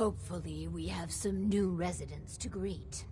Hopefully, we have some new residents to greet.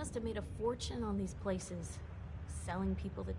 must have made a fortune on these places, selling people the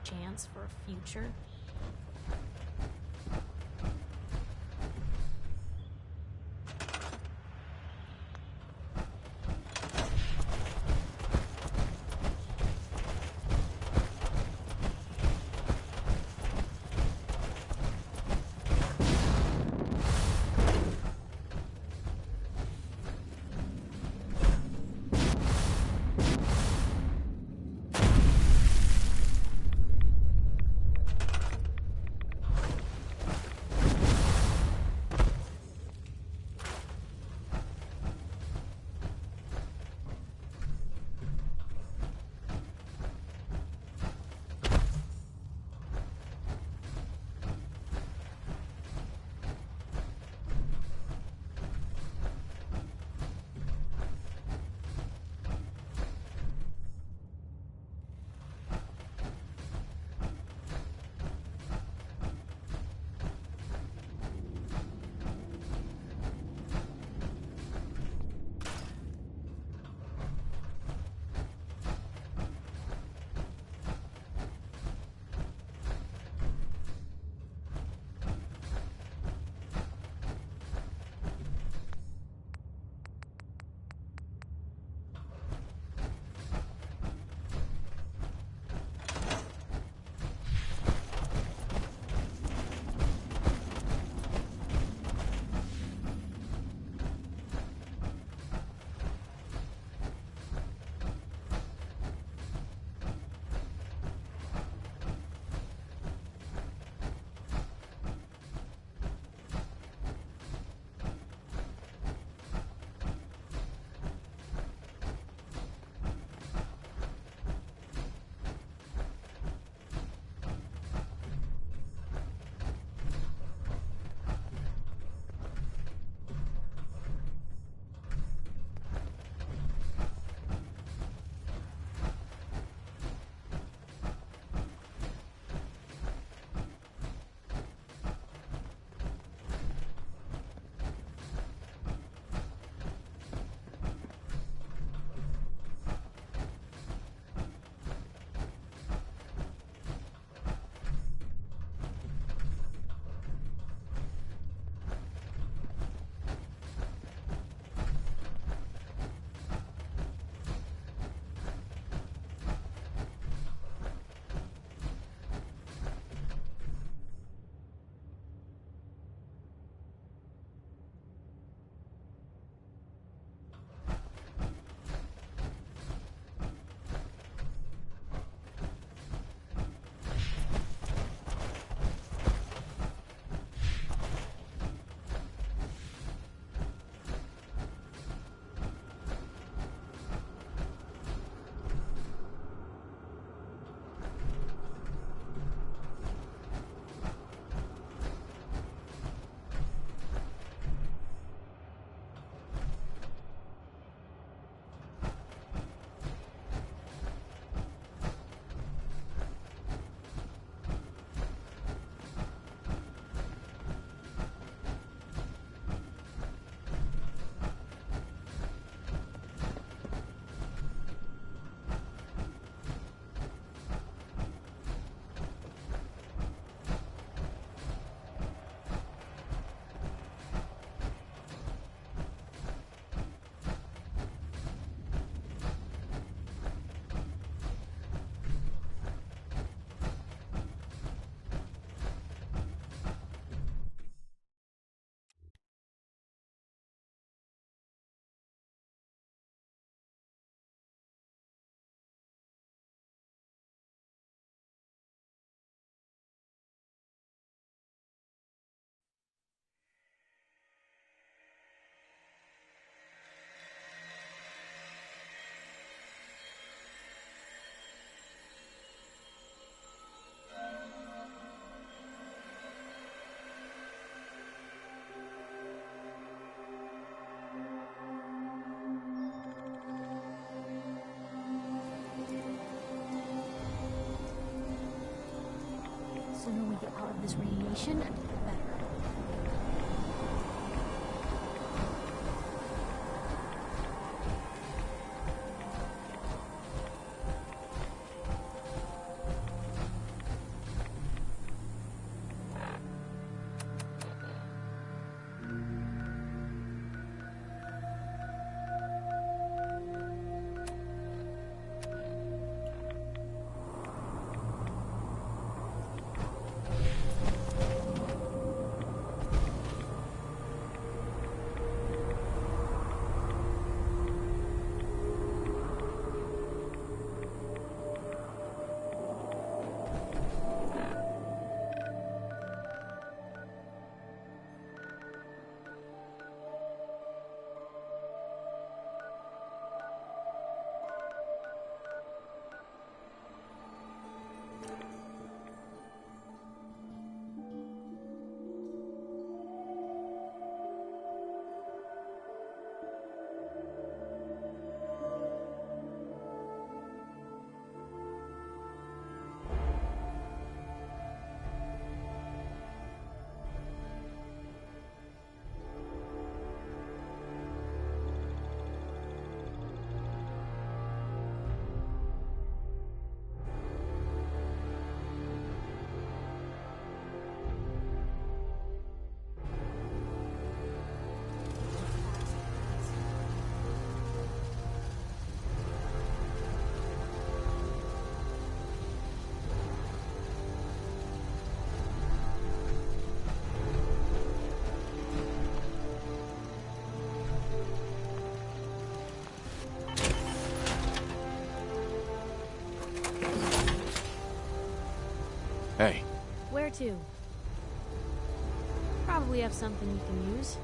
chance for a future. sooner we get out of this radiation, the better. Where to? Probably have something you can use.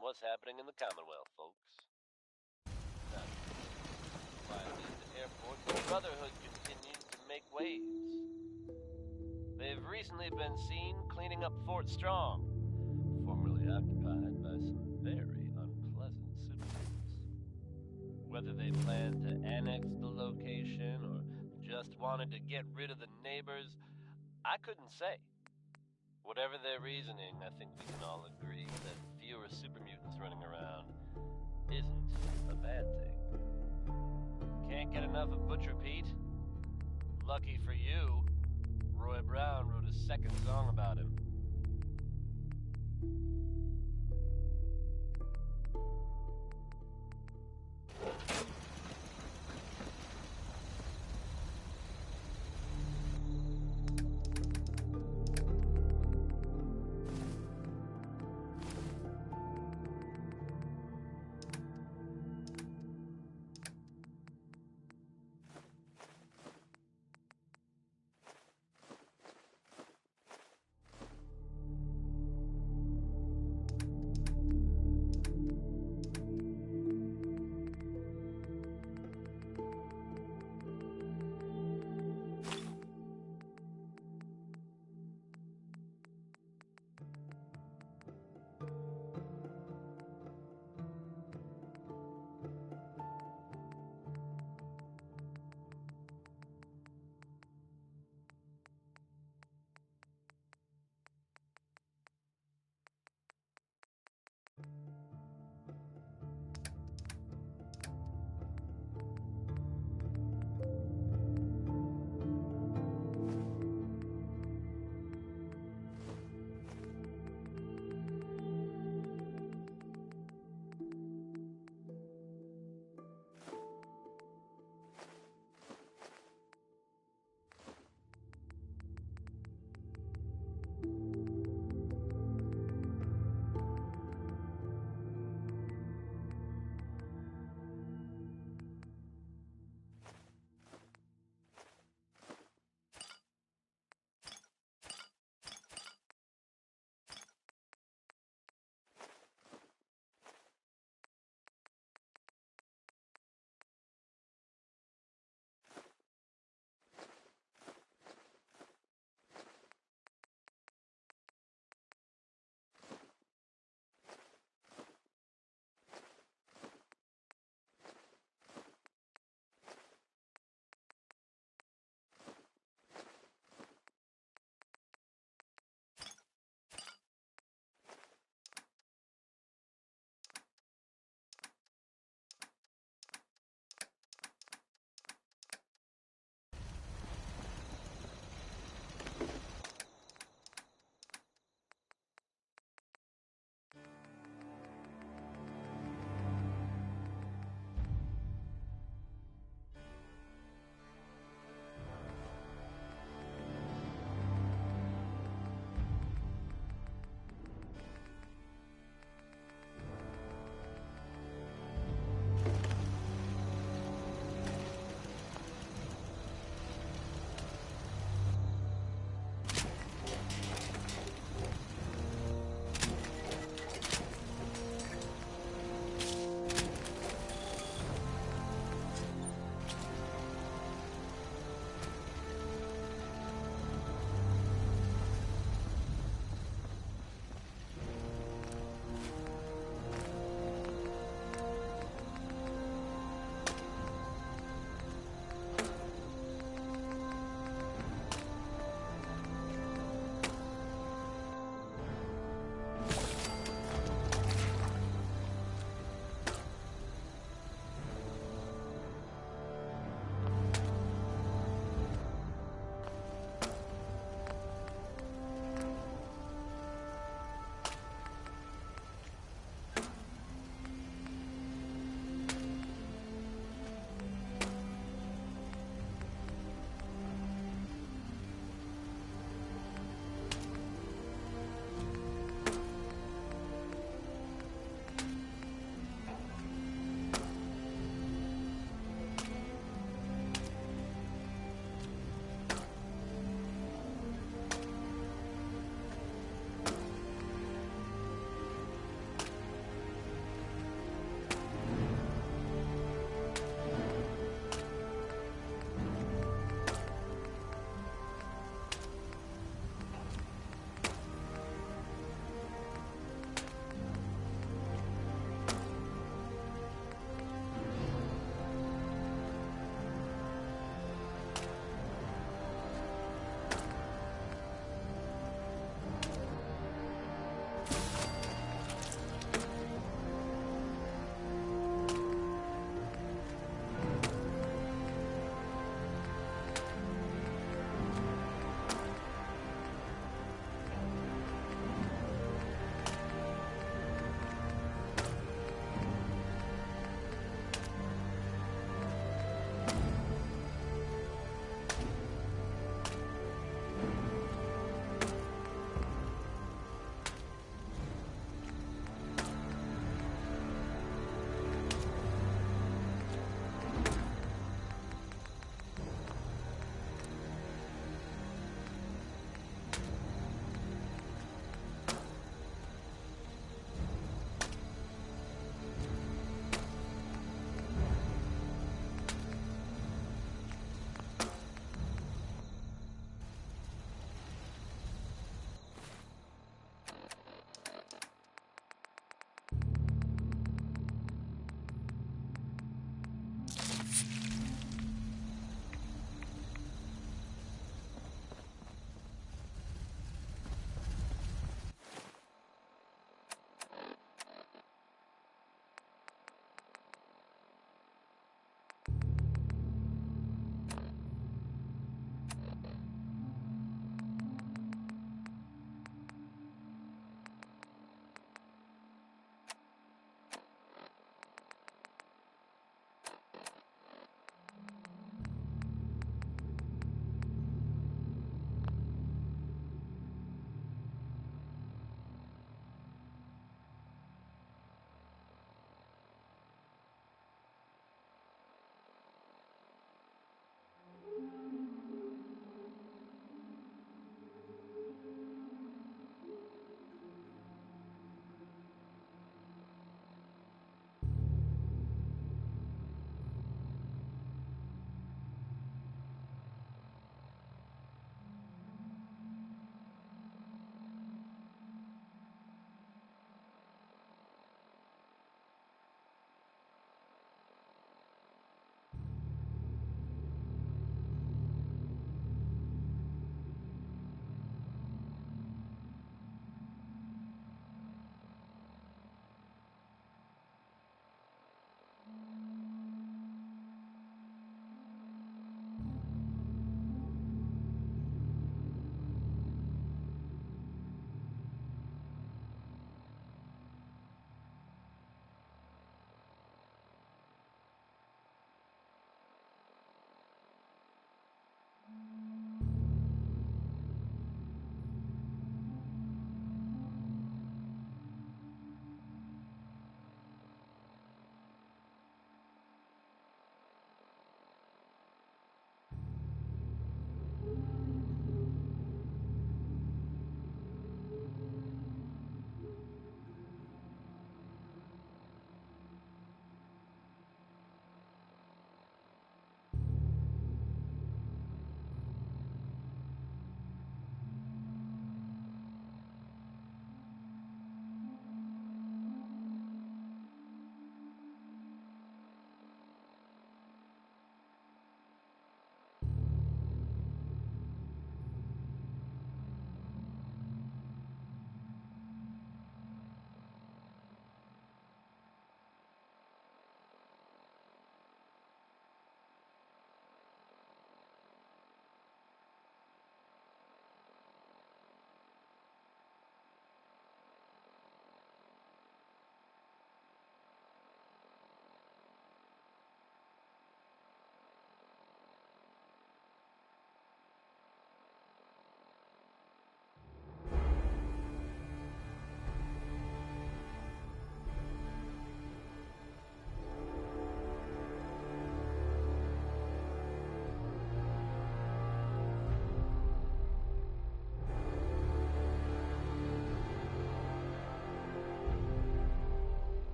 What's happening in the Commonwealth, folks. Quietly at the airport, the Brotherhood continues to make waves. They've recently been seen cleaning up Fort Strong, formerly occupied by some very unpleasant citizens. Whether they plan to annex the location or just wanted to get rid of the neighbors, I couldn't say. Whatever their reasoning, I think we can all agree that fewer super mutants running around isn't a bad thing. Can't get enough of Butcher Pete? Lucky for you, Roy Brown wrote a second song about him.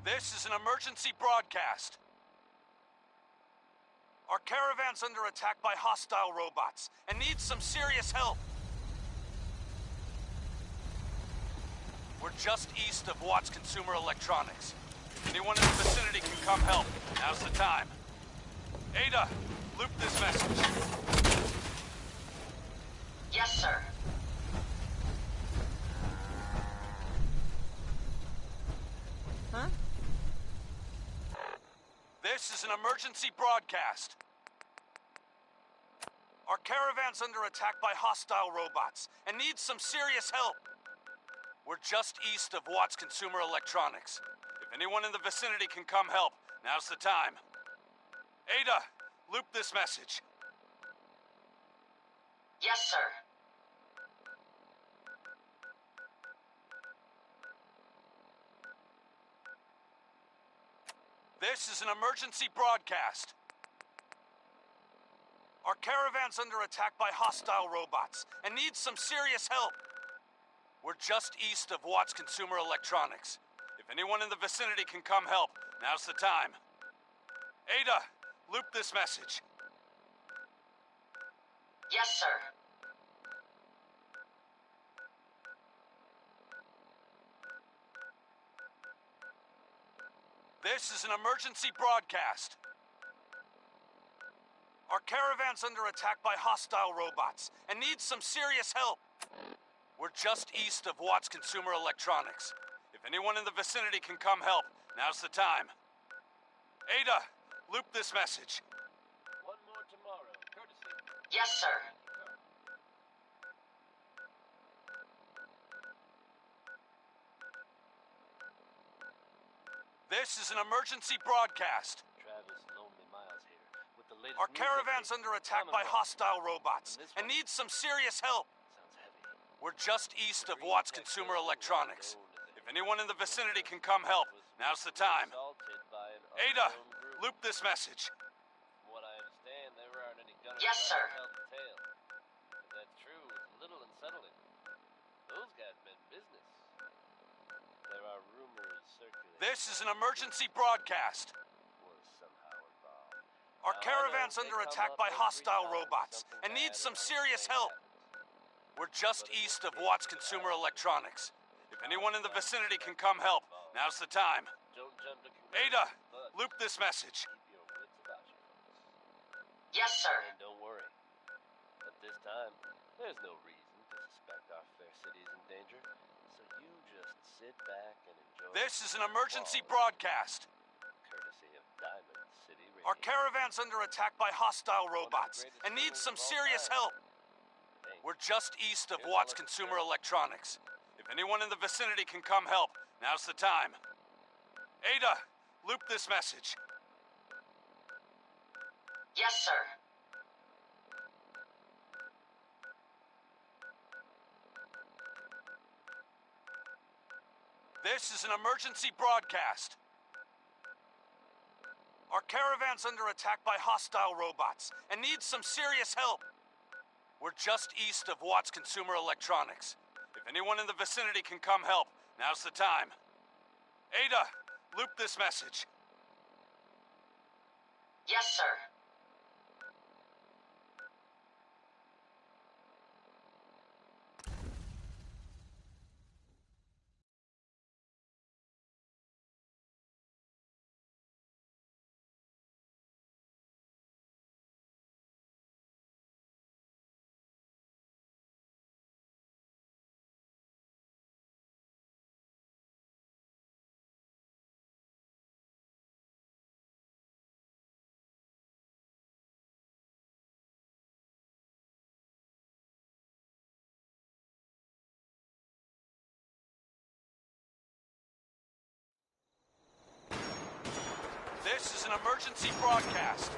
This is an emergency broadcast. Our caravan's under attack by hostile robots and needs some serious help. We're just east of Watts Consumer Electronics. Anyone in the vicinity can come help. Now's the time. Ada, loop this message. Yes, sir. Huh? This is an emergency broadcast. Our caravan's under attack by hostile robots and needs some serious help. We're just east of Watts Consumer Electronics. If anyone in the vicinity can come help, now's the time. Ada, loop this message. Yes, sir. This is an emergency broadcast. Our caravan's under attack by hostile robots and needs some serious help. We're just east of Watts Consumer Electronics. If anyone in the vicinity can come help, now's the time. Ada, loop this message. Yes, sir. This is an emergency broadcast. Our caravan's under attack by hostile robots and needs some serious help. We're just east of Watts Consumer Electronics. If anyone in the vicinity can come help, now's the time. Ada, loop this message. One more tomorrow, courtesy. Yes, sir. This is an emergency broadcast. Travis Lonely Miles here with the latest Our news caravan's update. under attack by hostile robots and needs some serious help. Sounds heavy. We're just east of Watts Consumer Electronics. If anyone in the vicinity can come help, now's the time. Assaulted by an Ada, unknown group. loop this message. From what I understand, there aren't any gunners Yes, around sir. to tell the tale. If that's true, it's a little unsettling. Those guys meant business. There are rumors circulating. This is an emergency broadcast. Was somehow Our caravan's under attack by hostile robots and needs some serious help. We're just east of Watts Consumer Electronics. If anyone in the vicinity can come help, now's the time. Ada, loop this message. Keep your wits about you. Yes, sir. And don't worry. At this time, there's no reason to suspect our fair city is in danger. So you just sit back and enjoy. This is an emergency broadcast. Courtesy of Diamond City Radio. Our caravan's under attack by hostile robots and needs some serious help. We're just east of Watts Consumer Electronics. If anyone in the vicinity can come help, now's the time. Ada, loop this message. Yes, sir. This is an emergency broadcast. Our caravan's under attack by hostile robots and needs some serious help. We're just east of Watts Consumer Electronics. If anyone in the vicinity can come help, now's the time. Ada, loop this message. Yes, sir. This is an emergency broadcast.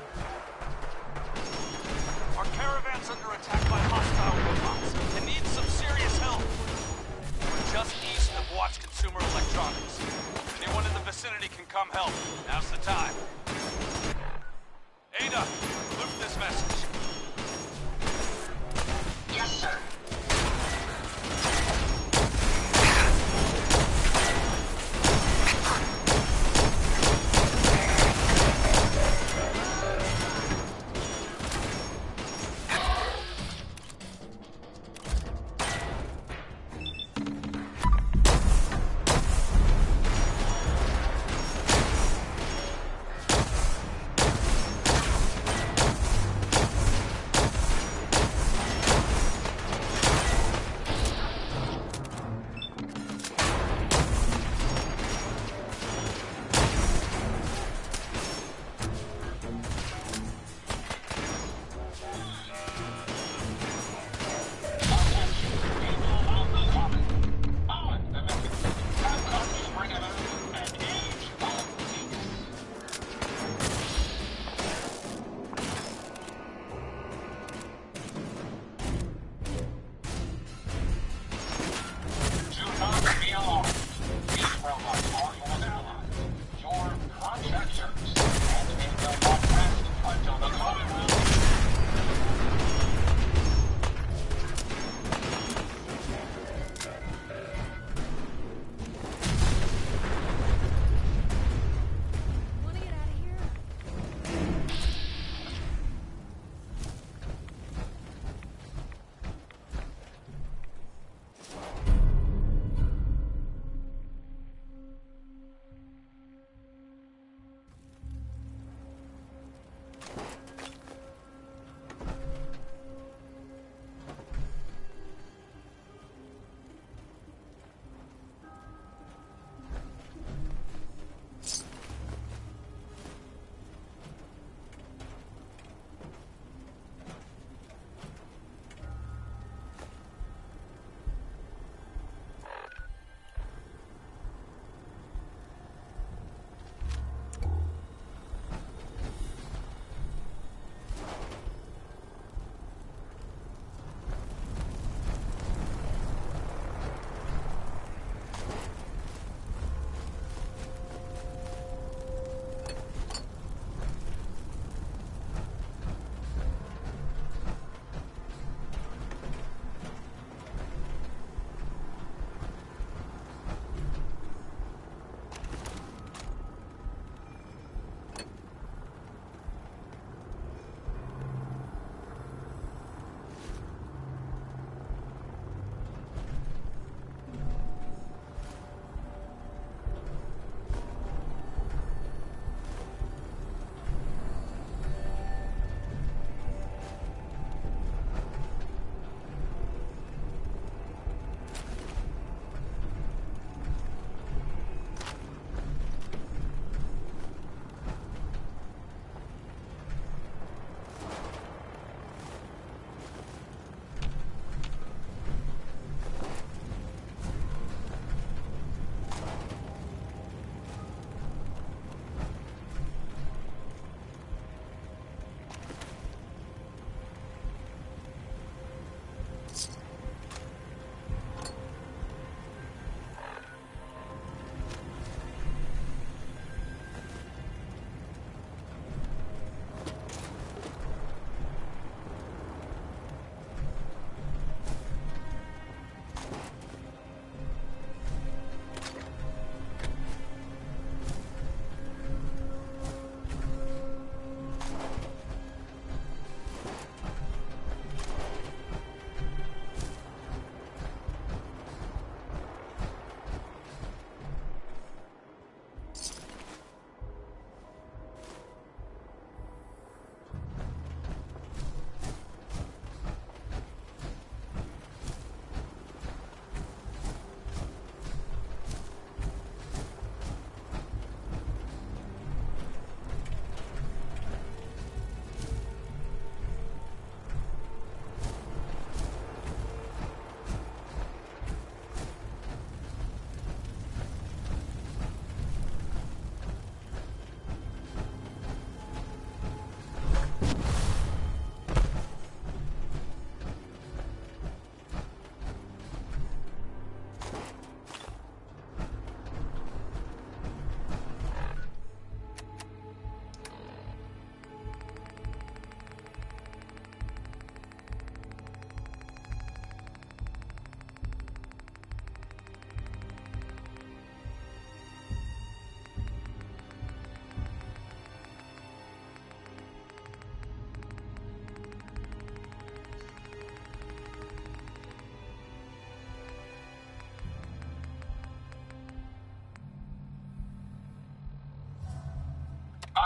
Our caravan's under attack by hostile robots and needs some serious help. We're just east of Watts Consumer Electronics. If anyone in the vicinity can come help, now's the time. Ada, loop this message. Yes, sir.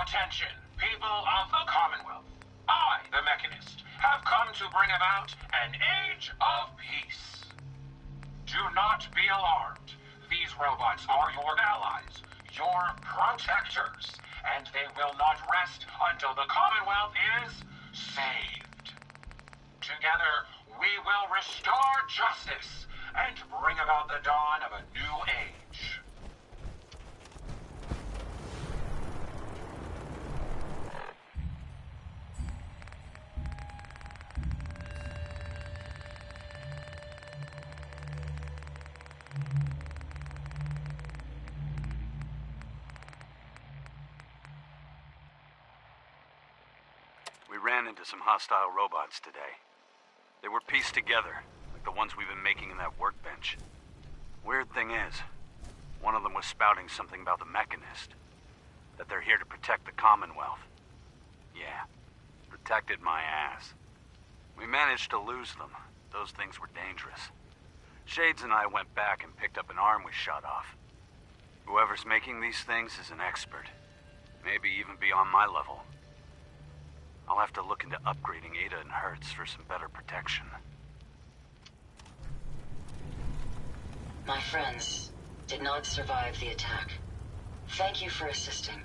Attention, people of the Commonwealth. I, the Mechanist, have come to bring about an age of peace. Do not be alarmed. These robots are your allies, your protectors, and they will not rest until the Commonwealth is saved. Together, we will restore justice and bring about the dawn of a new age. We ran into some hostile robots today. They were pieced together, like the ones we've been making in that workbench. Weird thing is, one of them was spouting something about the Mechanist. That they're here to protect the Commonwealth. Yeah, protected my ass. We managed to lose them. Those things were dangerous. Shades and I went back and picked up an arm we shot off. Whoever's making these things is an expert. Maybe even beyond my level. I'll have to look into upgrading Ada and Hertz for some better protection. My friends did not survive the attack. Thank you for assisting.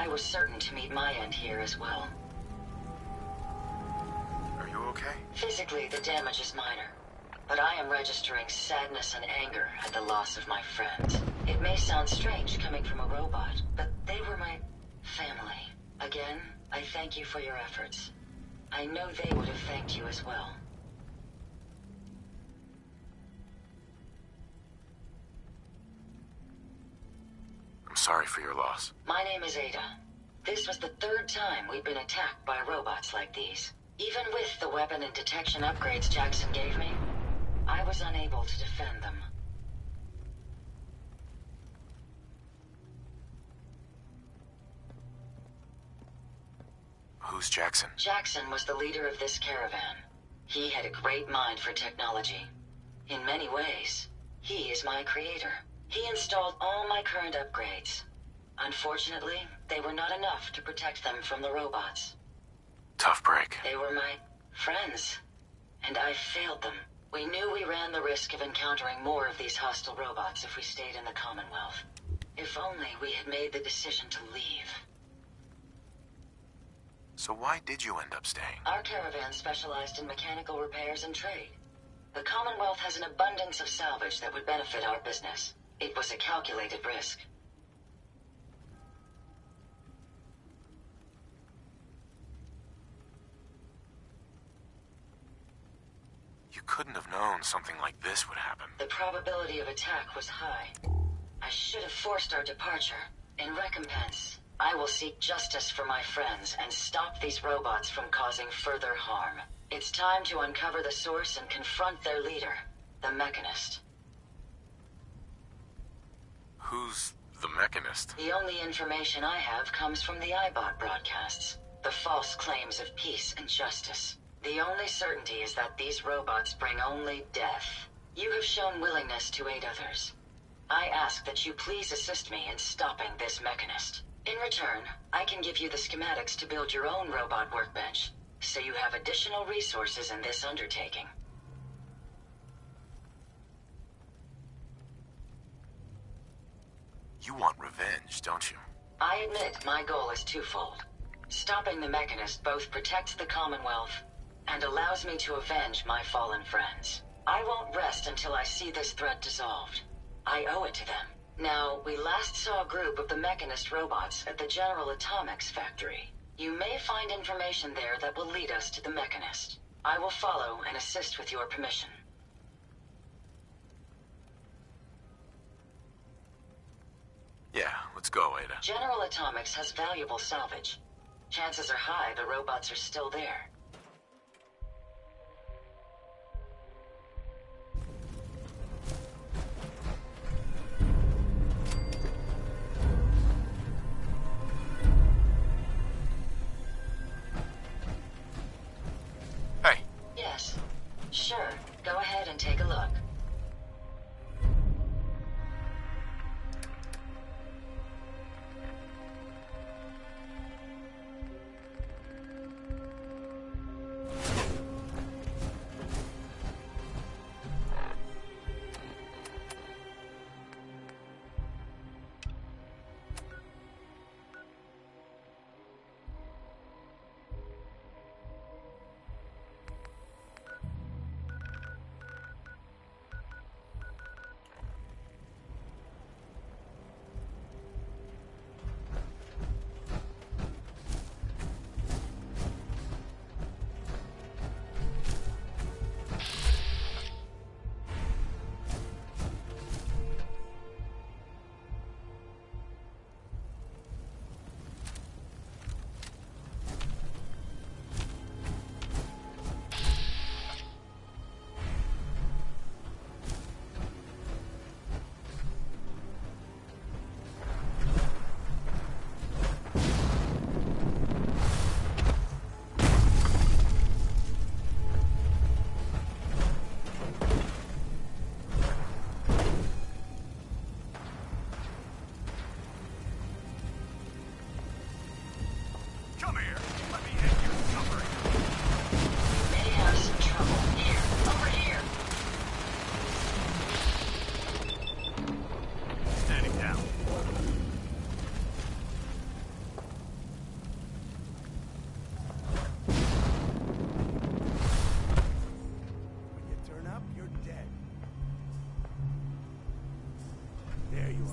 I was certain to meet my end here as well. Are you okay? Physically, the damage is minor, but I am registering sadness and anger at the loss of my friends. It may sound strange coming from a robot, but they were my family. Again, I thank you for your efforts. I know they would have thanked you as well. I'm sorry for your loss. My name is Ada. This was the third time we've been attacked by robots like these. Even with the weapon and detection upgrades Jackson gave me, I was unable to defend them. Who's Jackson? Jackson was the leader of this caravan. He had a great mind for technology. In many ways, he is my creator. He installed all my current upgrades. Unfortunately, they were not enough to protect them from the robots. Tough break. They were my friends, and I failed them. We knew we ran the risk of encountering more of these hostile robots if we stayed in the Commonwealth. If only we had made the decision to leave. So why did you end up staying? Our caravan specialized in mechanical repairs and trade. The Commonwealth has an abundance of salvage that would benefit our business. It was a calculated risk. You couldn't have known something like this would happen. The probability of attack was high. I should have forced our departure. In recompense, I will seek justice for my friends and stop these robots from causing further harm. It's time to uncover the source and confront their leader, the Mechanist. Who's the Mechanist? The only information I have comes from the iBot broadcasts. The false claims of peace and justice. The only certainty is that these robots bring only death. You have shown willingness to aid others. I ask that you please assist me in stopping this Mechanist. In return, I can give you the schematics to build your own robot workbench, so you have additional resources in this undertaking. You want revenge, don't you? I admit my goal is twofold. Stopping the Mechanist both protects the Commonwealth and allows me to avenge my fallen friends. I won't rest until I see this threat dissolved. I owe it to them. Now, we last saw a group of the Mechanist robots at the General Atomics factory. You may find information there that will lead us to the Mechanist. I will follow and assist with your permission. Yeah, let's go, Ada. General Atomics has valuable salvage. Chances are high the robots are still there. Hey. Yes. Sure. Go ahead and take a look.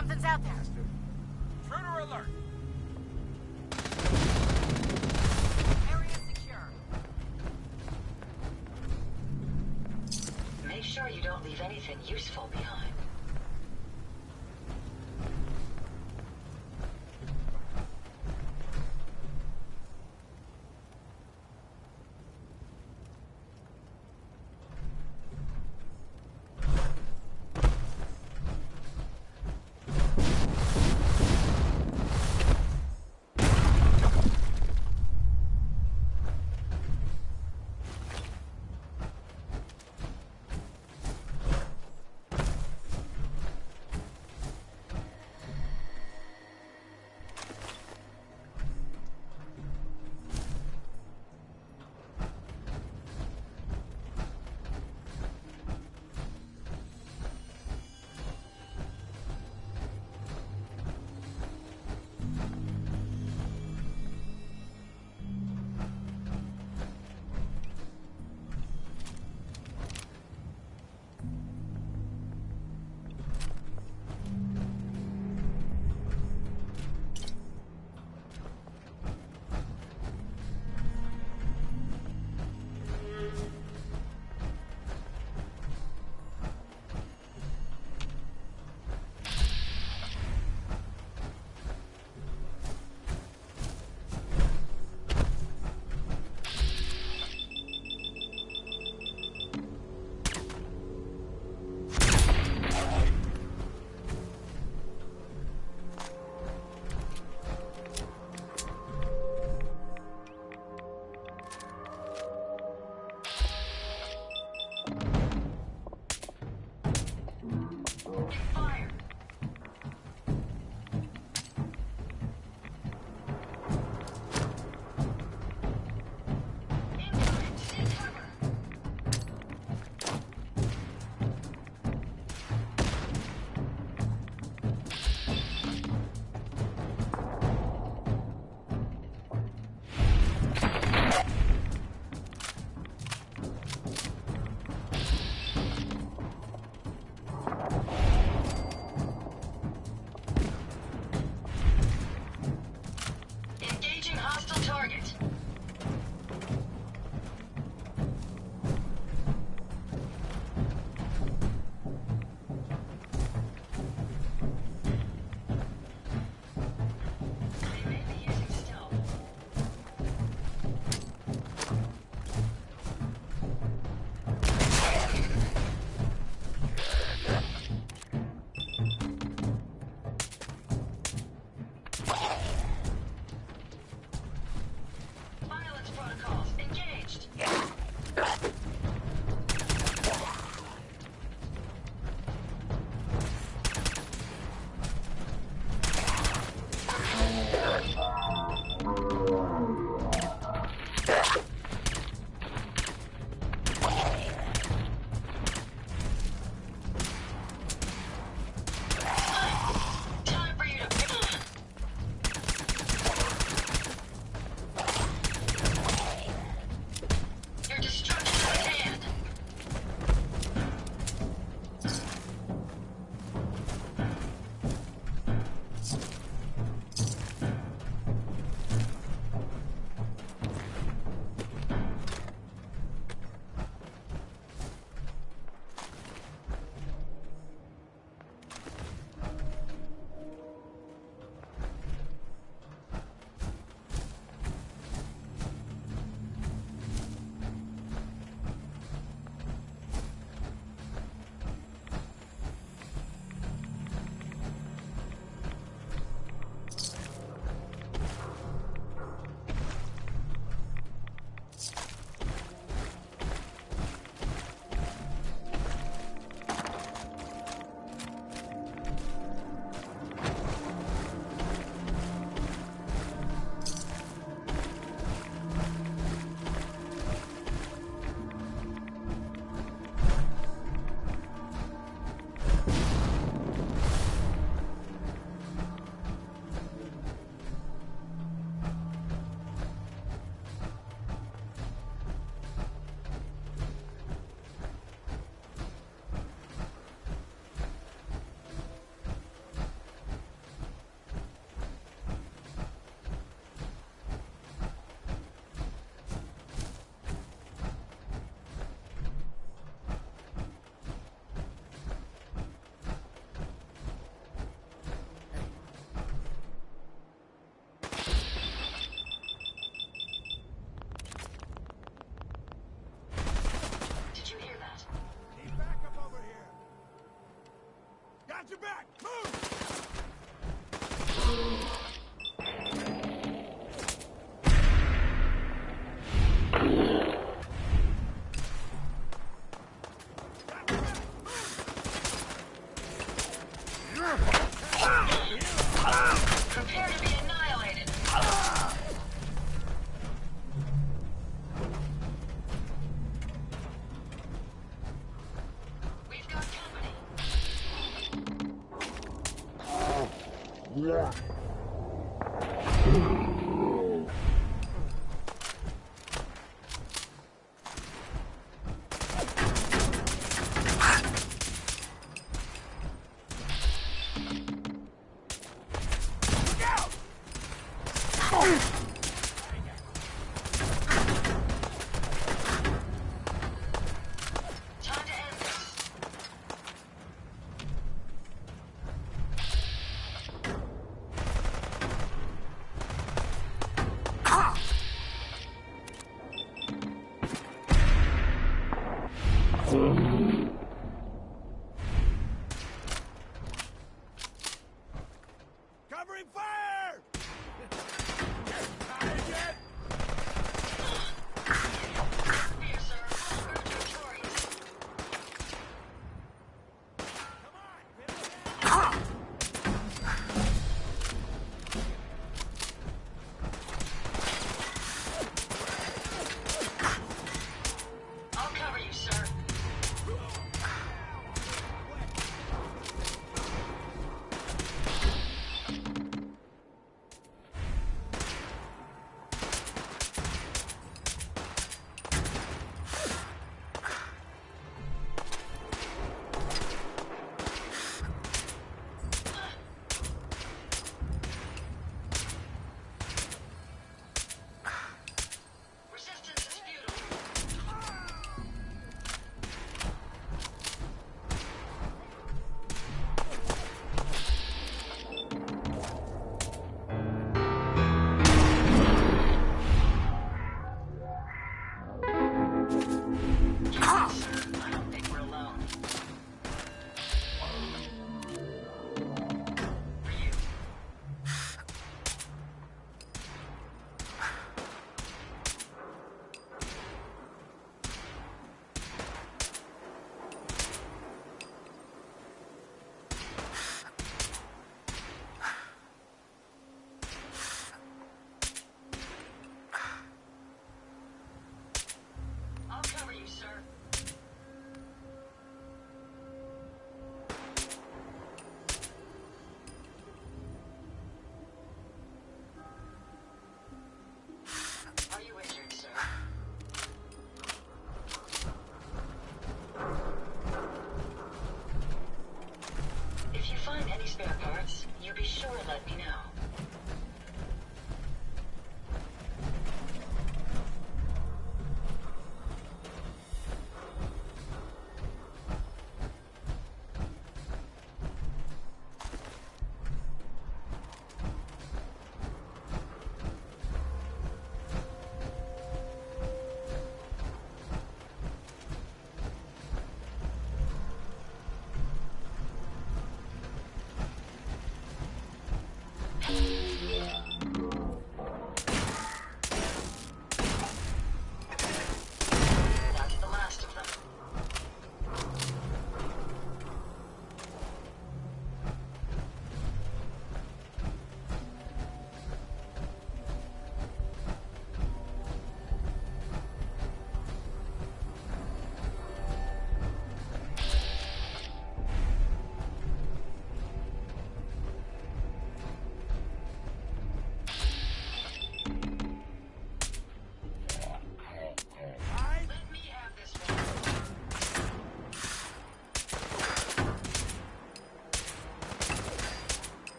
Something's out there. Intruder alert! Area secure. Make sure you don't leave anything useful behind.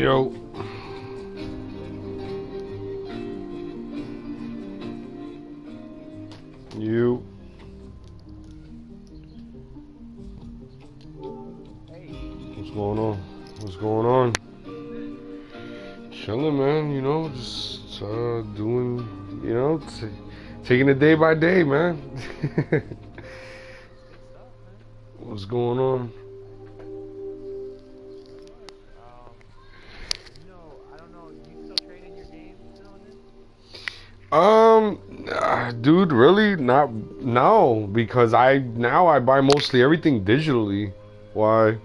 Yo. You. What's going on? What's going on? Chilling, man. You know, just doing, you know, taking it day by day, man. What's going on? Dude, really? Not no, because I buy mostly everything digitally. Why?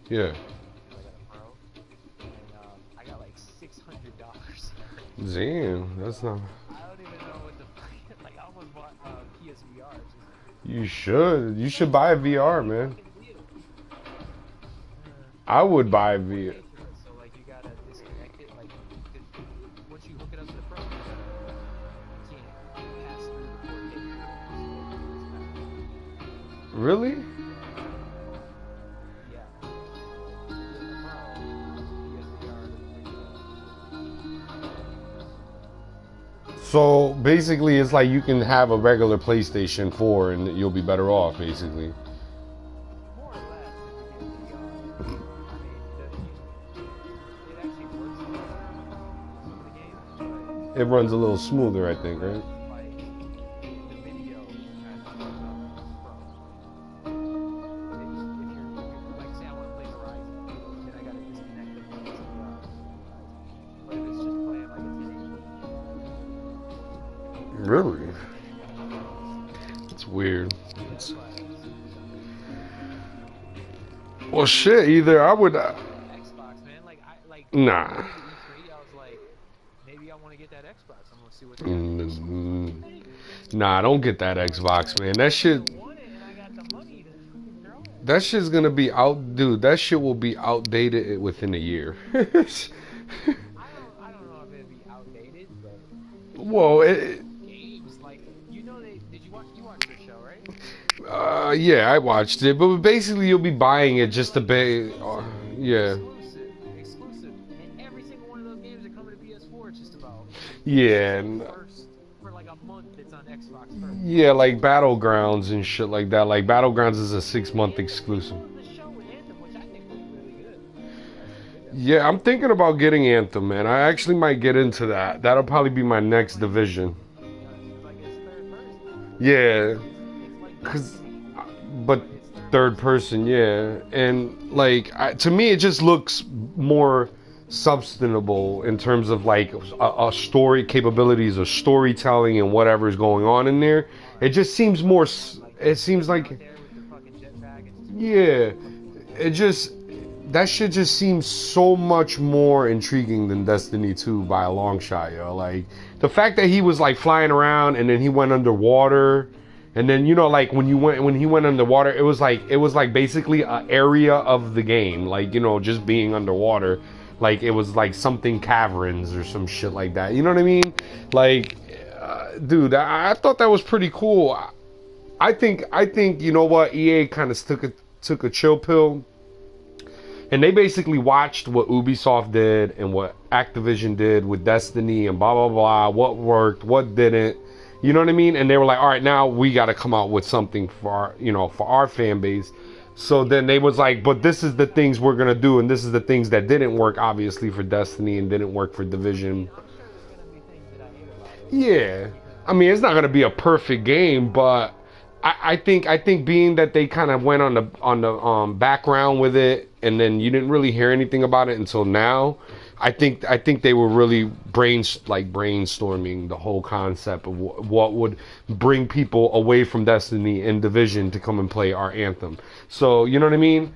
Yeah. I got like $600. Damn, that's not. I don't even know what the fuck. Like, I almost bought PSVR. You should. You should buy a VR, man. I would buy a VR. So, like, you gotta disconnect it. Like, once you hook it up to the Pro, you can't pass through the 4K. Really? So basically, it's like you can have a regular PlayStation 4 and you'll be better off, basically. More or less, if you get VR. I mean, it actually works some of the games, but It runs a little smoother, I think, right? like the video kind of runs on the Pro. If you're like, say I want to play Horizon, then I gotta disconnect the PSVR. But if it's just playing like it's in Really? It's weird. Well, shit. Either I would. Xbox, man. Nah. I was like, maybe I want to get that Xbox. I'm gonna see what. Nah, don't get that Xbox, man. That shit. That shit's gonna be out, dude. That shit will be outdated within a year. I don't know if it'd be outdated, but. Well, Games like did you watch the show, right? yeah, I watched it, but basically you'll be buying it just to pay. Yeah. Exclusive, and every single one of those games that come to PS4, it's just about. Yeah. For like a month, it's on Xbox first. Yeah, like Battlegrounds and shit like that. Like Battlegrounds is a 6-month exclusive. Yeah, I'm thinking about getting Anthem, man. I actually might get into that. That'll probably be my next division. Yeah, but third person, yeah. And like, to me, it just looks more substantiable in terms of like a story capabilities of storytelling and whatever is going on in there. It just seems more. It seems like, yeah. It just. That shit just seems so much more intriguing than Destiny 2 by a long shot, yo. Like, the fact that he was like flying around and then he went underwater, and then, you know, like when he went underwater, it was like basically an area of the game, like, you know, just being underwater, like it was like something caverns or some shit like that. You know what I mean? Like, dude, I thought that was pretty cool. I think you know what, EA kind of took a chill pill. And they basically watched what Ubisoft did and what Activision did with Destiny and blah, blah, blah, what worked, what didn't. You know what I mean? And they were like, all right, now we got to come out with something for our, you know, for our fan base. So then they was like, but this is the things we're going to do. And this is the things that didn't work, obviously, for Destiny and didn't work for Division. Yeah. I mean, it's not going to be a perfect game, but I think being that they kind of went on the background with it, and then you didn't really hear anything about it until now. I think they were really brainstorming the whole concept of what would bring people away from Destiny and Division to come and play our Anthem. So you know what I mean?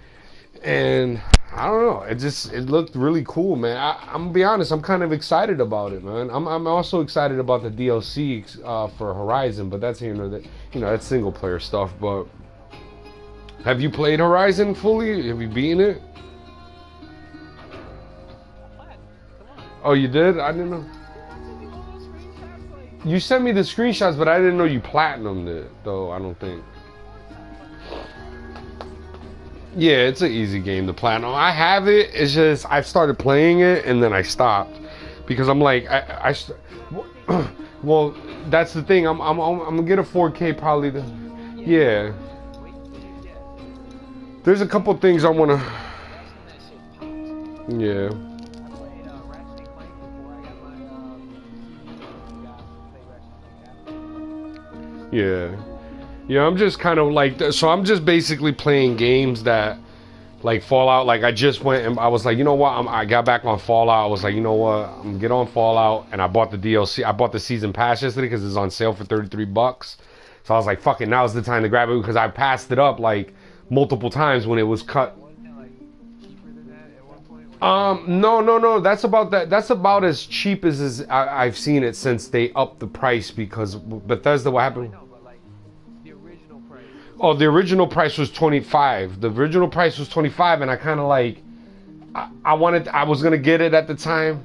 And I don't know. It looked really cool, man. I'm gonna be honest. I'm kind of excited about it, man. I'm also excited about the DLC for Horizon, but that's that's single player stuff. But have you played Horizon fully? Have you beaten it? Oh, you did? I didn't know. You sent me the screenshots, but I didn't know you platinumed it, though. I don't think. Yeah, it's an easy game to platinum. I have it. It's just I've started playing it and then I stopped because I'm like well, that's the thing. I'm gonna get a 4K probably. Yeah. There's a couple things I wanna. Yeah. Yeah. Yeah, I'm just kind of like, so I'm just basically playing games that, like Fallout, like I just went and I was like, you know what, I got back on Fallout, I was like, you know what, I'm gonna get on Fallout, and I bought the DLC, I bought the season pass yesterday because it's on sale for $33. So I was like, fuck it, now's the time to grab it because I passed it up like multiple times when it was cut. No, that's about as cheap as I've seen it since they upped the price because Bethesda, what happened? Oh, the original price was $25. The original price was $25, and I kind of like, I was gonna get it at the time.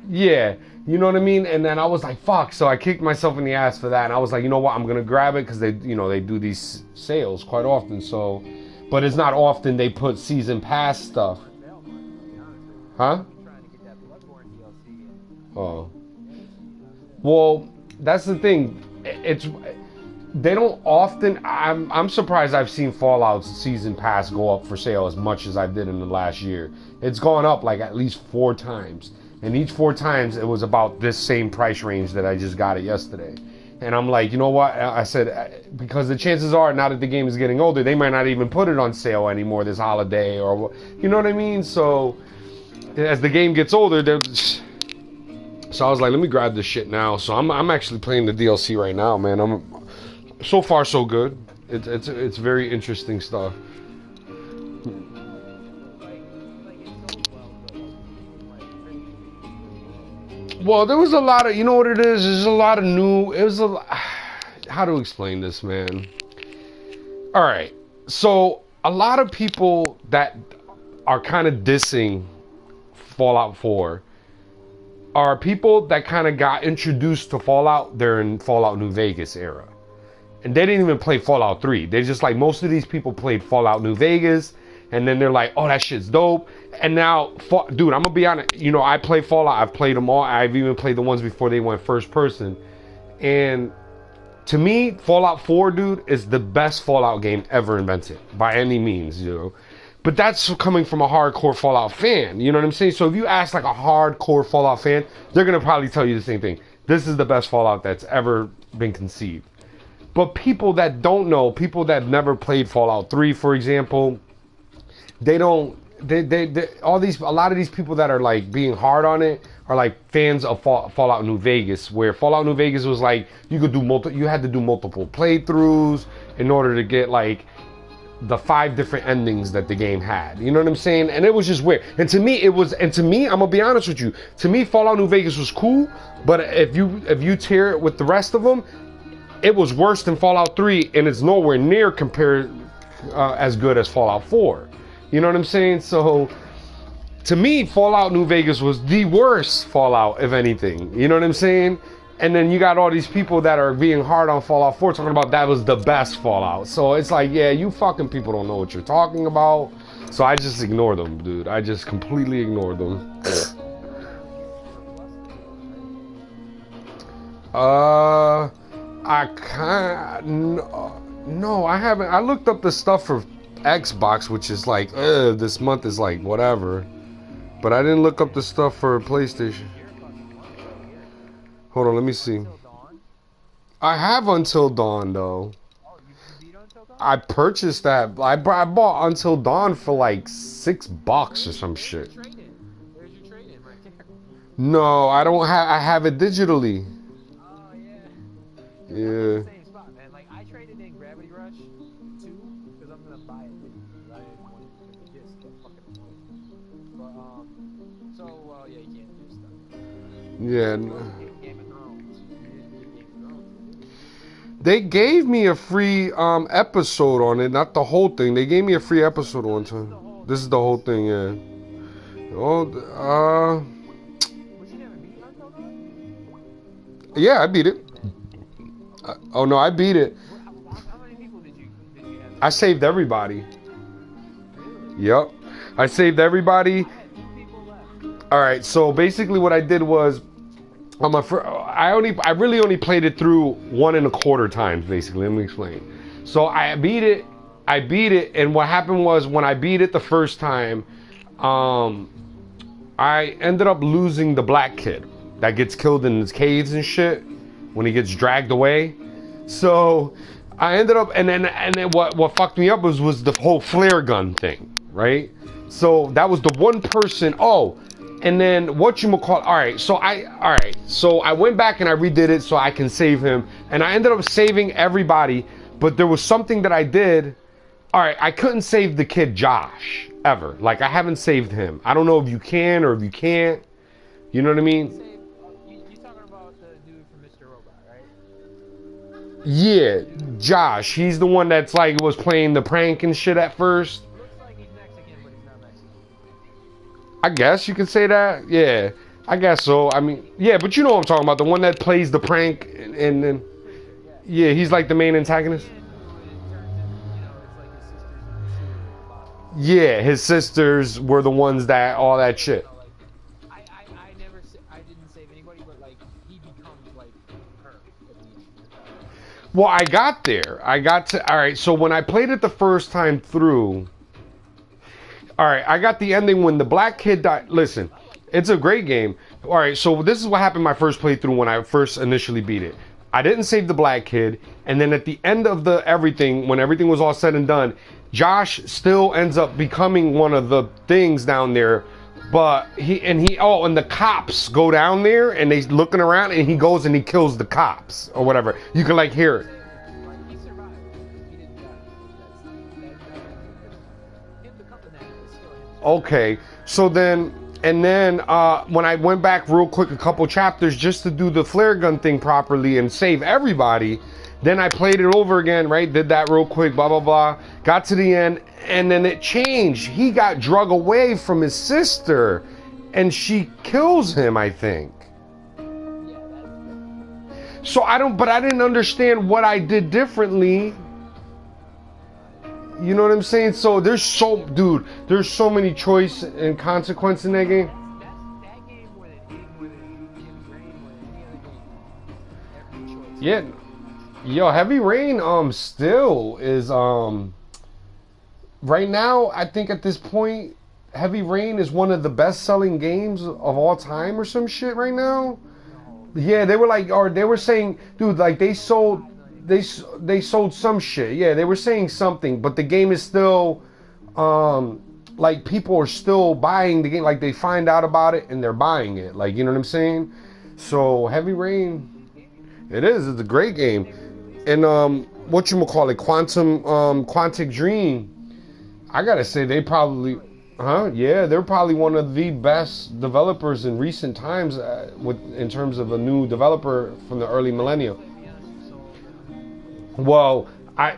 Yeah, you know what I mean. And then I was like, fuck. So I kicked myself in the ass for that, and I was like, you know what, I'm gonna grab it because they do these sales quite often. So, but it's not often they put season pass stuff. Huh? Oh. Well. That's the thing. They don't often. I'm surprised I've seen Fallout's season pass go up for sale as much as I did in the last year. It's gone up like at least 4 times, and each 4 times it was about this same price range that I just got it yesterday. And I'm like, you know what? I said because the chances are now that the game is getting older, they might not even put it on sale anymore this holiday, or you know what I mean. So as the game gets older, they're. So I was like, let me grab this shit now. So I'm actually playing the DLC right now, man. So far so good. It's very interesting stuff. Well, there was a lot of, you know what it is? There's a lot of new. How to explain this, man? All right. So a lot of people that are kind of dissing Fallout 4. Are people that kind of got introduced to Fallout during Fallout New Vegas era. And they didn't even play Fallout 3. They just like, most of these people played Fallout New Vegas, and then they're like, oh, that shit's dope. And now, dude, I'm gonna be honest, I play Fallout, I've played them all. I've even played the ones before they went first person. And to me, Fallout 4, dude, is the best Fallout game ever invented, by any means, But that's coming from a hardcore Fallout fan. You know what I'm saying? So if you ask like a hardcore Fallout fan, they're going to probably tell you the same thing. This is the best Fallout that's ever been conceived. But people that don't know, people that never played Fallout 3, for example, a lot of these people that are like being hard on it are like fans of Fallout New Vegas, where Fallout New Vegas was like, you had to do multiple playthroughs in order to get like the 5 different endings that the game had. You know what I'm saying? And it was just weird. And to me, I'm gonna be honest with you. To me, Fallout New Vegas was cool, but if you tear it with the rest of them, it was worse than Fallout 3, and it's nowhere near compared as good as Fallout 4. You know what I'm saying? So to me, Fallout New Vegas was the worst Fallout, if anything. You know what I'm saying? And then you got all these people that are being hard on Fallout 4 talking about that was the best Fallout. So it's like, yeah, you fucking people don't know what you're talking about. So I just ignore them, dude. I just completely ignore them. No, I haven't. I looked up the stuff for Xbox, which is like, this month is like whatever. But I didn't look up the stuff for PlayStation. Hold on, let me see. I have Until Dawn, though. I purchased that. I bought Until Dawn for like $6 or some shit. No, I don't have. I have it digitally. Yeah. man. Like, I traded in Gravity Rush 2 because I'm gonna buy it. I didn't want it because it just fucking annoying. But yeah, you can't do stuff. Yeah. Game of Thrones. You didn't get Game of Thrones. They gave me a free episode on it, not the whole thing. They gave me a free episode on time. This is the whole thing, yeah. Oh, But you never beat Until Dawn? yeah, I beat it. Oh no, I beat it. How many people did you have? I saved everybody. Really? Yep, I saved everybody. I had 2 people left. All right, so basically what I did was, I really only played it through 1.25 times. Basically, let me explain. So I beat it, and what happened was when I beat it the first time, I ended up losing the black kid that gets killed in his caves and shit when he gets dragged away. So I ended up, and then what fucked me up was the whole flare gun thing, right? So that was the one person. Oh, and then whatchamacallit. All right, so I went back and I redid it so I can save him, and I ended up saving everybody. But there was something that I did. All right, I couldn't save the kid Josh ever. Like, I haven't saved him. I don't know if you can or if you can't. You know what I mean? You talking about the dude from Mr. Robot, right? Yeah, Josh. He's the one that's like was playing the prank and shit at first. Looks like he's Mexican, but he's not Mexican. I guess you could say that. Yeah, I guess so. I mean, yeah, but you know what I'm talking about. The one that plays the prank and then, yeah, he's like the main antagonist. Yeah, his sisters were the ones that all that shit. I didn't save anybody, but like he becomes like her. Well, I got there. I got to. All right, so when I played it the first time through, all right, I got the ending when the black kid died. Listen, it's a great game. All right, so this is what happened my first playthrough when I first initially beat it. I didn't save the black kid, and then at the end of the everything, when everything was all said and done, Josh still ends up becoming one of the things down there, but and the cops go down there and they looking around and he goes and he kills the cops or whatever. You can like hear it. He survived. He didn't die. Him becoming that is still him. Okay, so then when I went back real quick a couple chapters just to do the flare gun thing properly and save everybody. Then I played it over again, right? Did that real quick, blah, blah, blah. Got to the end, and then it changed. He got drug away from his sister, and she kills him, I think. So I didn't understand what I did differently. You know what I'm saying? So there's so many choice and consequence in that game. That game more than any other game. Yeah. Yo, Heavy Rain still is right now, I think at this point Heavy Rain is one of the best selling games of all time or some shit right now. Yeah, they were saying, dude, like they sold some shit. Yeah, they were saying something, but the game is still like people are still buying the game. Like they find out about it and they're buying it. Like, you know what I'm saying? So Heavy Rain, it's a great game. And whatchamacallit, Quantic Dream, I gotta say they're probably one of the best developers in recent times in terms of a new developer from the early millennium. Well, I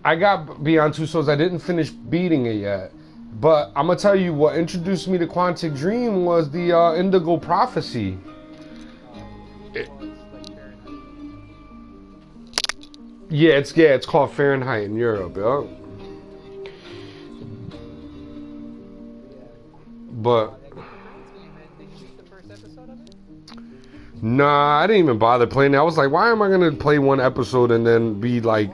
got Beyond Two Souls. I didn't finish beating it yet, but I'm gonna tell you what introduced me to Quantic Dream was the Indigo Prophecy. It's called Fahrenheit in Europe, yeah. But nah, I didn't even bother playing it. I was like, why am I gonna play one episode and then be like,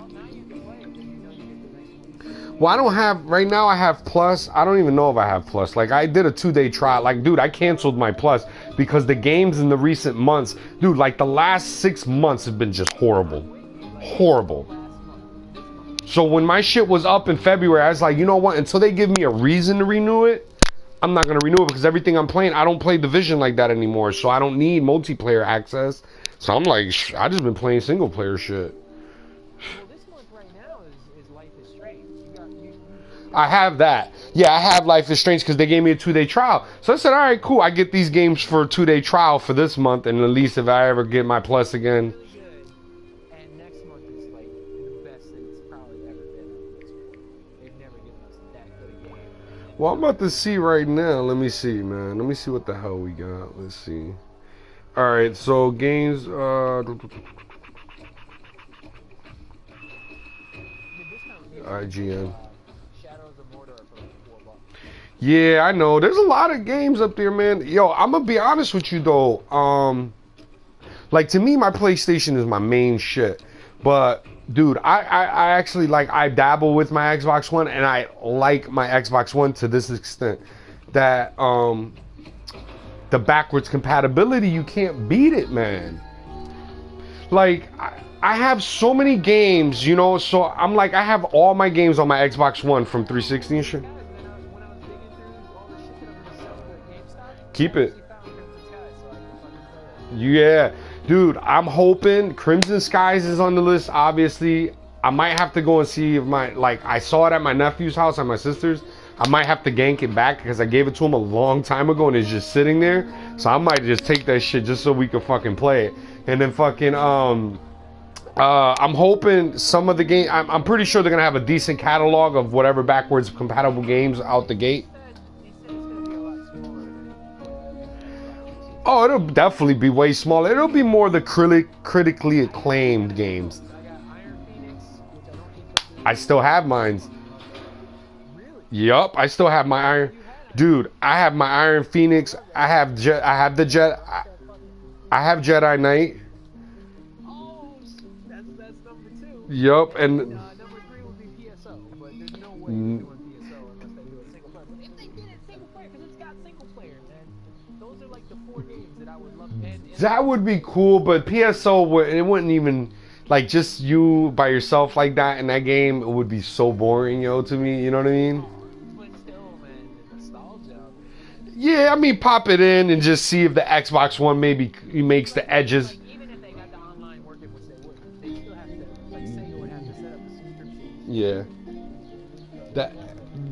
well, I don't have right now. I have Plus. I don't even know if I have Plus. Like, I did a 2-day trial. Like, dude, I canceled my Plus because the games in the recent months, dude, like the last 6 months have been just horrible. So when my shit was up in February, I was like, you know what? Until they give me a reason to renew it, I'm not gonna renew it because everything I'm playing, I don't play Division like that anymore. So I don't need multiplayer access. So I'm like, I just been playing single player shit. Well, this month right now is Life is Strange. You I have that. Yeah, I have Life is Strange because they gave me a 2-day trial. So I said, all right, cool. I get these games for a 2-day trial for this month, and at least if I ever get my Plus again. really good. And next month is like the best that it's probably ever been on PS4. They've never given us that good a game. Well, I'm about to see right now. Let me see, man. Let me see what the hell we got. Let's see. All right, so games. IGN. Shadows of Mordor for like $4. Yeah, I know. There's a lot of games up there, man. Yo, I'm gonna be honest with you though. Like to me, my PlayStation is my main shit. But dude, I actually like I dabble with my Xbox One, and I like my Xbox One to this extent that the backwards compatibility, you can't beat it, man. Like I have so many games, you know, so I'm like I have all my games on my Xbox One from 360 and shit. Keep it. Yeah, dude, I'm hoping Crimson Skies is on the list. Obviously, I might have to go and see if I saw it at my nephew's house and my sister's. I might have to gank it back because I gave it to him a long time ago and it's just sitting there. So I might just take that shit just so we could fucking play it. And then fucking I'm hoping some of the game. I'm pretty sure they're gonna have a decent catalog of whatever backwards compatible games out the gate. Oh, it'll definitely be way smaller. It'll be more the critically acclaimed games. I still have mine. Yup, I still have my Iron. Dude, I have my Iron Phoenix. I have the Jet. I have Jedi Knight. Oh, that's number 2. Yup, and number 3 would be PSO, but there's no way they're doing PSO unless they do it single player. But if they did it single player, because it's got single player, man, those are like the 4 games that I would love. And that would be cool, but PSO it wouldn't even like just you by yourself like that in that game. It would be so boring, yo, to me. You know what I mean? But still, man, the nostalgia. Yeah, I mean, pop it in and just see if the Xbox One maybe makes the edges. Like, even if they got the online working, which they wouldn't, they still have to, like, Sega would have to set up a subscription. Yeah.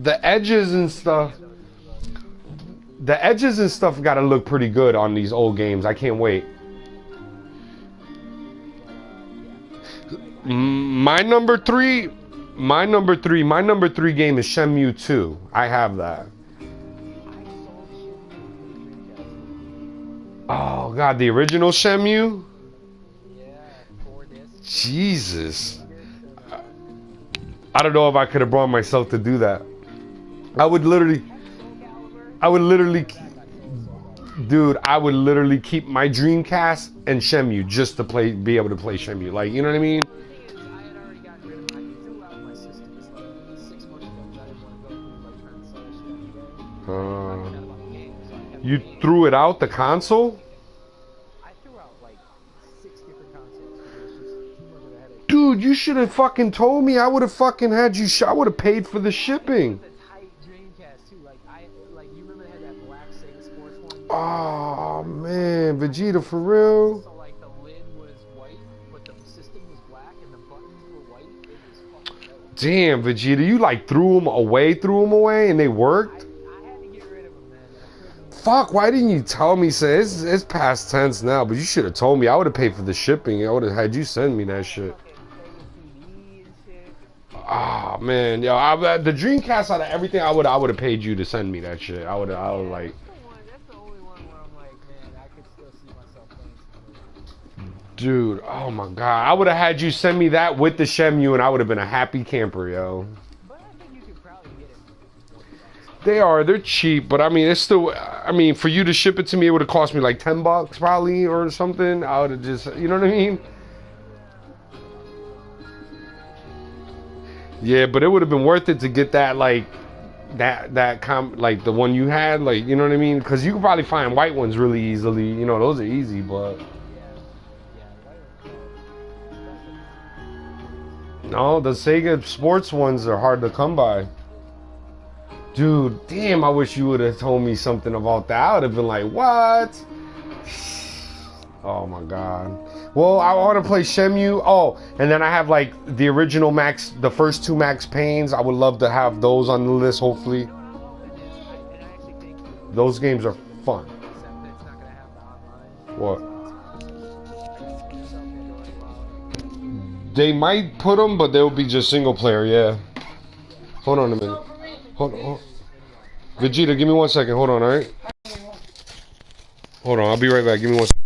The edges and stuff. The edges and stuff gotta look pretty good on these old games. I can't wait. My number three game is Shenmue 2. I have that. Oh god, the original Shenmue? Jesus. I don't know if I could have brought myself to do that. I would literally, dude, I would literally keep my Dreamcast and Shenmue just to be able to play Shenmue. Like, you know what I mean? You threw it out the console? I threw out like 6 different consoles. It was just too much of a headache. Dude, you should have fucking told me. I would have fucking had you. I would have paid for the shipping. The tight Dreamcast too. Like you remember they had that black Sega Sports one? Oh man, Vegeta for real. So like the lid was white, but the system was black and the buttons were white. It was fucking dope. Damn, Vegeta, you like threw them away, and they worked? I had to get rid of them, man. Fuck, why didn't you tell me? Say it's past tense now, but you should have told me. I would have paid for the shipping. I would have had you send me that shit. Oh man, yo, the Dreamcast out of everything, I would have paid you to send me that shit. I would like. That's the only one where I'm like, man, I could still see myself playing. Dude, oh my god, I would have had you send me that with the Shenmue, and I would have been a happy camper, yo. But I think you could probably get it. They're cheap, but I mean, it's still. I mean, for you to ship it to me, it would have cost me like $10 probably or something. I would have just, you know what I mean? Yeah, but it would have been worth it to get that like like the one you had, like, you know what I mean? Because you can probably find white ones really easily. You know, those are easy, but no, the Sega Sports ones are hard to come by. Dude, damn, I wish you would have told me something about that. I would have been like, what? Oh my god. Well, I want to play Shenmue. Oh, and then I have like the original Max, the first two Max Paynes. I would love to have those on the list, hopefully. Those games are fun. What? They might put them, but they'll be just single player, yeah. Hold on a minute. Hold on. Vegeta, give me 1 second. Hold on, alright? Hold on, I'll be right back. Give me 1 second.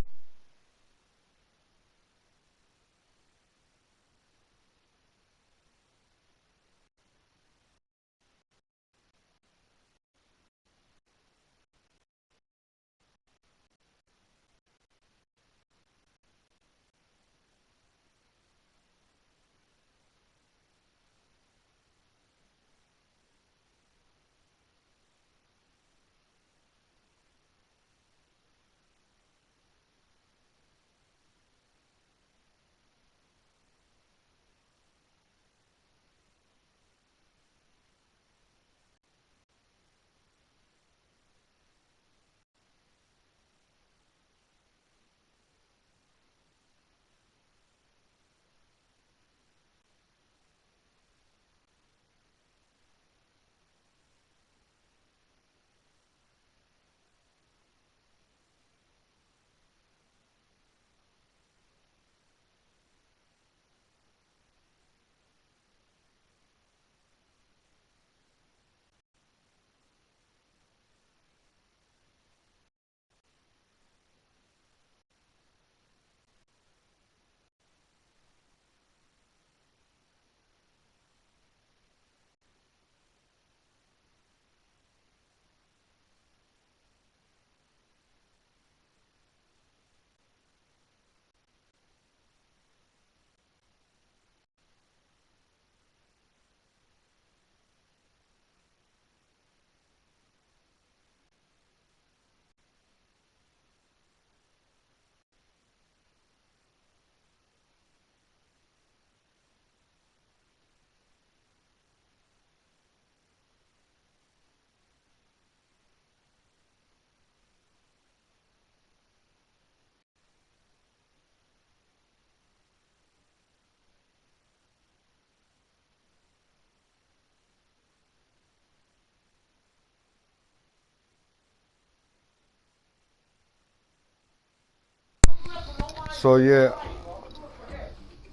So yeah,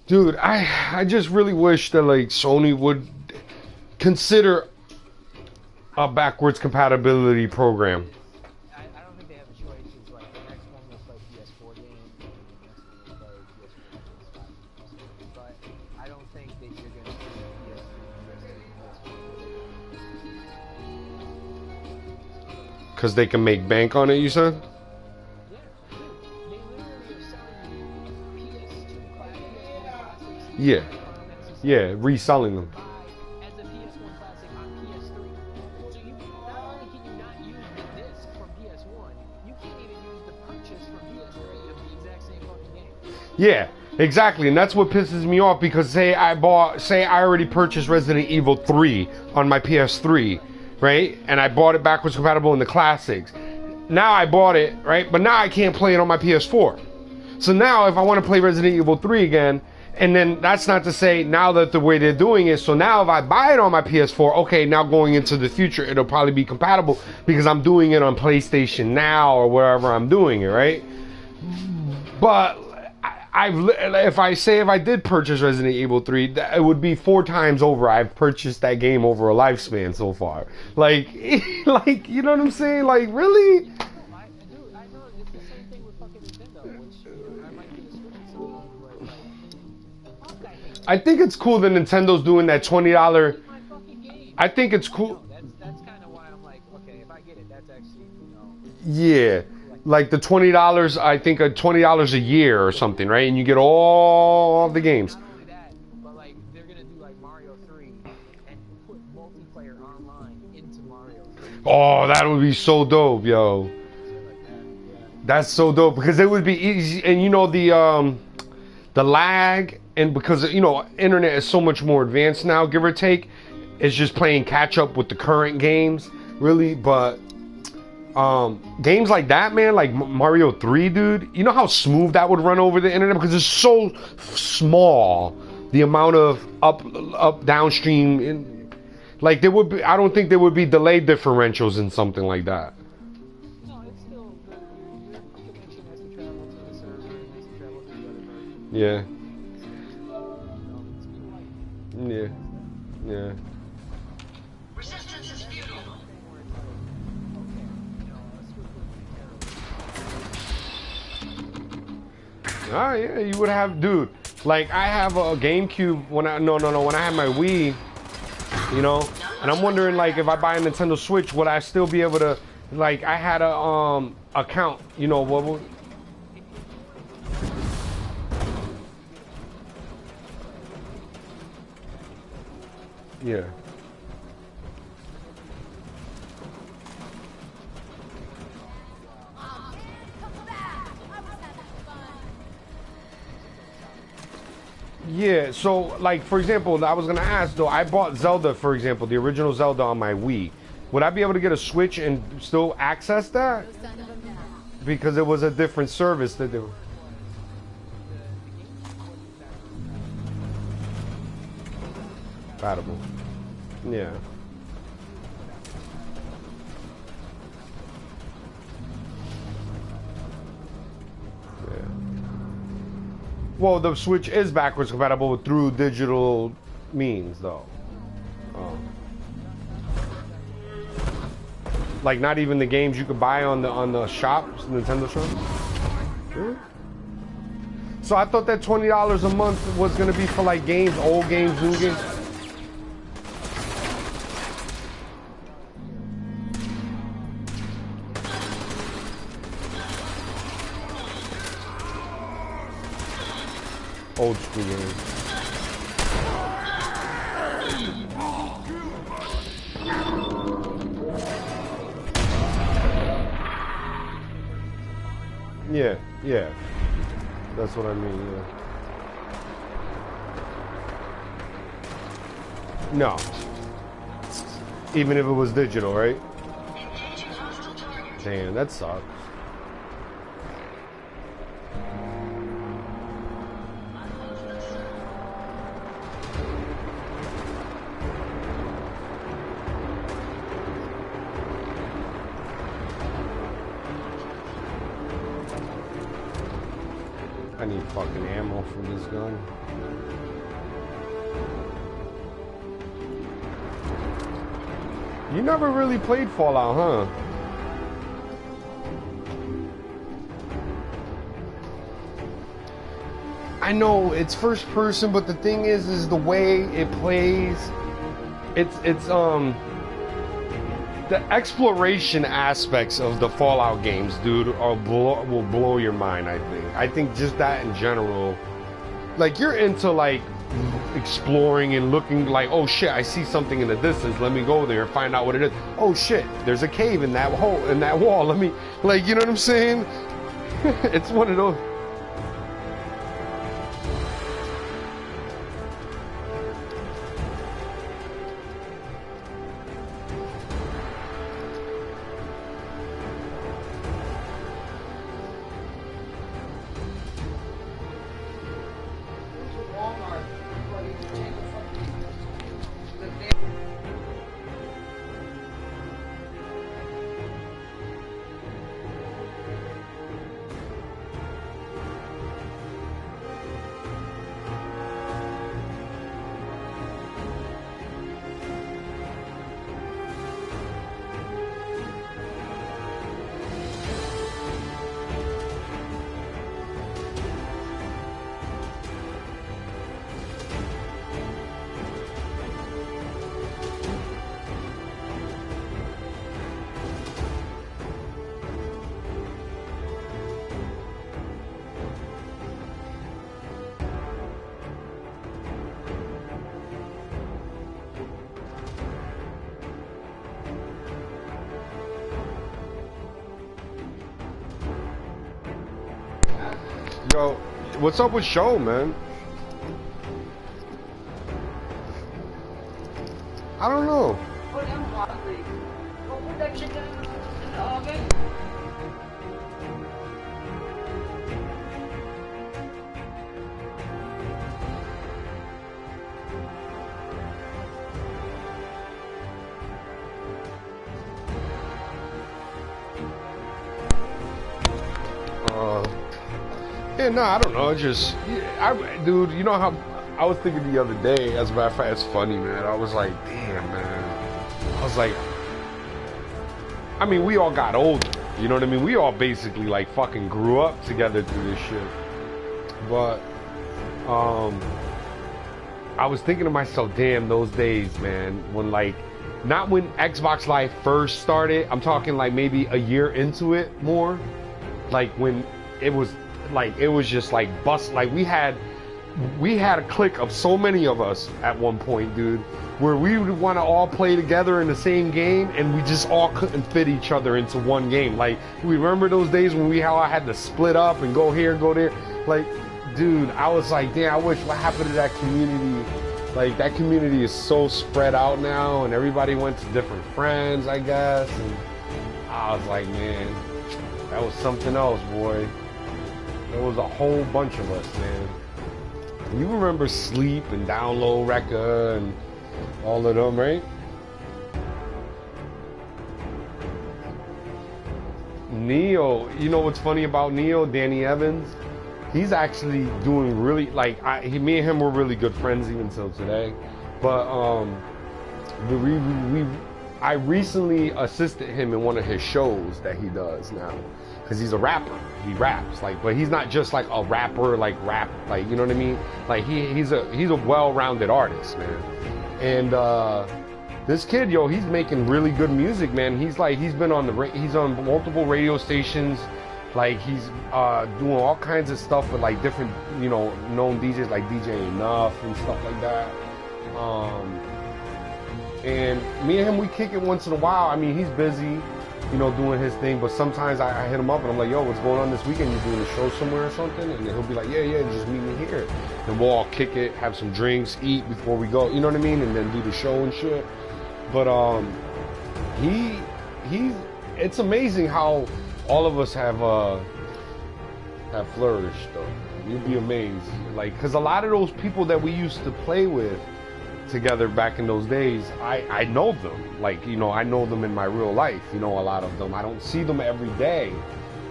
dude, I just really wish that like Sony would consider a backwards compatibility program. I don't think they have a choice. It's like the next one will play PS4 games, and the next one will play PS4 games. But I don't think that you're going to see PS3 Because they can make bank on it, you said? Yeah, they literally are selling you PS2 classics. Yeah. Yeah, reselling them. As a PS1 classic on PS3. So you not only can you not use the disc from PS1, you can't even use the purchase from PS3 of the exact same fucking game. Yeah, exactly, and that's what pisses me off because say I already purchased Resident Evil 3 on my PS3, right? And I bought it backwards compatible in the classics. Now I bought it, right? But now I can't play it on my PS4. So now if I want to play Resident Evil 3 again, and then that's not to say now that the way they're doing it, so now if I buy it on my PS4, okay, now going into the future, it'll probably be compatible because I'm doing it on PlayStation Now or wherever I'm doing it, right? But if I did purchase Resident Evil 3, it would be 4 times over. I've purchased that game over a lifespan so far. Like, like you know what I'm saying? Like, really? Dude, I know it's the same thing with fucking Nintendo, which I might get a Switch at some point, but fuck, I hate I think it's cool that Nintendo's doing that $20. I think it's cool. That's kind of why I'm like, okay, if I get it, that's actually, Yeah, like the $20. I think $20 a year or something, right? And you get all the games. Not only that, but like they're gonna do like Mario 3 and put multiplayer online into Mario 3. Oh, that would be so dope, yo. That's so dope because it would be easy, and you know the lag, and because you know internet is so much more advanced now, give or take, it's just playing catch up with the current games, really. But games like that, man, like Mario 3, dude, you know how smooth that would run over the internet because it's so small, the amount of up downstream like there would be, I don't think there would be delay differentials in something like that. No, it's still your connection has to travel to the server and has to travel to the other person. Yeah. Speed light. Yeah. Resistance is futile. Ah, yeah, you would have, dude. Like I have a GameCube when I when I had my Wii, you know, and I'm wondering like if I buy a Nintendo Switch, would I still be able to? Like I had a account, you know, what would? Yeah. Yeah, so like for example, I was gonna ask though, I bought Zelda, for example, the original Zelda on my Wii. Would I be able to get a Switch and still access that? Because it was a different service that they were. Compatible. Yeah. Well, the Switch is backwards compatible through digital means, though. Like not even the games you could buy on the shops, Nintendo shop. Yeah. So I thought that $20 a month was gonna be for like games, old games, new games. Old school games. Yeah, yeah. That's what I mean, yeah. No. Even if it was digital, right? Damn, that sucks. I need fucking ammo for this gun. You never really played Fallout, huh? I know it's first person, but the thing is the way it plays. It's the exploration aspects of the Fallout games, dude, will blow your mind. I think just that in general, like you're into like exploring and looking like, oh shit, I see something in the distance, let me go there and find out what it is. Oh shit, there's a cave in that hole, in that wall, let me, like, you know what I'm saying? It's one of those. Yo, what's up with Show, man? I don't know. Yeah, no, I don't know. Just, dude, you know how I was thinking the other day, as a matter of fact, it's funny, man. I was like, damn, man. I was like, I mean, we all got older, you know what I mean? We all basically, like, fucking grew up together through this shit. But, I was thinking to myself, damn, those days, man, when, like, not when Xbox Live first started, I'm talking, like, maybe a year into it more. Like, when it was, like, it was just, like, like, we had a clique of so many of us at one point, dude, where we would want to all play together in the same game, and we just all couldn't fit each other into one game. Like, we remember those days when we all had to split up and go here and go there. Like, dude, I was like, damn, I wish, what happened to that community? Like, that community is so spread out now, and everybody went to different friends, I guess. And I was like, man, that was something else, boy. There was a whole bunch of us, man. You remember Sleep and Download Rekka and all of them, right? Neo, you know what's funny about Neo, Danny Evans? He's actually doing really, like, me and him were really good friends even till today. But I recently assisted him in one of his shows that he does now, because he's a rapper. He raps, like, but he's not just like a rapper, like rap, like, you know what I mean? Like, he's a well-rounded artist, man. And this kid, yo, he's making really good music, man. He's been on he's on multiple radio stations. Like, he's doing all kinds of stuff with, like, different, you know, known DJs, like DJ Enough and stuff like that. And me and him, we kick it once in a while. I mean, he's busy, you know, doing his thing, but sometimes I hit him up and I'm like, yo, what's going on this weekend? You doing a show somewhere or something? And then he'll be like, yeah, just meet me here. And we'll all kick it, have some drinks, eat before we go, you know what I mean? And then do the show and shit. But it's amazing how all of us have flourished, though. You'd be amazed. Like, because a lot of those people that we used to play with together back in those days, I know them. Like, you know, I know them in my real life, you know, a lot of them. I don't see them every day,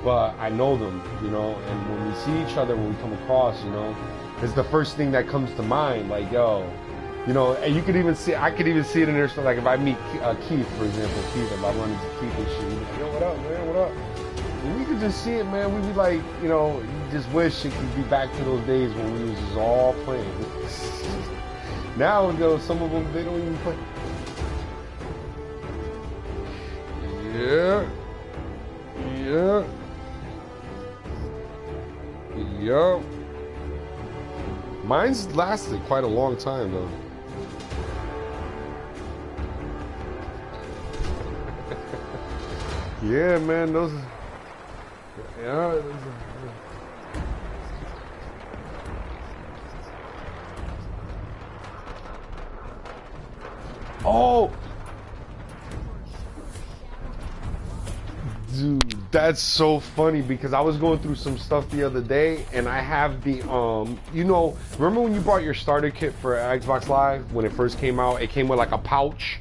but I know them, you know, and when we see each other, when we come across, you know, it's the first thing that comes to mind, like, yo, you know, and you could even see, I could even see it in there, so like, if I meet Keith, for example, Keith, if I run into Keith and shit, he'd be like, yo, what up, man, what up? And you could just see it, man. We'd be like, you know, you just wish it could be back to those days when we was just all playing. Now, though, some of them, they don't even play. Yeah. Mine's lasted quite a long time, though. Yeah, man, those. Yeah. Oh, dude, that's so funny because I was going through some stuff the other day, and I have the you know, remember when you bought your starter kit for Xbox Live when it first came out? It came with like a pouch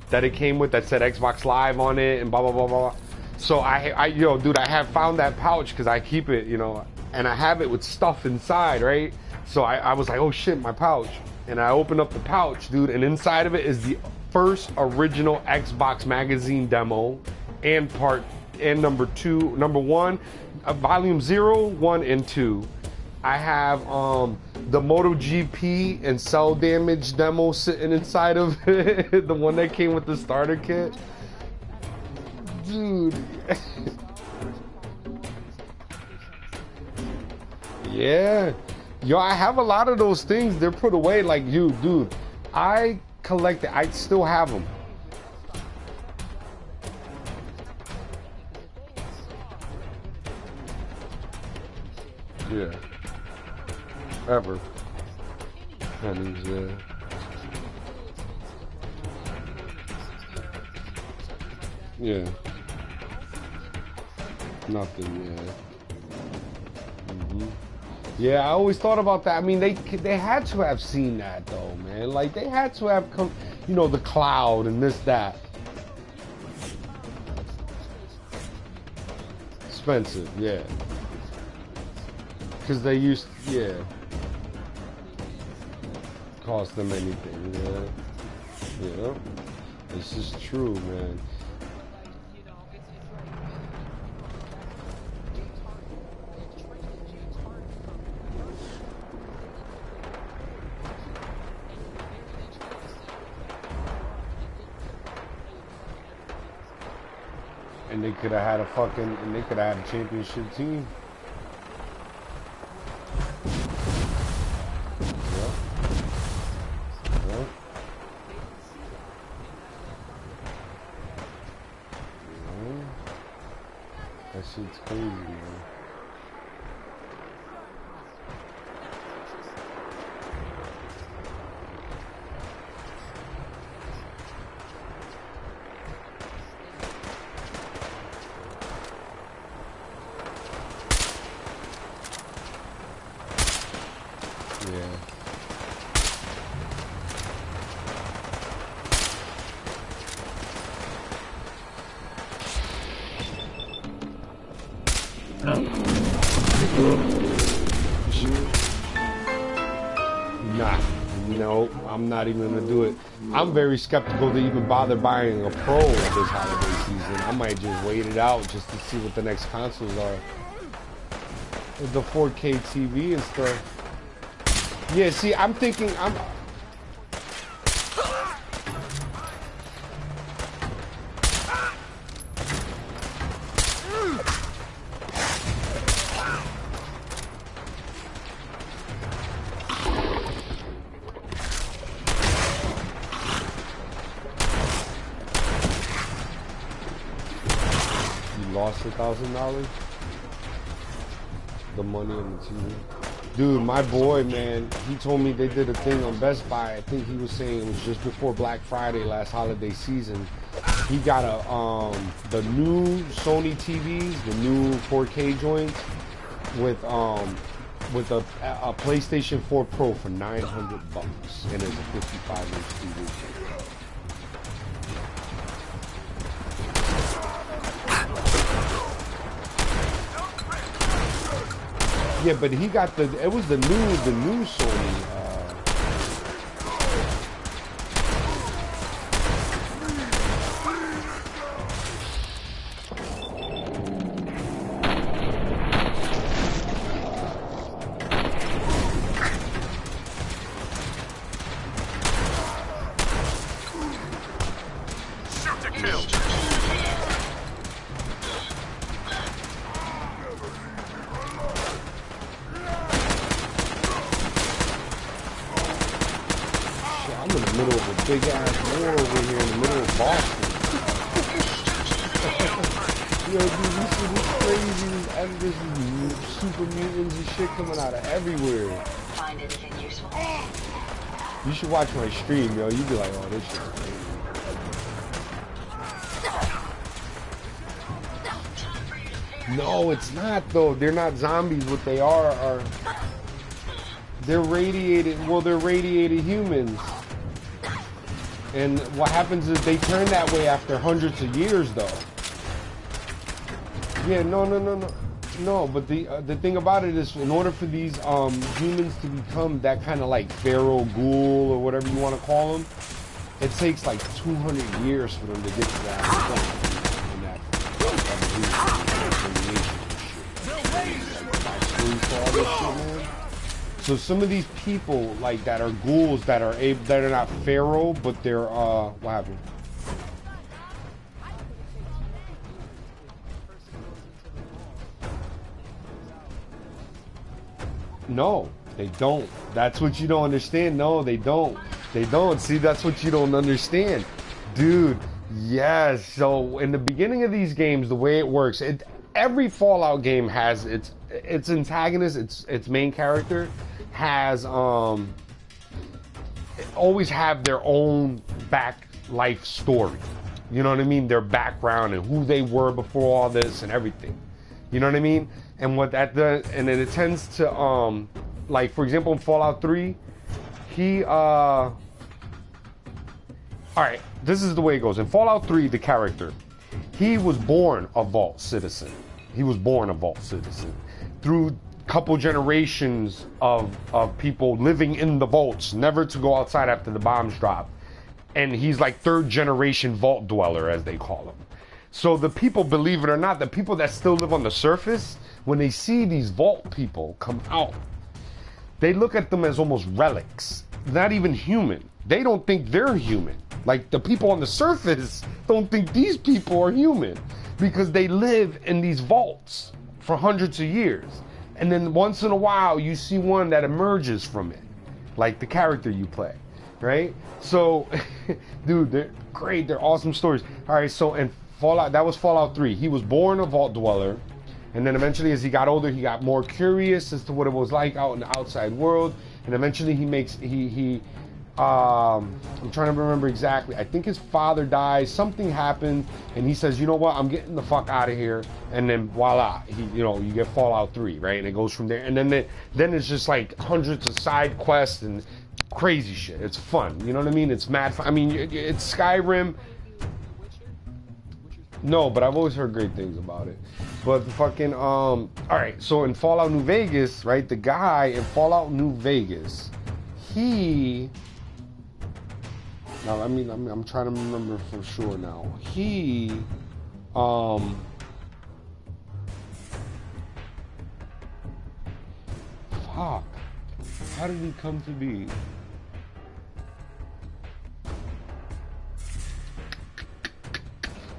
that it came with that said Xbox Live on it and blah blah blah blah. So yo, dude, I have found that pouch because I keep it, you know, and I have it with stuff inside, right? So I was like, oh shit, my pouch. And I opened up the pouch, dude, and inside of it is the first original Xbox magazine demo and number one, volume 0, 1, and 2. I have the MotoGP and Cell Damage demo sitting inside of it, the one that came with the starter kit. Dude. Yeah. Yo, I have a lot of those things. They're put away like you, dude. I collect it. I still have them. Yeah. Ever. Pennies, yeah. Yeah. Nothing, yeah. Yeah, I always thought about that. I mean, they had to have seen that though, man. Like they had to have come, you know, the cloud and this that. Expensive, yeah. Because they used, yeah. Cost them anything, yeah. Yeah. This is true, man. And they could have had a fucking, and they could have had a championship team. Yeah. Yeah. Yeah. That shit's crazy, man. Nah, no, I'm not even gonna do it. I'm very skeptical to even bother buying a Pro this holiday season. I might just wait it out just to see what the next consoles are. The 4K TV and stuff. Yeah, see, I'm thinking, lost $1,000? The money on the TV. Dude, my boy, man, he told me they did a thing on Best Buy. I think he was saying it was just before Black Friday last holiday season. He got the new Sony TVs, the new 4K joints with a PlayStation 4 Pro for $900, and it's a 55-inch TV. Yeah, but he got it was the new Sony. Shoot to kill. I'm in the middle of a big ass war over here in the middle of Boston. Yo, dude, you see these crazy, this super mutants and shit coming out of everywhere. Find anything useful? You should watch my stream, yo. You'd be like, oh, this shit is crazy. No, it's not though. They're not zombies. What they are they're radiated. Well, they're radiated humans. And what happens is they turn that way after hundreds of years, though. Yeah, no. But the thing about it is, in order for these humans to become that kind of like pharaoh ghoul or whatever you want to call them, it takes like 200 years for them to get to that point. And that so some of these people like that are ghouls that are not pharaoh, but they're what happened? No, they don't. That's what you don't understand. No, they don't. They don't. See, that's what you don't understand. Dude, yes. So in the beginning of these games, the way it works, every Fallout game has its antagonist, its main character has always have their own back life story. You know what I mean? Their background and who they were before all this and everything. You know what I mean? And what that does, and then it tends to, like for example, in Fallout 3, he, all right, this is the way it goes. In Fallout 3, the character, he was born a Vault citizen. He was born a Vault citizen through a couple generations of people living in the vaults, never to go outside after the bombs drop. And he's like third generation Vault dweller, as they call him. So the people, believe it or not, the people that still live on the surface, when they see these Vault people come out, they look at them as almost relics, not even human. They don't think they're human. Like the people on the surface don't think these people are human because they live in these vaults for hundreds of years. And then once in a while you see one that emerges from it, like the character you play, right? So, dude, they're great. They're awesome stories. All right, so in Fallout, that was Fallout 3. He was born a Vault dweller. And then eventually as he got older, he got more curious as to what it was like out in the outside world. And eventually I'm trying to remember exactly. I think his father dies, something happened, and he says, you know what, I'm getting the fuck out of here. And then voila, you get Fallout 3, right? And it goes from there. And then it's just like hundreds of side quests and crazy shit. It's fun, you know what I mean? It's mad fun. I mean, it's Skyrim. No, but I've always heard great things about it. But the fucking, all right, so in Fallout New Vegas, right, the guy in Fallout New Vegas, he, now, I mean, I'm trying to remember for sure now. He, fuck, how did he come to be?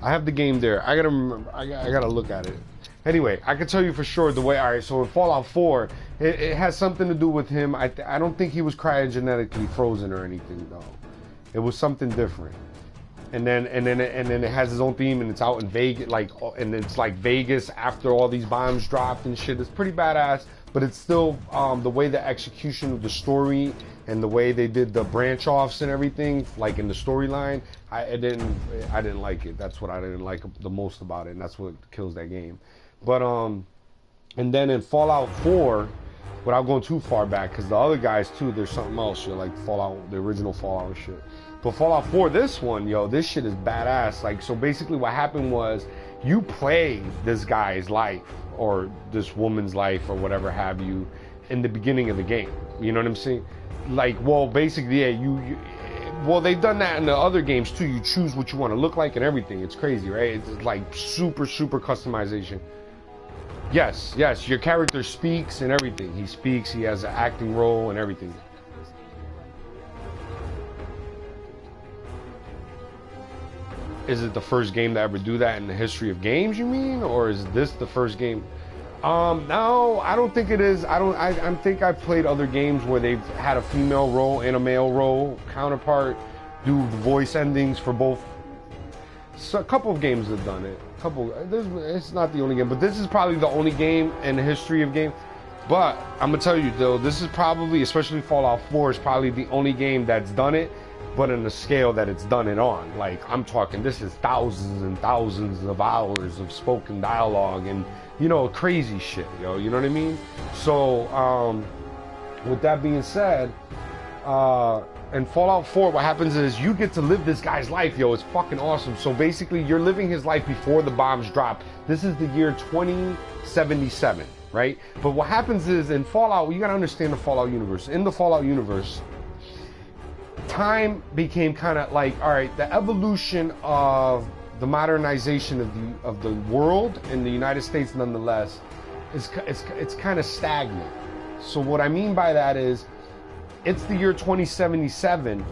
I have the game there. I gotta remember. I gotta look at it. Anyway, I can tell you for sure the way. All right, so in Fallout 4, it has something to do with him. I don't think he was cryogenetically frozen or anything though. It was something different. And then it has his own theme, and it's out in Vegas, and it's like Vegas after all these bombs dropped and shit. It's pretty badass, but it's still the way the execution of the story and the way they did the branch offs and everything, like in the storyline, I didn't like it. That's what I didn't like the most about it, and that's what kills that game. But and then in Fallout 4, without going too far back, because the other guys too, there's something else, shit, like Fallout, the original Fallout and shit. But Fallout 4, this one, yo, this shit is badass. Like, so basically what happened was, you play this guy's life, or this woman's life, or whatever have you, in the beginning of the game. You know what I'm saying? Like, well, basically, yeah, well, they've done that in the other games too. You choose what you want to look like and everything. It's crazy, right? It's like super customization. Yes, your character speaks and everything. He speaks, he has an acting role and everything. Is it the first game to ever do that in the history of games, you mean? Or is this the first game? No, I don't think it is. I think I've played other games where they've had a female role and a male role counterpart do the voice endings for both. So a couple of games have done it. It's not the only game, but this is probably the only game in the history of games. But I'm gonna tell you though, this is probably, especially Fallout 4, is probably the only game that's done it, but in the scale that it's done it on. Like, I'm talking, this is thousands and thousands of hours of spoken dialogue and, you know, crazy shit, yo, you know what I mean? So, with that being said, in Fallout 4, what happens is you get to live this guy's life, yo. It's fucking awesome. So basically, you're living his life before the bombs drop. This is the year 2077, right? But what happens is in Fallout, you gotta understand the Fallout universe. In the Fallout universe, time became kind of like, all right, the evolution of the modernization of the world in the United States, nonetheless, it's kind of stagnant. So what I mean by that is, it's the year 2077.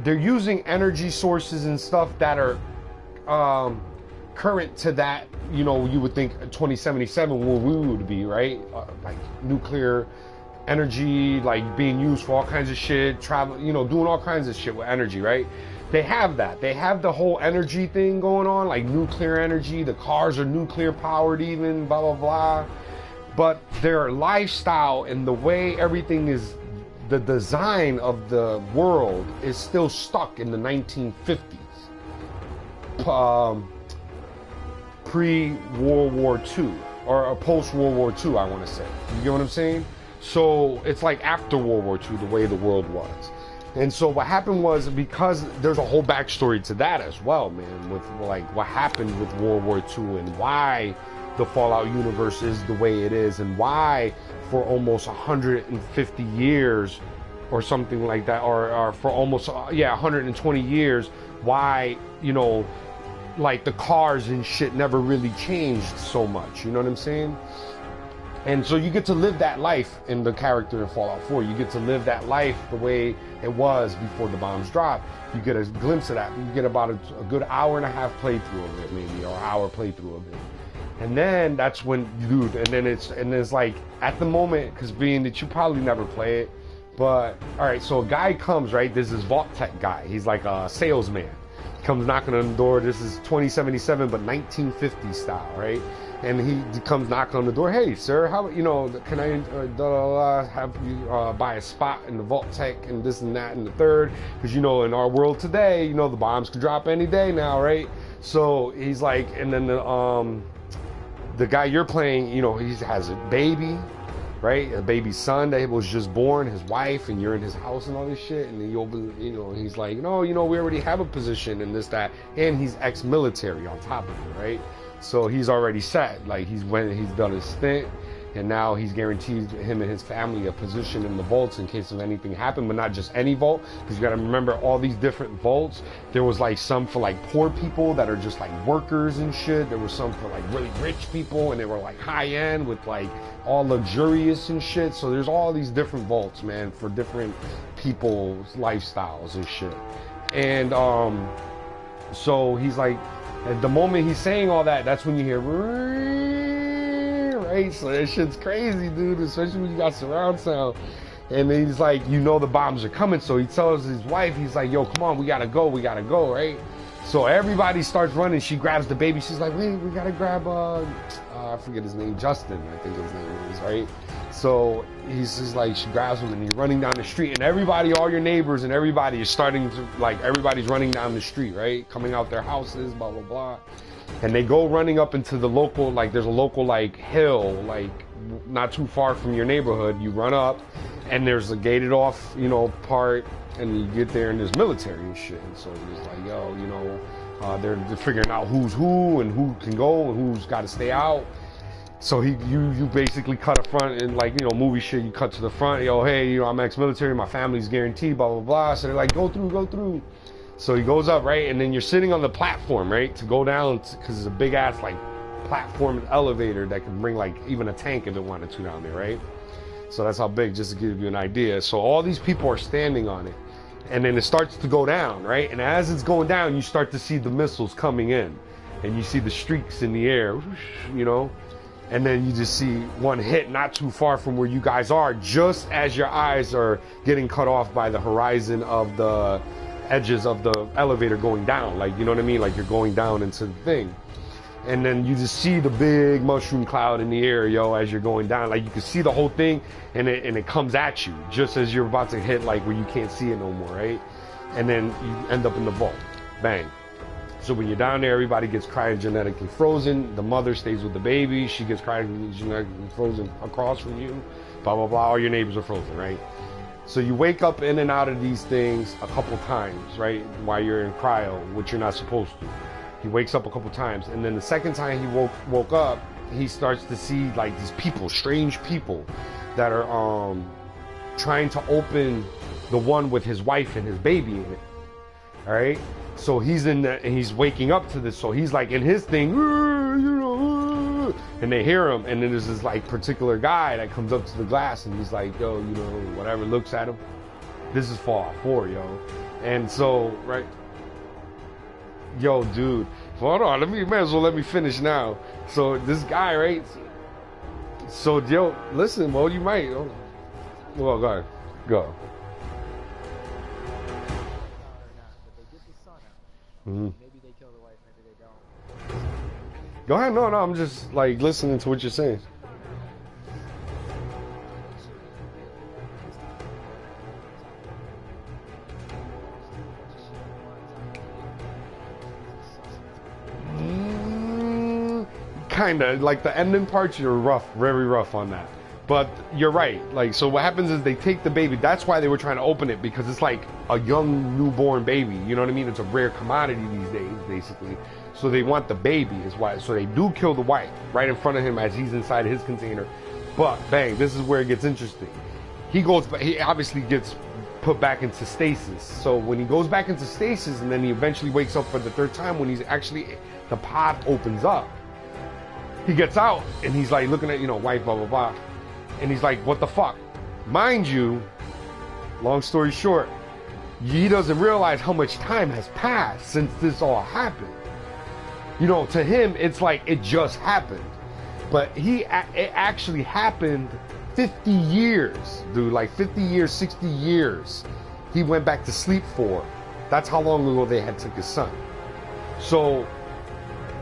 They're using energy sources and stuff that are current to that, you know, you would think 2077 where we would be, right? Like nuclear energy, like being used for all kinds of shit, travel, you know, doing all kinds of shit with energy, right? They have that. They have the whole energy thing going on, like nuclear energy. The cars are nuclear powered even, blah, blah, blah. But their lifestyle and the way everything is, the design of the world is still stuck in the 1950s. Pre-World War II. or post World War II, I want to say. You get what I'm saying? So it's like after World War II, the way the world was. And so what happened was, because there's a whole backstory to that as well, man, with like what happened with World War II and why the Fallout universe is the way it is, and why for almost 150 years or something like that, or for almost 120 years, why, you know, like the cars and shit never really changed so much, you know what I'm saying? And so you get to live that life in the character in Fallout 4. You get to live that life the way it was before the bombs dropped. You get a glimpse of that. You get about a good hour and a half playthrough of it, maybe, or hour playthrough of it. And then that's when, dude, and then it's like, at the moment, because being that you probably never play it, but, all right, so a guy comes, right? This is Vault Tech guy. He's like a salesman. He comes knocking on the door. This is 2077, but 1950 style, right? And he comes knocking on the door. Hey, sir, how, you know, can I have you buy a spot in the Vault Tech and this and that and the third? Because, you know, in our world today, you know, the bombs could drop any day now, right? So he's like, and then the guy you're playing, you know, he has a baby, right? A baby son that was just born, his wife, and you're in his house and all this shit. And he's like, no, you know, we already have a position in this, that, and he's ex-military on top of it, right? So he's already set. Like he's done his stint, and now he's guaranteed him and his family a position in the vaults in case of anything happened, but not just any vault, because you got to remember all these different vaults. There was like some for like poor people that are just like workers and shit. There was some for like really rich people, and they were like high end with like all luxurious and shit. So there's all these different vaults, man, for different people's lifestyles and shit. And so he's like, at the moment he's saying all that, that's when you hear, right? So that shit's crazy, dude, especially when you got surround sound. And then he's like, you know the bombs are coming, so he tells his wife, he's like, yo, come on, we gotta go, right? So everybody starts running. She grabs the baby. She's like, wait, we gotta grab, I forget his name, Justin, I think his name is, right? So he's just like, she grabs him and he's running down the street, and everybody, all your neighbors and everybody is starting to, like, everybody's running down the street, right? Coming out their houses, blah, blah, blah. And they go running up into the local, like, there's a local, like, hill, like, not too far from your neighborhood. You run up, and there's a gated off, you know, part, and you get there and there's military and shit. And so it's like, yo, you know, they're figuring out who's who and who can go and who's got to stay out. So you basically cut a front, and like, you know, movie shit, you cut to the front, yo, hey, you know, I'm ex-military, my family's guaranteed, blah, blah, blah. So they're like, go through. So he goes up, right? And then you're sitting on the platform, right? To go down, because it's a big ass, like, platform and elevator that can bring, like, even a tank if it wanted to down there, right? So that's how big, just to give you an idea. So all these people are standing on it. And then it starts to go down, right? And as it's going down, you start to see the missiles coming in. And you see the streaks in the air, you know? And then you just see one hit not too far from where you guys are, just as your eyes are getting cut off by the horizon of the edges of the elevator going down. Like, you know what I mean? Like you're going down into the thing. And then you just see the big mushroom cloud in the air, yo, as you're going down. Like you can see the whole thing, and it comes at you just as you're about to hit, like where you can't see it no more, right? And then you end up in the vault. Bang. So when you're down there, everybody gets cryogenetically frozen. The mother stays with the baby. She gets cryogenetically frozen across from you. Blah, blah, blah. All your neighbors are frozen, right? So you wake up in and out of these things a couple times, right? While you're in cryo, which you're not supposed to. He wakes up a couple times. And then the second time he woke up, he starts to see like these people, strange people that are trying to open the one with his wife and his baby in it. All right? So he's in there and he's waking up to this. So he's like in his thing, you know, and they hear him. And then there's this like particular guy that comes up to the glass and he's like, yo, you know, whatever, looks at him. This is Fallout 4, yo. And so, right. Yo, dude, hold on. Might as well let me finish now. So this guy, right? So, yo, listen, well, you might. Well, go ahead. Go. Mm-hmm. Maybe they kill the wife, maybe they don't. Go ahead. No, I'm just like listening to what you're saying. kind of like the ending parts. You're rough, very rough on that. But you're right. Like, so what happens is they take the baby. That's why they were trying to open it, because it's like a young newborn baby. You know what I mean? It's a rare commodity these days, basically. So they want the baby, is why. So they do kill the wife right in front of him as he's inside his container. But bang, this is where it gets interesting. He obviously gets put back into stasis. So when he goes back into stasis, and then he eventually wakes up for the third time, when he's actually, the pod opens up. He gets out and he's like looking at, you know, wife, blah, blah, blah. And he's like, what the fuck? Mind you, long story short, he doesn't realize how much time has passed since this all happened. You know, to him, it's like it just happened. But it actually happened 50 years, dude, like 50 years, 60 years. He went back to sleep for. That's how long ago they had took his son. So,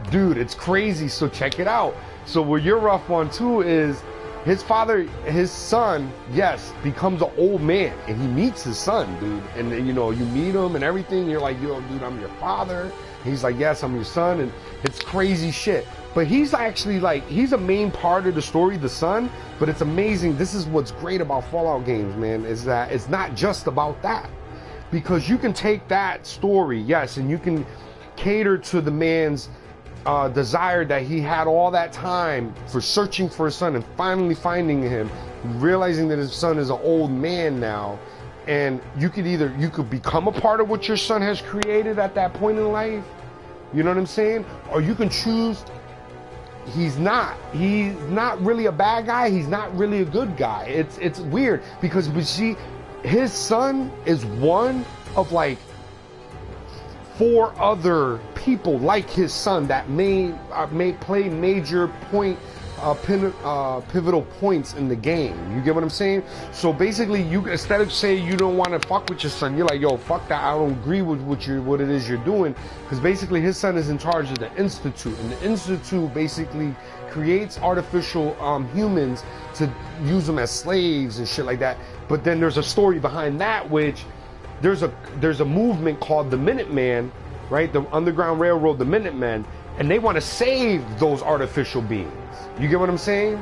dude, it's crazy. So check it out. So what you're rough on too is his father, his son, yes, becomes an old man, and he meets his son, dude. And then, you know, you meet him and everything. You're like, yo, dude, I'm your father. And he's like, yes, I'm your son. And it's crazy shit. But he's actually like, he's a main part of the story, the son. But it's amazing. This is what's great about Fallout games, man, is that it's not just about that. Because you can take that story, yes, and you can cater to the man's desire that he had all that time for searching for his son and finally finding him, realizing that his son is an old man now. And you could become a part of what your son has created at that point in life. You know what I'm saying? Or you can choose. He's not really a bad guy. He's not really a good guy. It's weird because we see his son is one of like 4 other people like his son that may play major pivotal points in the game. You get what I'm saying? So basically, you instead of saying you don't want to fuck with your son, you're like, yo, fuck that. I don't agree with what it is you're doing, because basically his son is in charge of the Institute, and the Institute basically creates artificial humans to use them as slaves and shit like that. But then there's a story behind that, which there's a movement called the Minuteman, right? The Underground Railroad, the Minutemen, and they want to save those artificial beings. You get what I'm saying?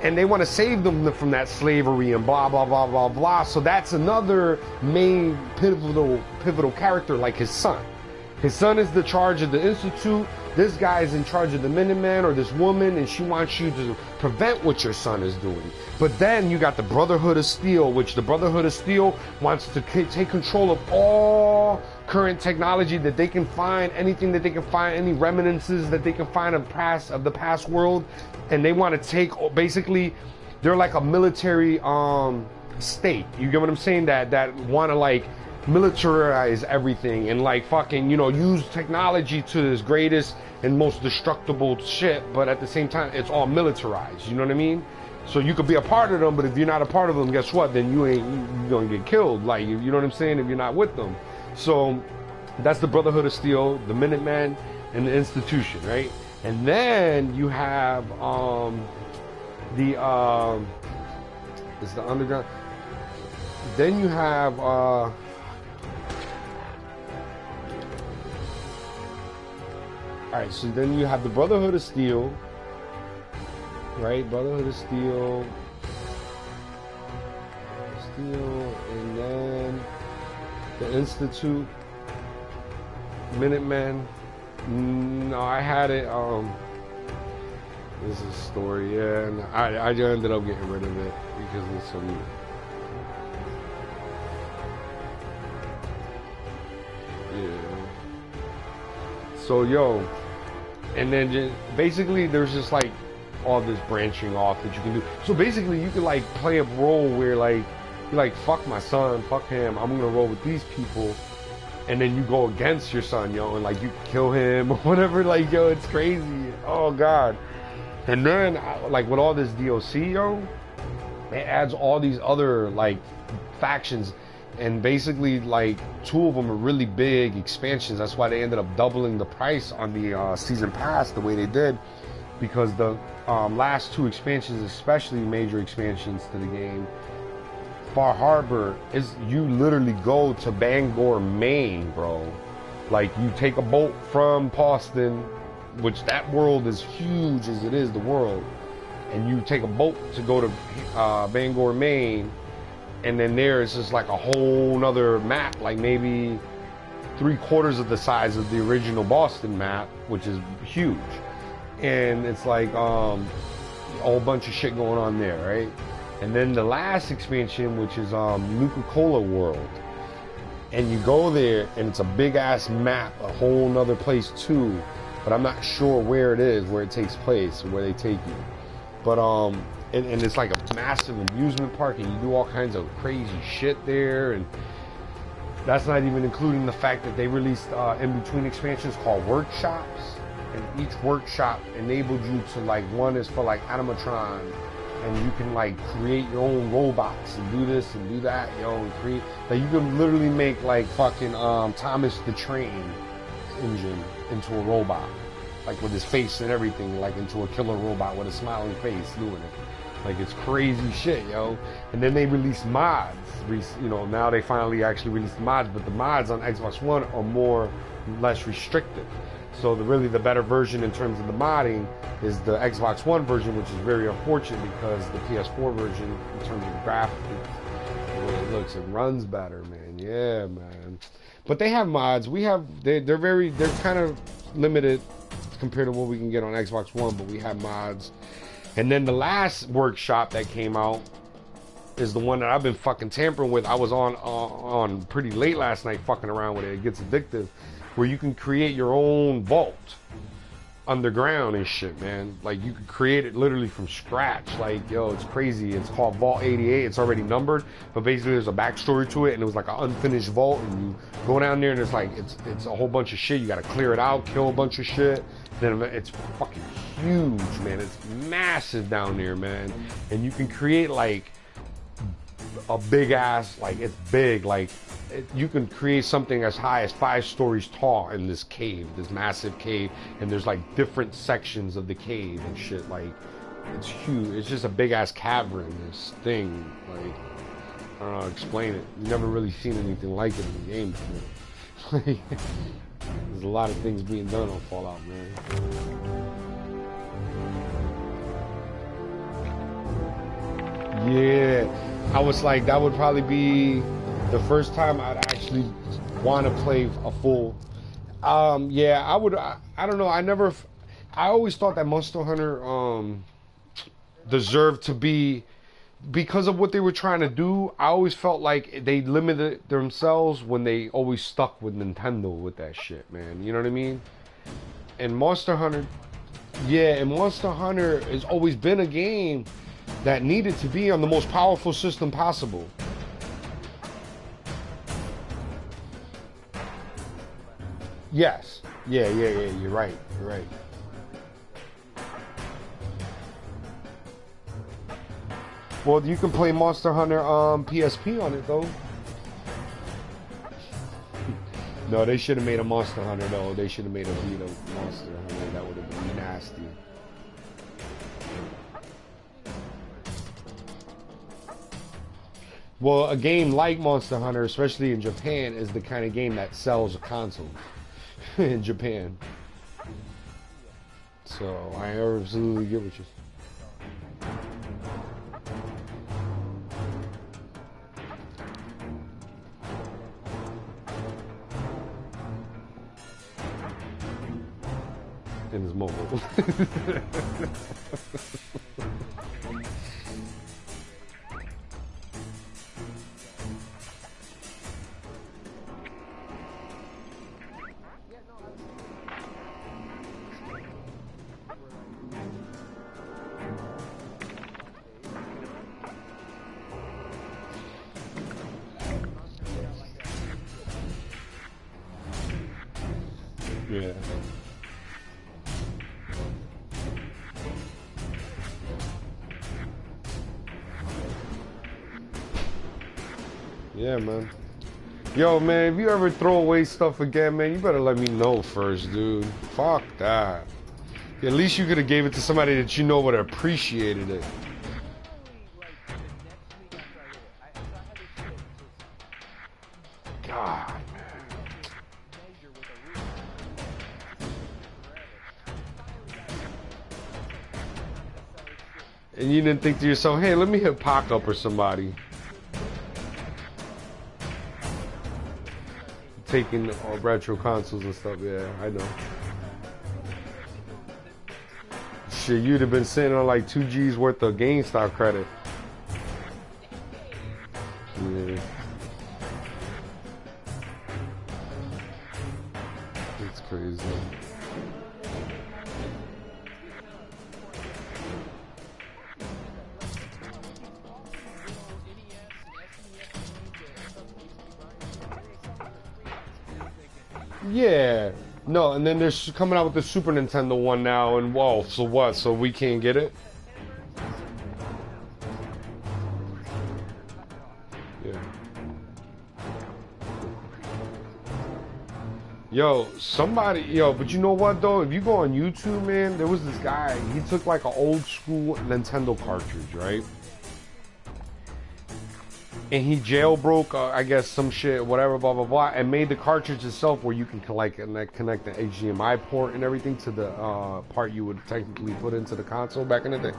And they want to save them from that slavery and blah, blah, blah, blah, blah. So that's another main pivotal character, like his son. His son is the charge of the Institute. This guy is in charge of the Minuteman, or this woman, and she wants you to prevent what your son is doing. But then you got the Brotherhood of Steel, which the Brotherhood of Steel wants to take control of all current technology that they can find, anything that they can find, any reminiscences that they can find of the past world, and they want to take, basically, they're like a military state. You get what I'm saying? That want to like militarize everything and like fucking, you know, use technology to its greatest and most destructible shit, but at the same time it's all militarized. You know what I mean? So you could be a part of them, but if you're not a part of them, guess what? Then you're gonna get killed. Like, you know what I'm saying? If you're not with them. So that's the Brotherhood of Steel, the Minutemen, and the Institution, right? And then you have it's the Underground. Then you have alright, so then you have the Brotherhood of Steel, right? Brotherhood of Steel, and then the Institute, Minutemen. No, I had it. This is a story, yeah, and I just ended up getting rid of it because of some. Yeah. So yo. And then just, basically there's just like all this branching off that you can do. So basically you can like play a role where like you're like, fuck my son, fuck him, I'm gonna roll with these people, and then you go against your son, yo, and like you kill him or whatever. Like, yo, it's crazy. Oh god. And then like with all this DLC, yo, it adds all these other like factions. And basically, like, 2 of them are really big expansions. That's why they ended up doubling the price on the season pass the way they did, because the last 2 expansions, especially major expansions to the game, Far Harbor, is you literally go to Bangor, Maine, bro. Like, you take a boat from Boston, which that world is huge as it is the world, and you take a boat to go to Bangor, Maine, and then there it's just like a whole nother map, like maybe 3/4 of the size of the original Boston map, which is huge. And it's like a whole bunch of shit going on there, right? And then the last expansion, which is Nuka-Cola World. And you go there, and it's a big-ass map, a whole nother place too. But I'm not sure where it is, where it takes place, or where they take you. But, and it's like a massive amusement park, and you do all kinds of crazy shit there. And that's not even including the fact that they released in-between expansions called workshops. And each workshop enabled you to, like, one is for, like, animatron, and you can, like, create your own robots and do this and do that, and create, like, you can literally make, like, fucking Thomas the Train engine into a robot, like, with his face and everything, like, into a killer robot with a smiling face doing it. Like, it's crazy shit, yo. And then they released mods, you know, now they finally actually released mods, but the mods on Xbox One are less restrictive. So really the better version in terms of the modding is the Xbox One version, which is very unfortunate because the PS4 version, in terms of graphics, the way it looks, it runs better, man. Yeah, man. But they have mods. They're kind of limited compared to what we can get on Xbox One, but we have mods. And then the last workshop that came out is the one that I've been fucking tampering with. I was on pretty late last night fucking around with it. It gets addictive. Where you can create your own vault underground and shit, man. Like, you can create it literally from scratch. Like, yo, it's crazy. It's called Vault 88. It's already numbered, but basically there's a backstory to it, and it was like an unfinished vault, and you go down there, and it's like, it's a whole bunch of shit. You gotta clear it out, kill a bunch of shit. Then it's fucking huge, man. It's massive down there, man. And you can create, like, a big ass, like, it's big, like, you can create something as high as 5 stories tall in this cave, this massive cave, and there's like different sections of the cave and shit. Like, it's huge. It's just a big ass cavern, this thing. Like, I don't know how to explain it. You've never really seen anything like it in the game before. Like, there's a lot of things being done on Fallout, man. Yeah, I was like, that would probably be the first time I'd actually want to play a full. Yeah, I would. I don't know. I always thought that Monster Hunter deserved to be, because of what they were trying to do. I always felt like they limited themselves when they always stuck with Nintendo with that shit, man. You know what I mean? And Monster Hunter, yeah, and Monster Hunter has always been a game that needed to be on the most powerful system possible. Yes. Yeah. You're right. Well, you can play Monster Hunter PSP on it, though. No, they should have made a Monster Hunter, though. They should have made a Vita Monster Hunter. That would have been nasty. Well, a game like Monster Hunter, especially in Japan, is the kind of game that sells a console in Japan. So I absolutely get what you're in his mobile. Yeah. Yeah, man. Yo, man, if you ever throw away stuff again, man, you better let me know first, dude. Fuck that. At least you could have gave it to somebody that you know would have appreciated it. God, man. And you didn't think to yourself, hey, let me hit Pac up or somebody. Taking retro consoles and stuff, yeah, I know. Shit, you'd have been sitting on like 2 G's worth of GameStop credit. Yeah. It's crazy. Yeah. No, and then they're coming out with the Super Nintendo one now, and whoa, so what? So we can't get it? Yeah. Yo, but you know what though? If you go on YouTube, man, there was this guy, he took like an old school Nintendo cartridge, right? And he jailbroke, I guess, some shit, whatever, blah, blah, blah, and made the cartridge itself where you can connect the HDMI port and everything to the part you would technically put into the console back in the day.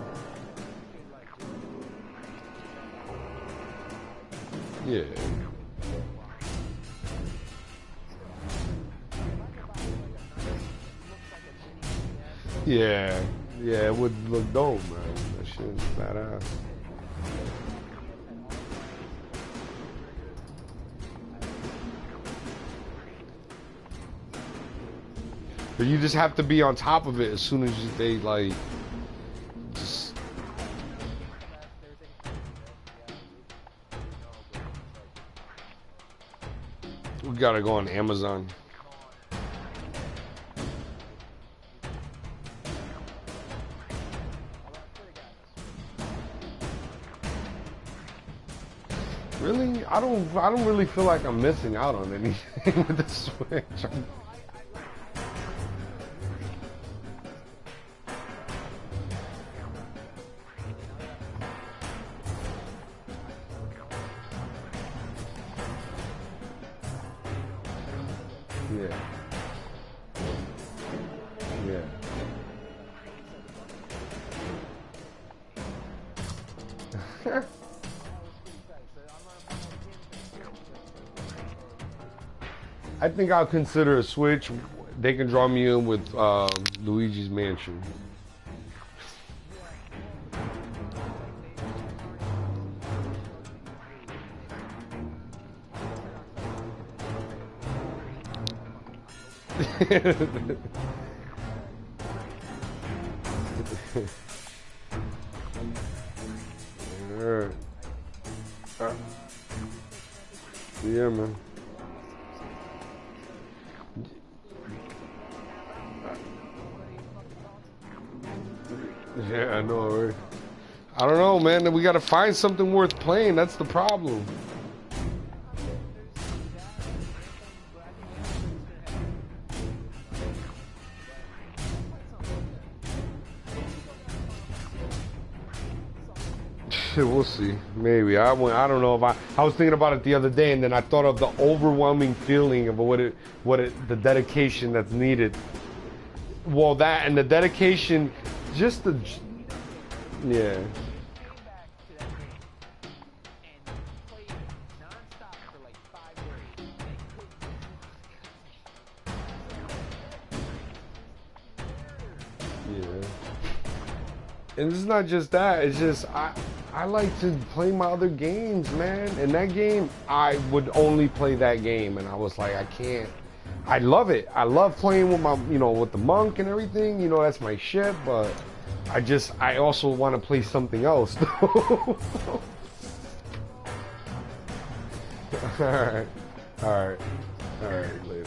Yeah. Yeah. Yeah, it would look dope, man. That shit is badass. But you just have to be on top of it as soon as they like just. We gotta go on Amazon. Really? I don't really feel like I'm missing out on anything with the Switch. Yeah. Yeah. I think I'll consider a Switch. They can draw me in with Luigi's Mansion. Alright. Yeah, man. Yeah, I know, right? I don't know, man. We gotta find something worth playing. That's the problem. We'll see. Maybe. I don't know if I was thinking about it the other day, and then I thought of the overwhelming feeling of the dedication that's needed. Well, that and the dedication, just the, yeah. Yeah. And it's not just that. It's just I like to play my other games, man. And that game, I would only play that game, and I was like, I can't. I love it. I love playing with my, with the monk and everything. That's my shit. But I also want to play something else. All right, later.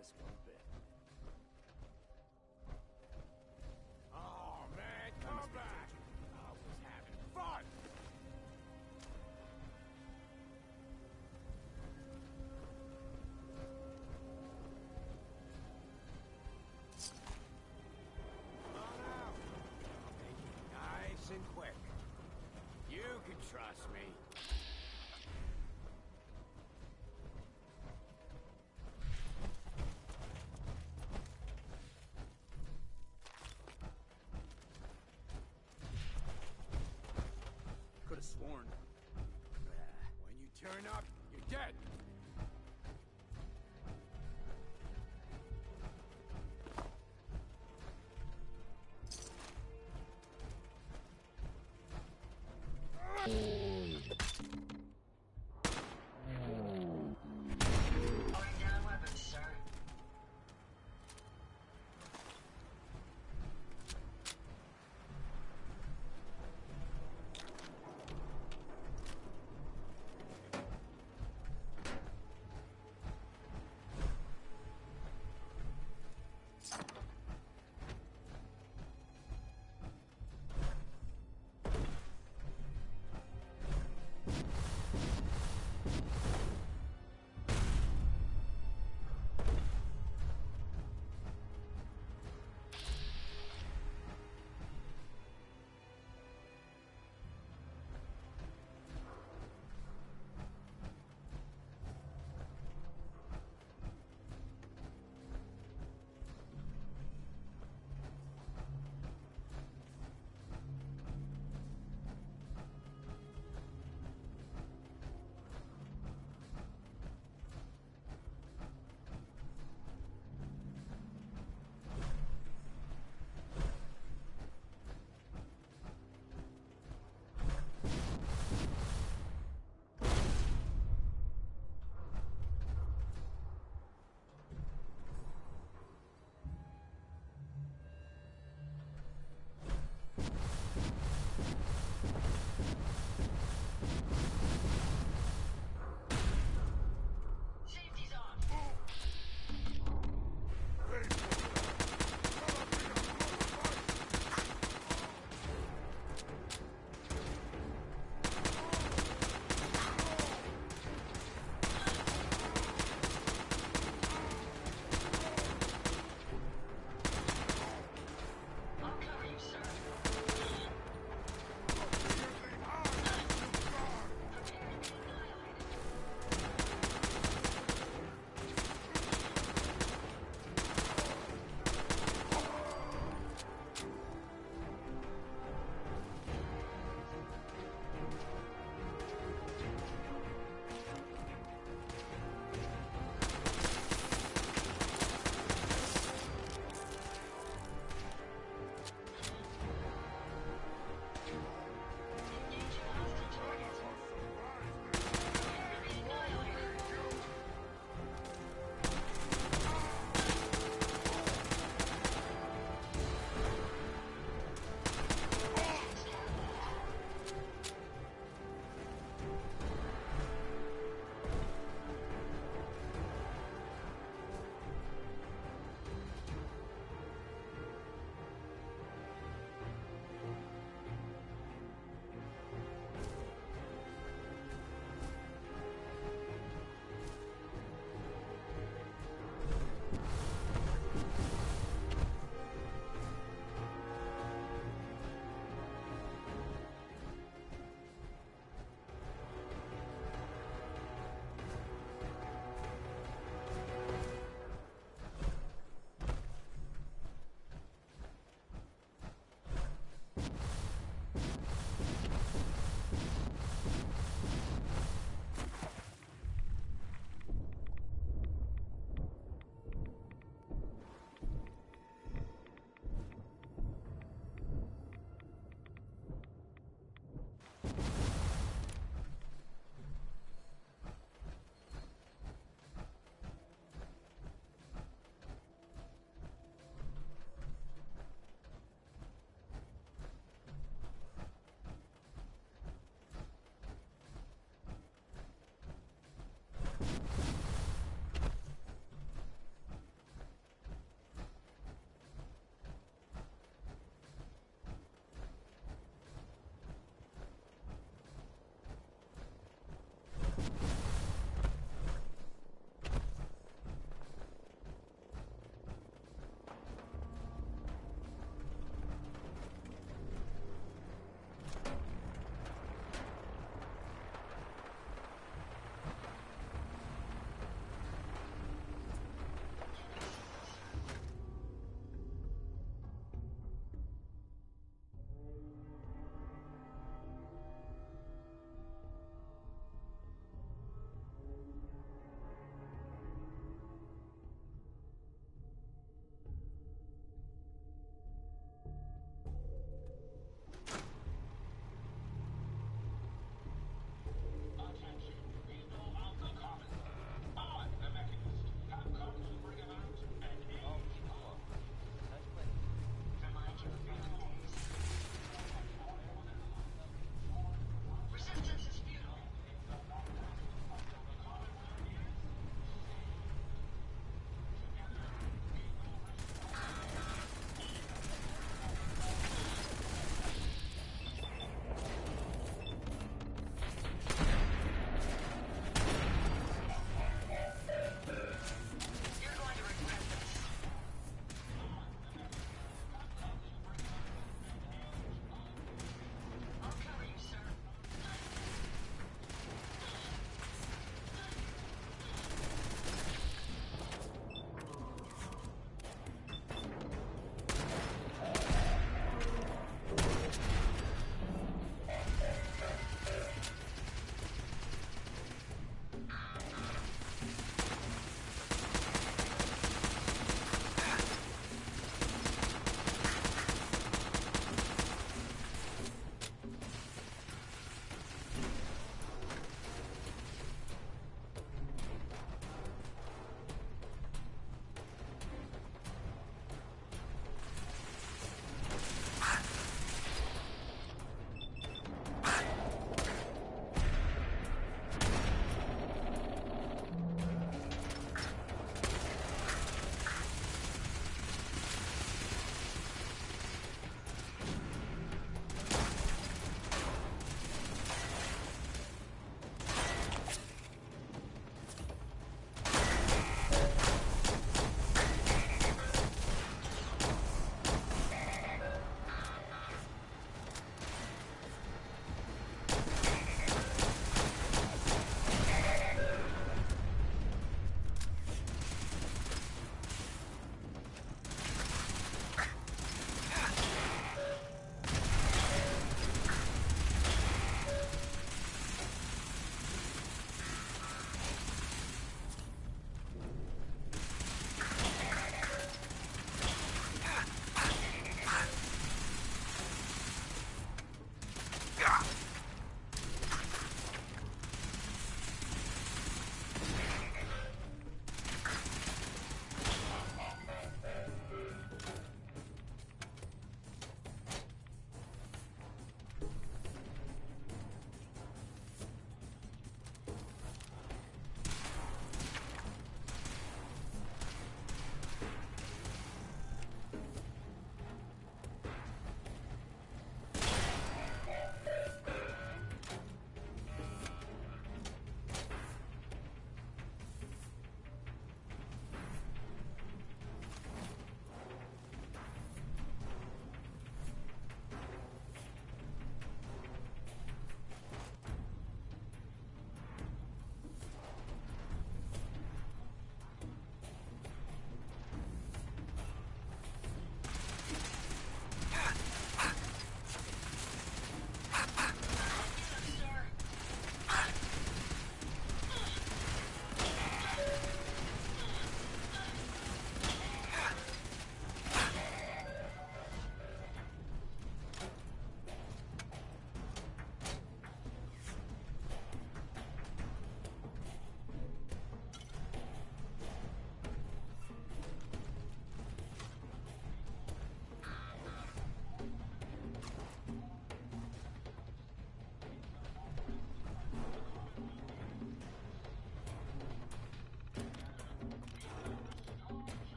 this one bit. Oh, man, come back! I was having fun! Come on out. I'll make it nice and quick. You can trust me.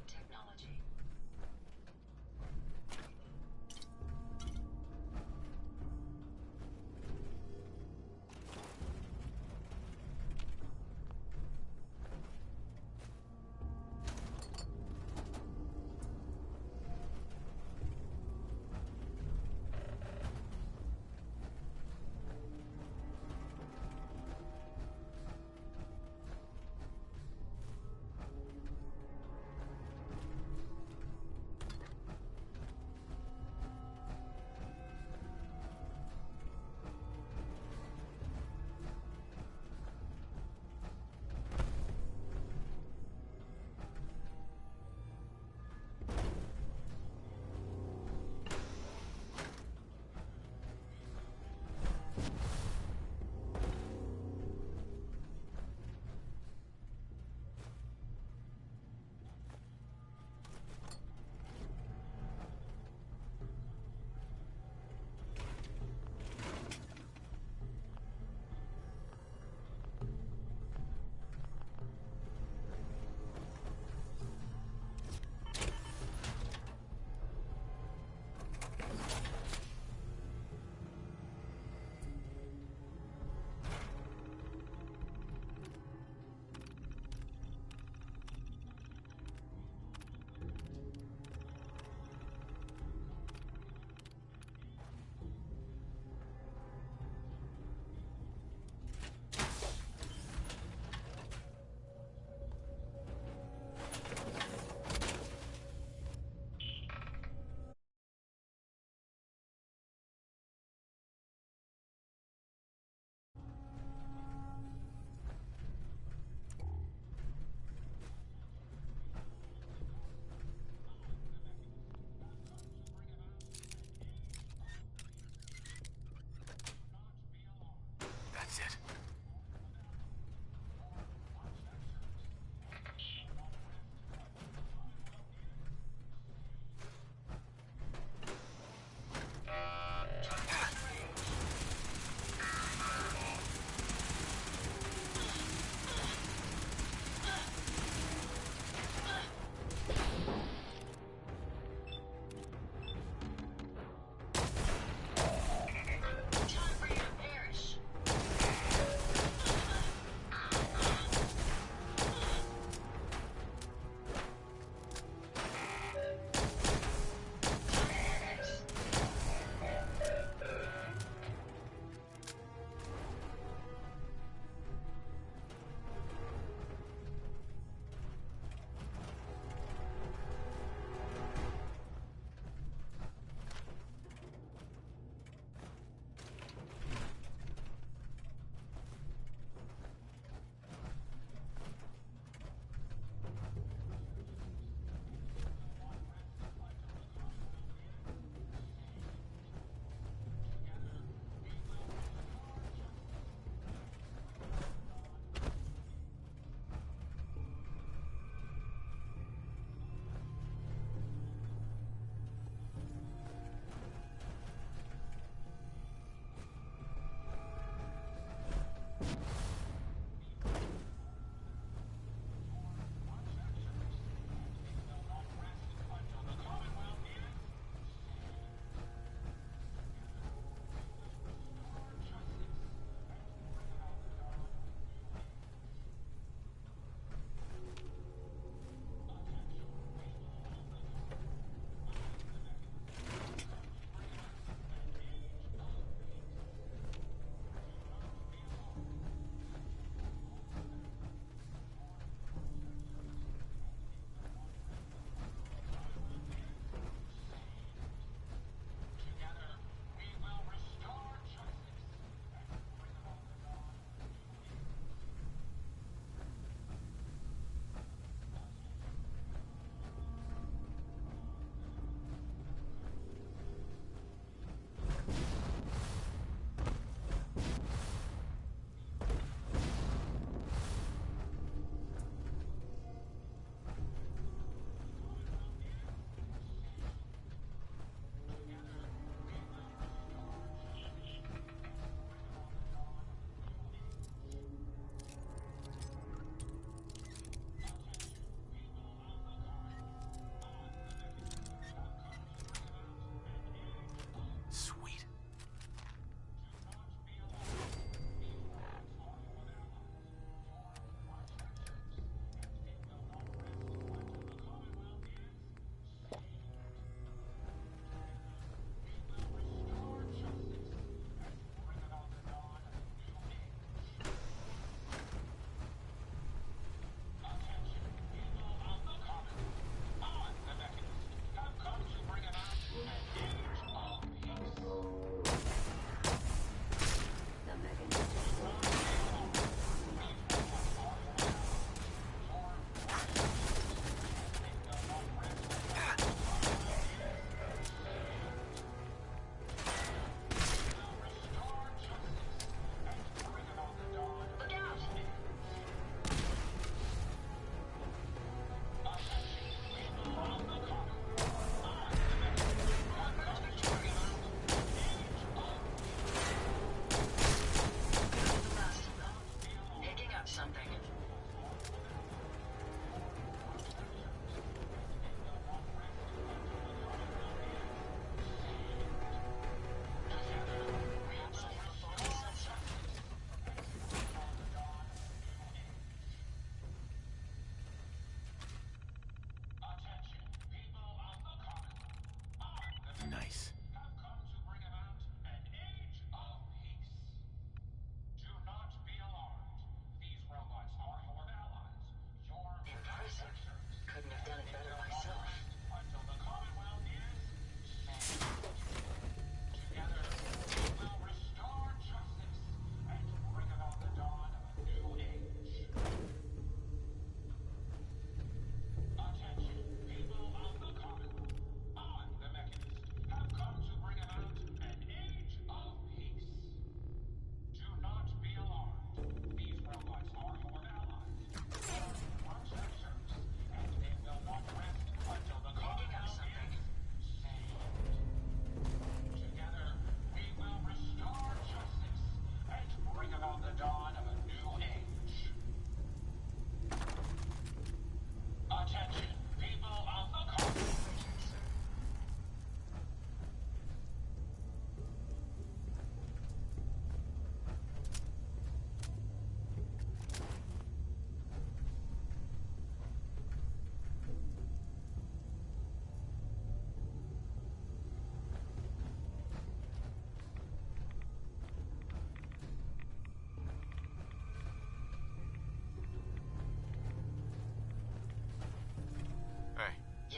good technology.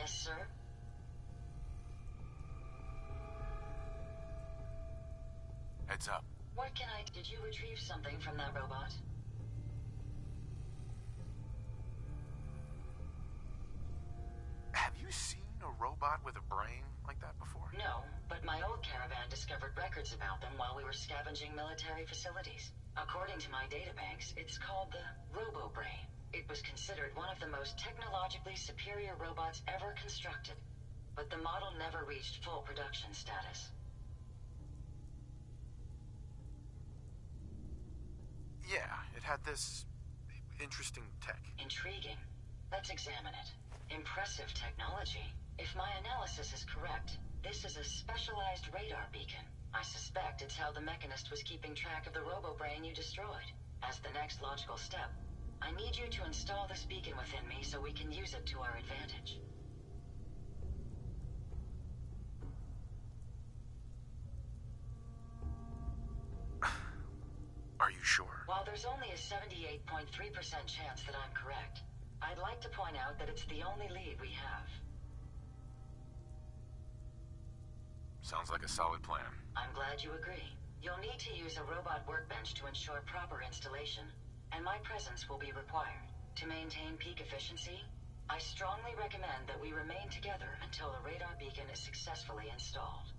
Yes, sir? Heads up. What can I... Did you retrieve something from that robot? Have you seen a robot with a brain like that before? No, but my old caravan discovered records about them while we were scavenging military facilities. According to my databanks, it's called the Robo-Brain. It was considered one of the most technologically superior robots ever constructed, but the model never reached full production status. Yeah, it had this interesting tech. Intriguing. Let's examine it. Impressive technology. If my analysis is correct, this is a specialized radar beacon. I suspect it's how the Mechanist was keeping track of the Robo-Brain you destroyed. As the next logical step, I need you to install this beacon within me so we can use it to our advantage. Are you sure? While there's only a 78.3% chance that I'm correct, I'd like to point out that it's the only lead we have. Sounds like a solid plan. I'm glad you agree. You'll need to use a robot workbench to ensure proper installation, and my presence will be required. To maintain peak efficiency, I strongly recommend that we remain together until the radar beacon is successfully installed.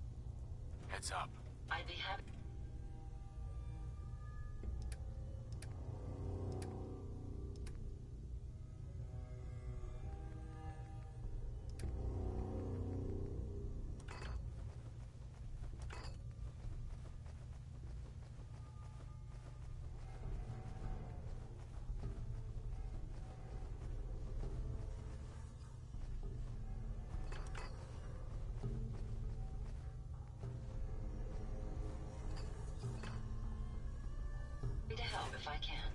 Heads up. I'd be happy... to help if I can.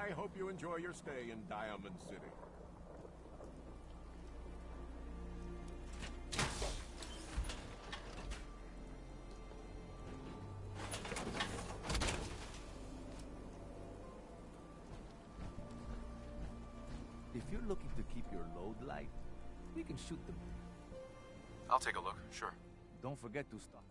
I hope you enjoy your stay in Diamond City. If you're looking to keep your load light, we can shoot them. I'll take a look, sure. Don't forget to stop.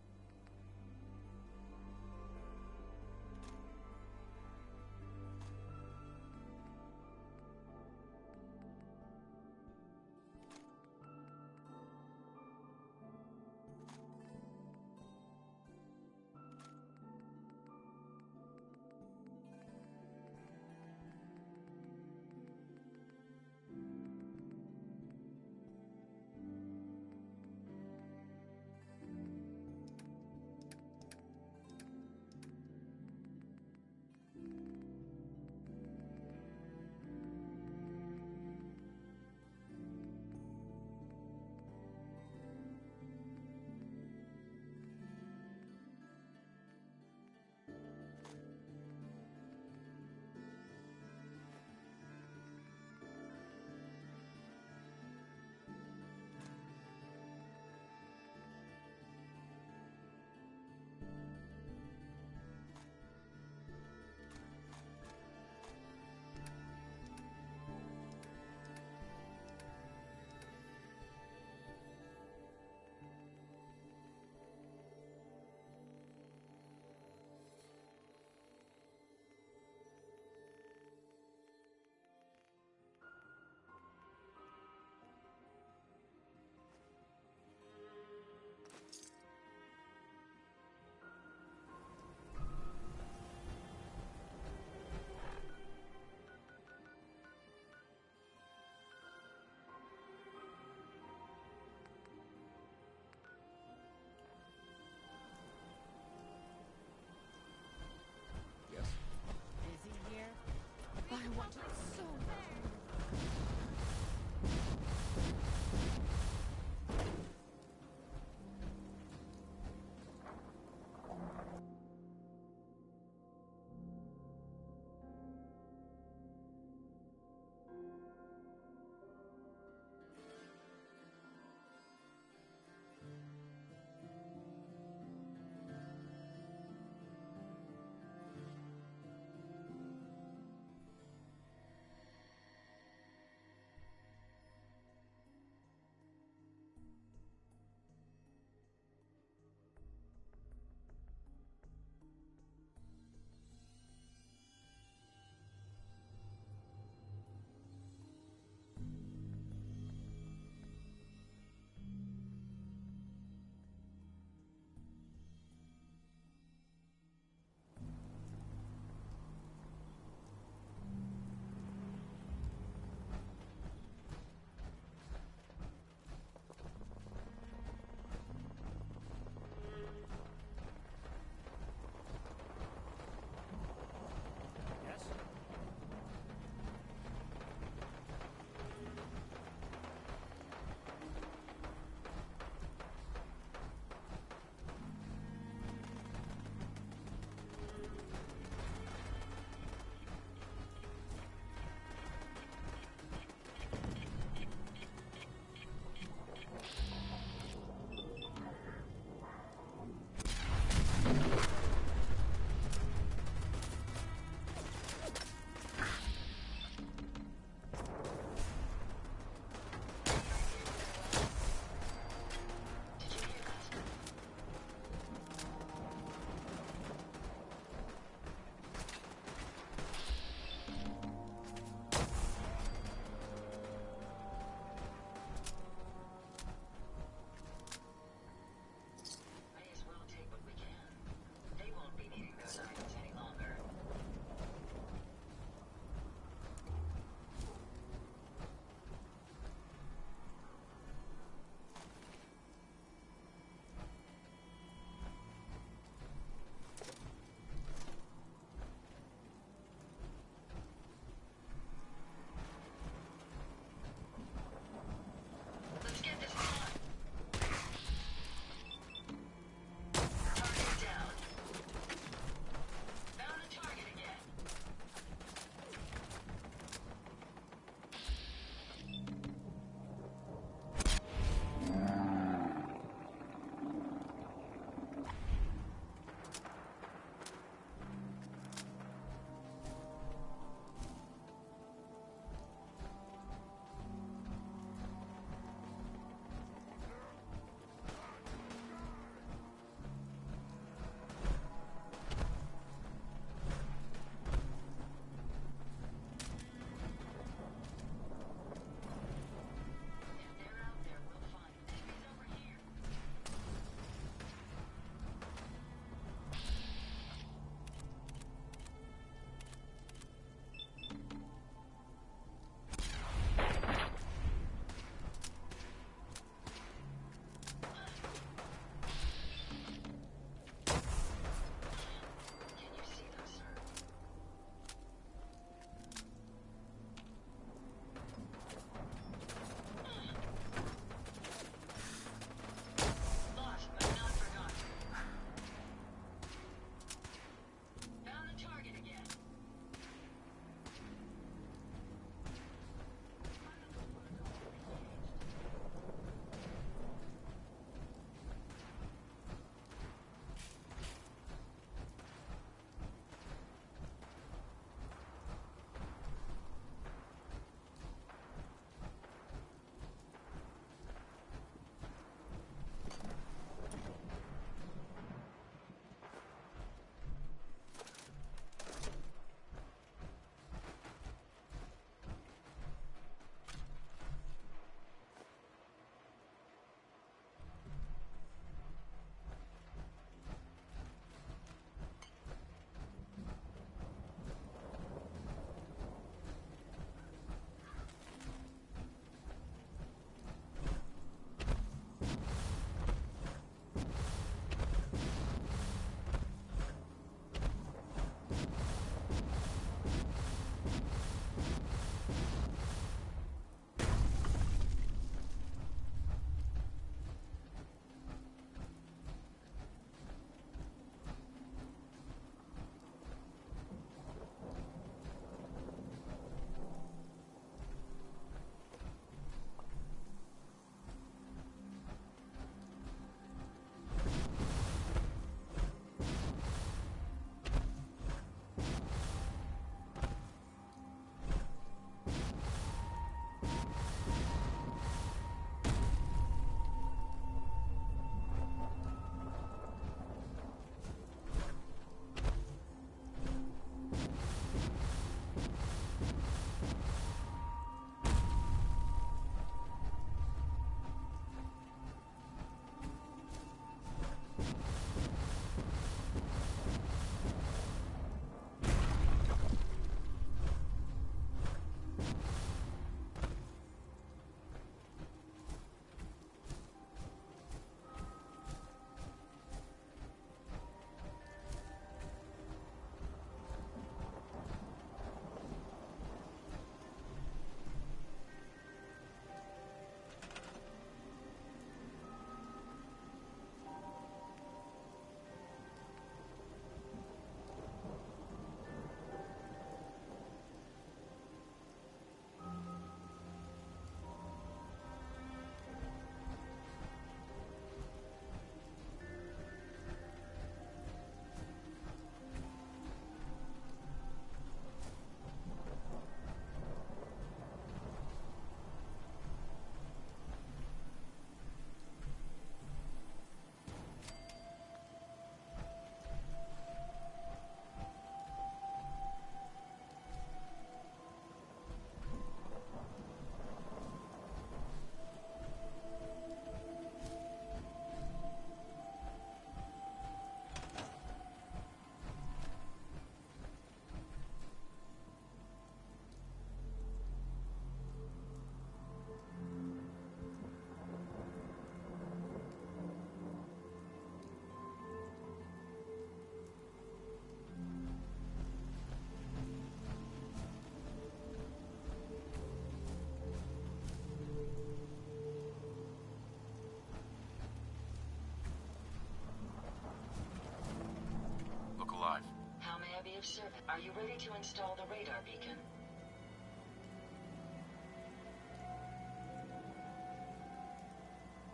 of service. Are you ready to install the radar beacon?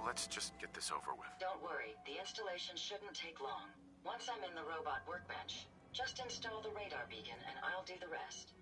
Let's just get this over with. Don't worry, the installation shouldn't take long. Once I'm in the robot workbench, just install the radar beacon and I'll do the rest.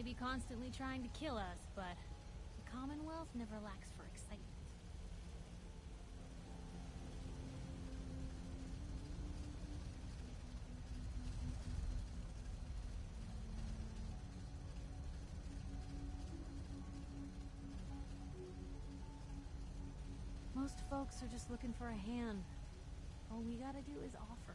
be constantly trying to kill us, but the Commonwealth never lacks for excitement. Most folks are just looking for a hand. All we gotta do is offer.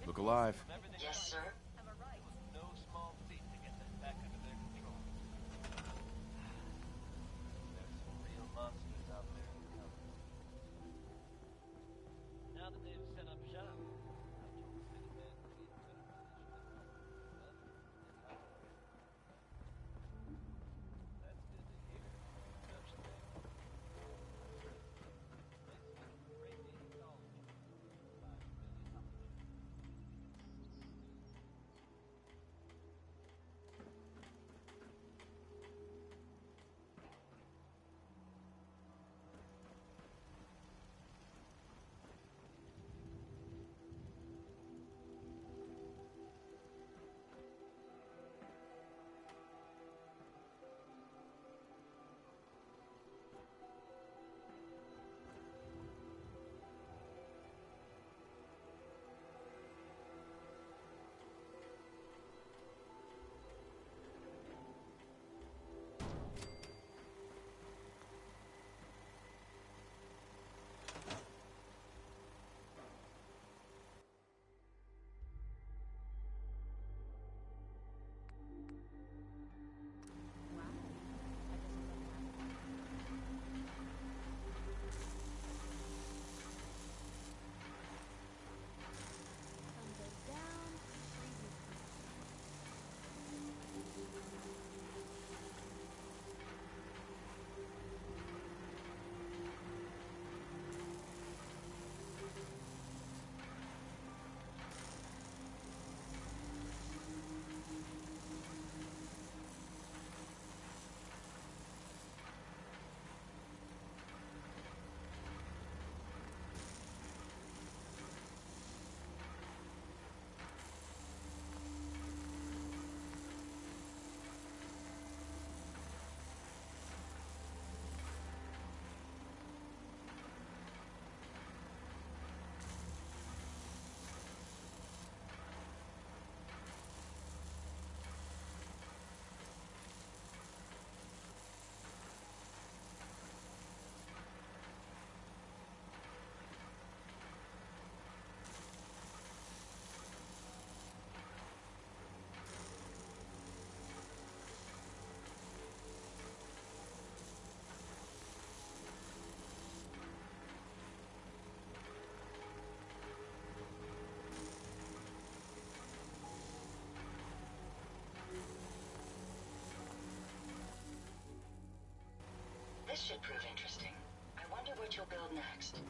Look alive. Yes, sir. No small feat to get them back under their control. There's some real monsters out there in the company. Now that they've set up shop, I've told the city men to be in better position than most. But that's good to hear, don't you think? This should prove interesting. I wonder what you'll build next.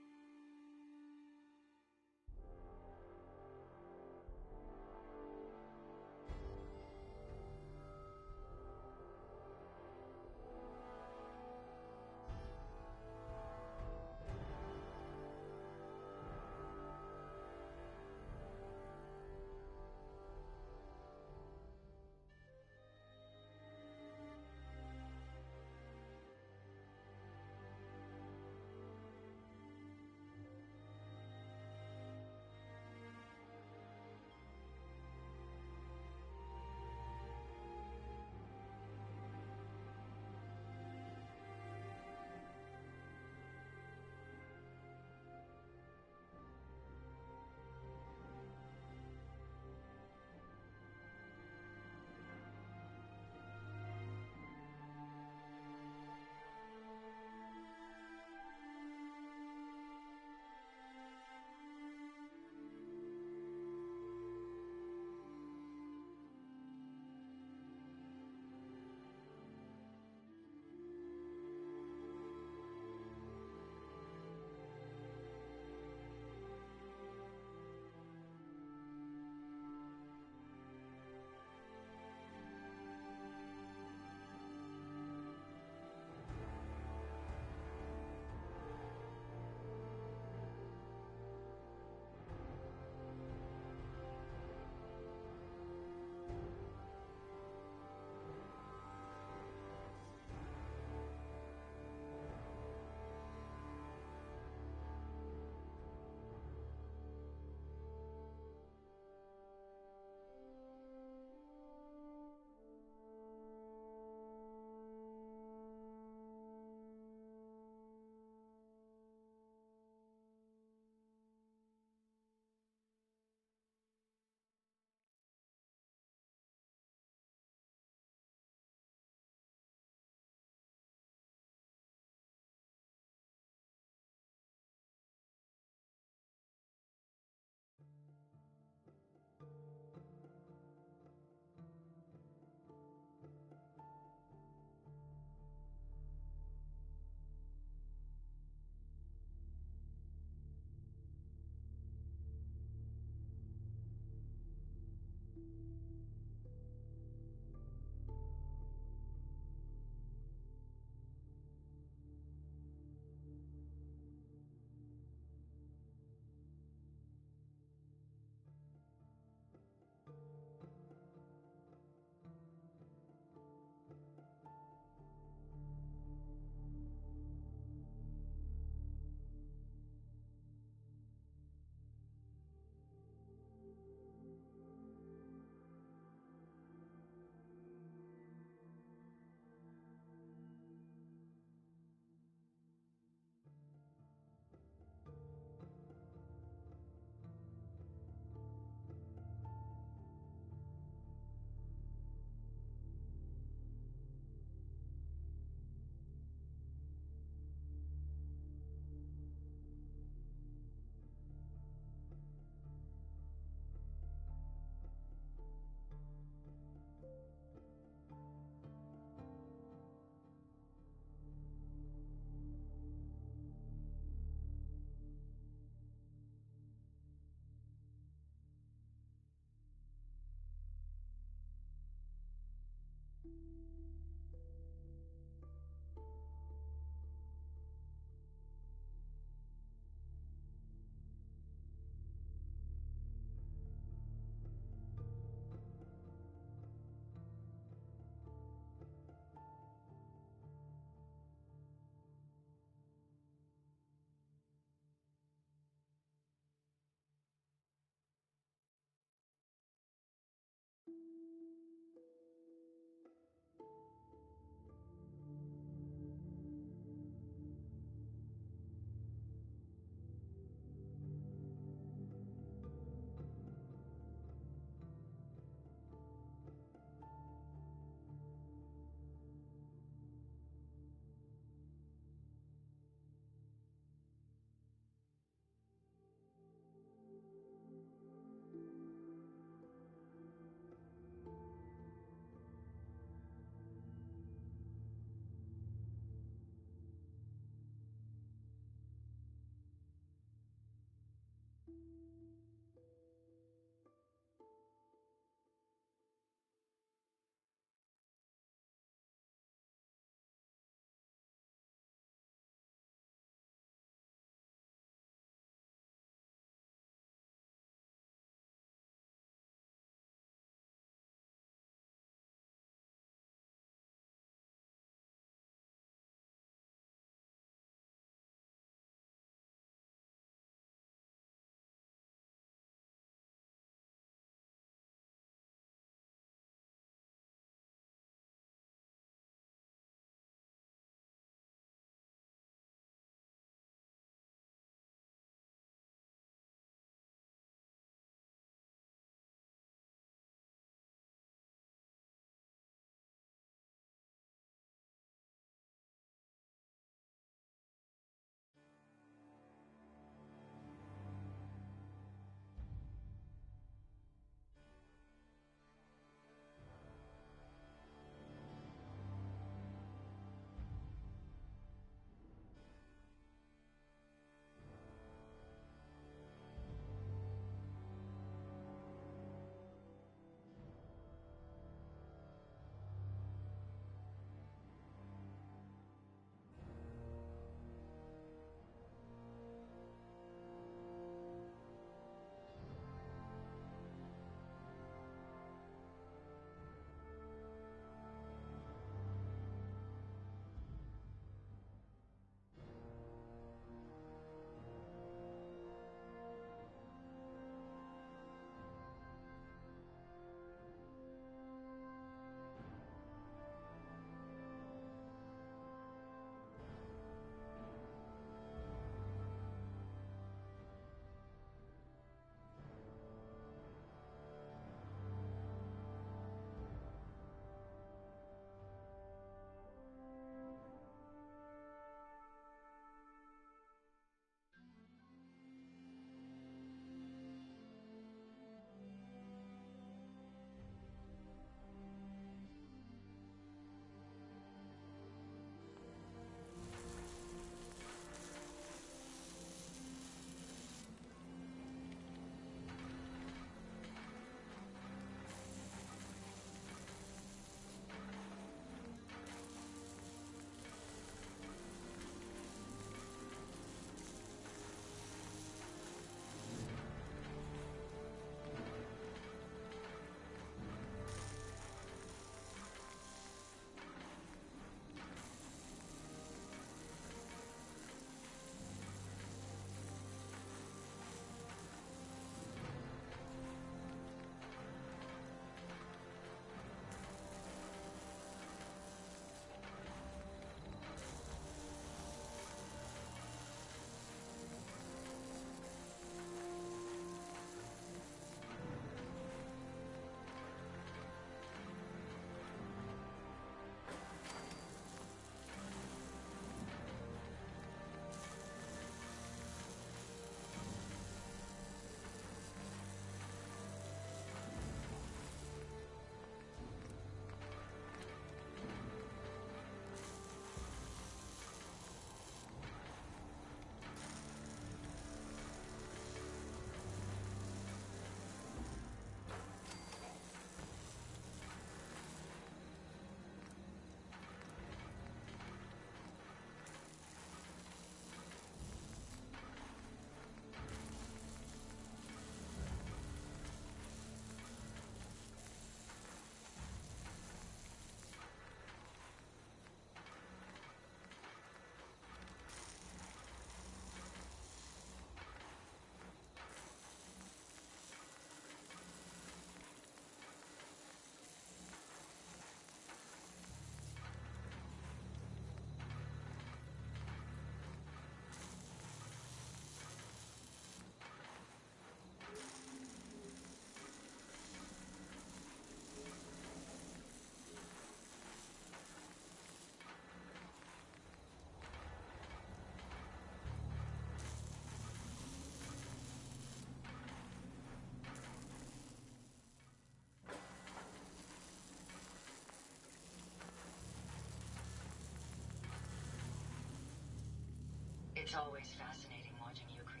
It's always fascinating watching you create.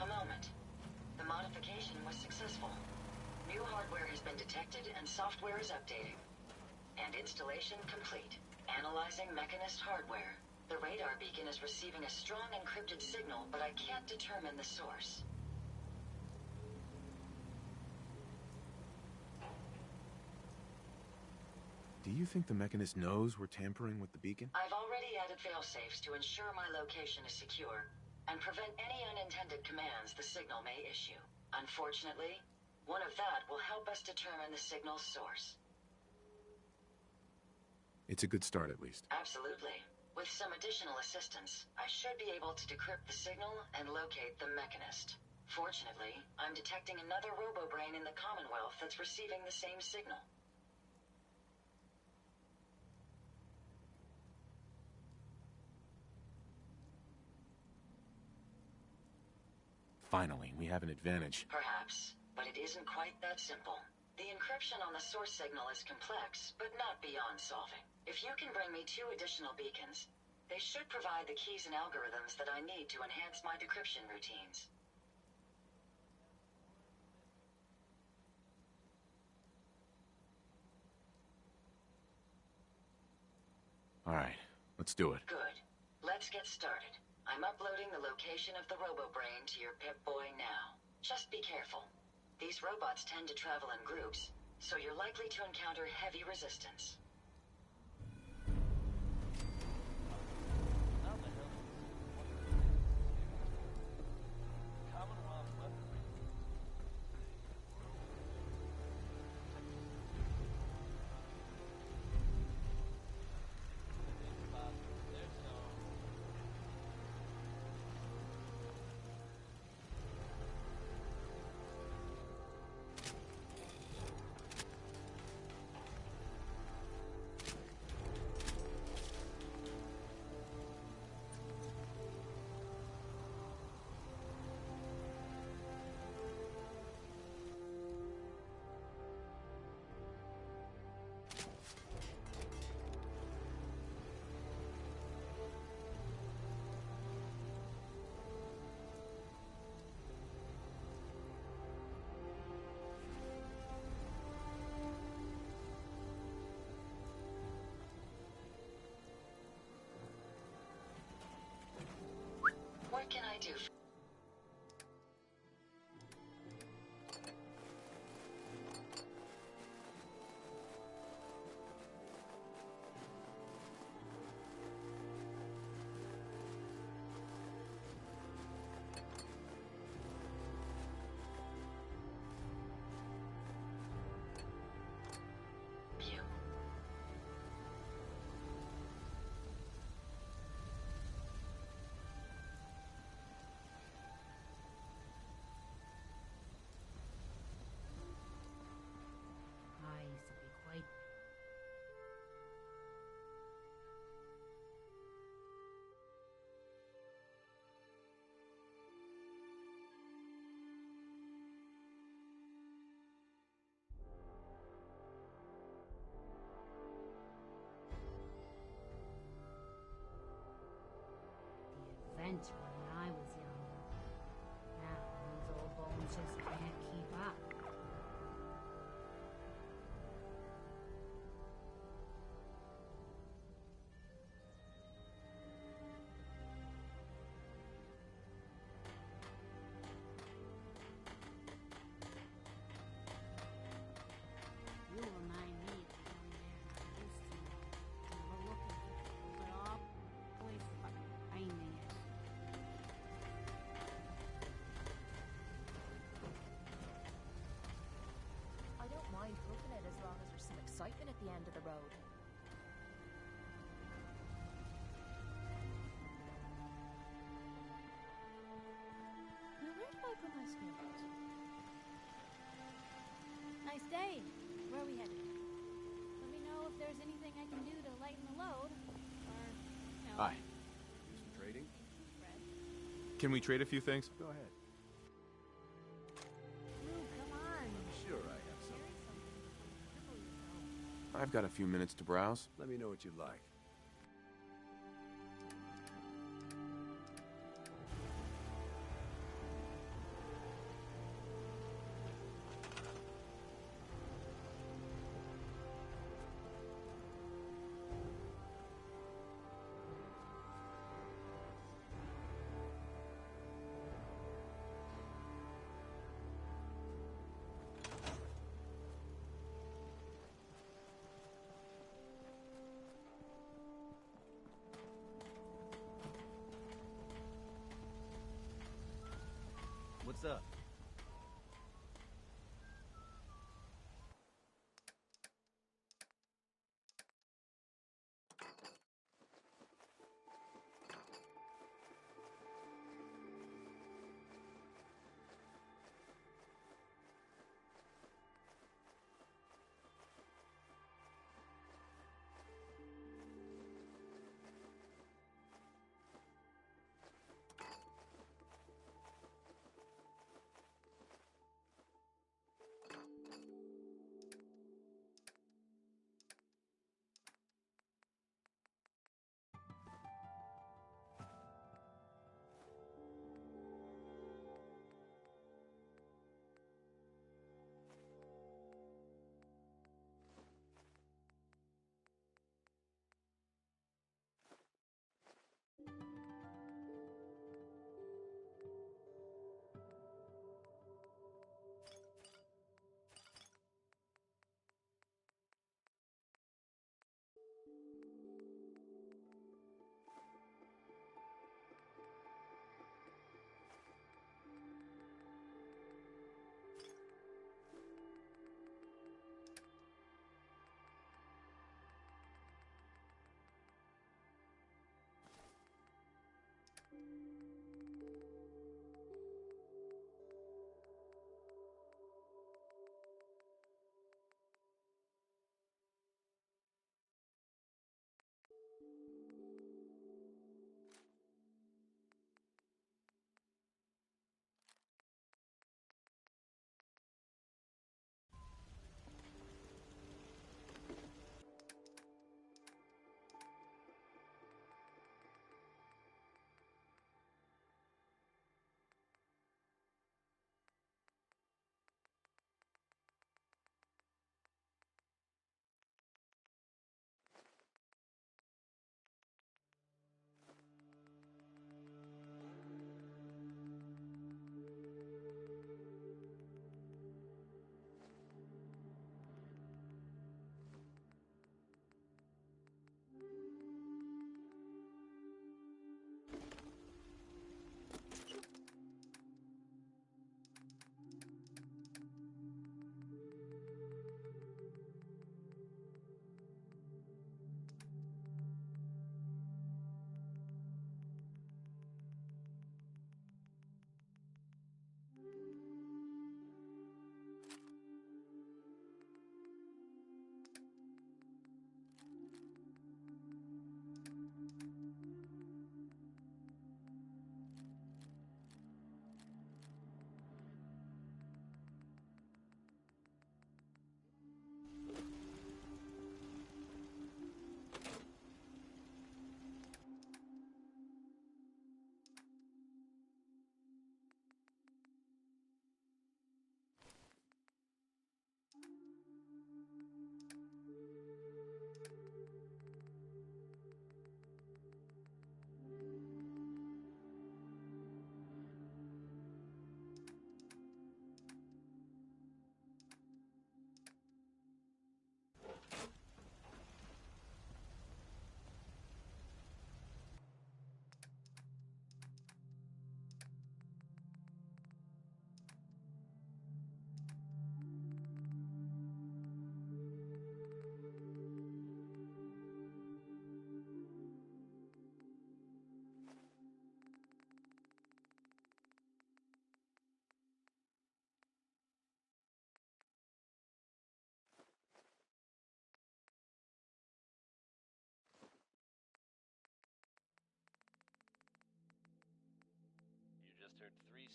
A moment. The modification was successful. New hardware has been detected and software is updating. And installation complete. Analyzing Mechanist hardware. The radar beacon is receiving a strong encrypted signal, but I can't determine the source. Do you think the Mechanist knows we're tampering with the beacon? I've already added failsafes to ensure my location is secure and prevent any unintended commands the signal may issue. Unfortunately, one of that will help us determine the signal's source. It's a good start, at least. Absolutely. With some additional assistance, I should be able to decrypt the signal and locate the Mechanist. Fortunately, I'm detecting another robo-brain in the Commonwealth that's receiving the same signal. Finally, we have an advantage. Perhaps, but it isn't quite that simple. The encryption on the source signal is complex, but not beyond solving. If you can bring me 2 additional beacons, they should provide the keys and algorithms that I need to enhance my decryption routines. All right, let's do it. Good. Let's get started. I'm uploading the location of the robo-brain to your Pip-Boy now. Just be careful. These robots tend to travel in groups, so you're likely to encounter heavy resistance. How the hell is Commonwealth weaponry? There's no... What can I do? You. I used to be quite... The adventure when I was younger. Now these old bones just can't keep up. You remind me of the young man I the end of the road. Now, where did I put my scales? Nice day. Where are we headed? Let me know if there's anything I can do to lighten the load. Or, no. Hi. Do some trading? Can we trade a few things? Go ahead. Rube, come on. Sure, I have some. I've got a few minutes to browse. Let me know what you'd like.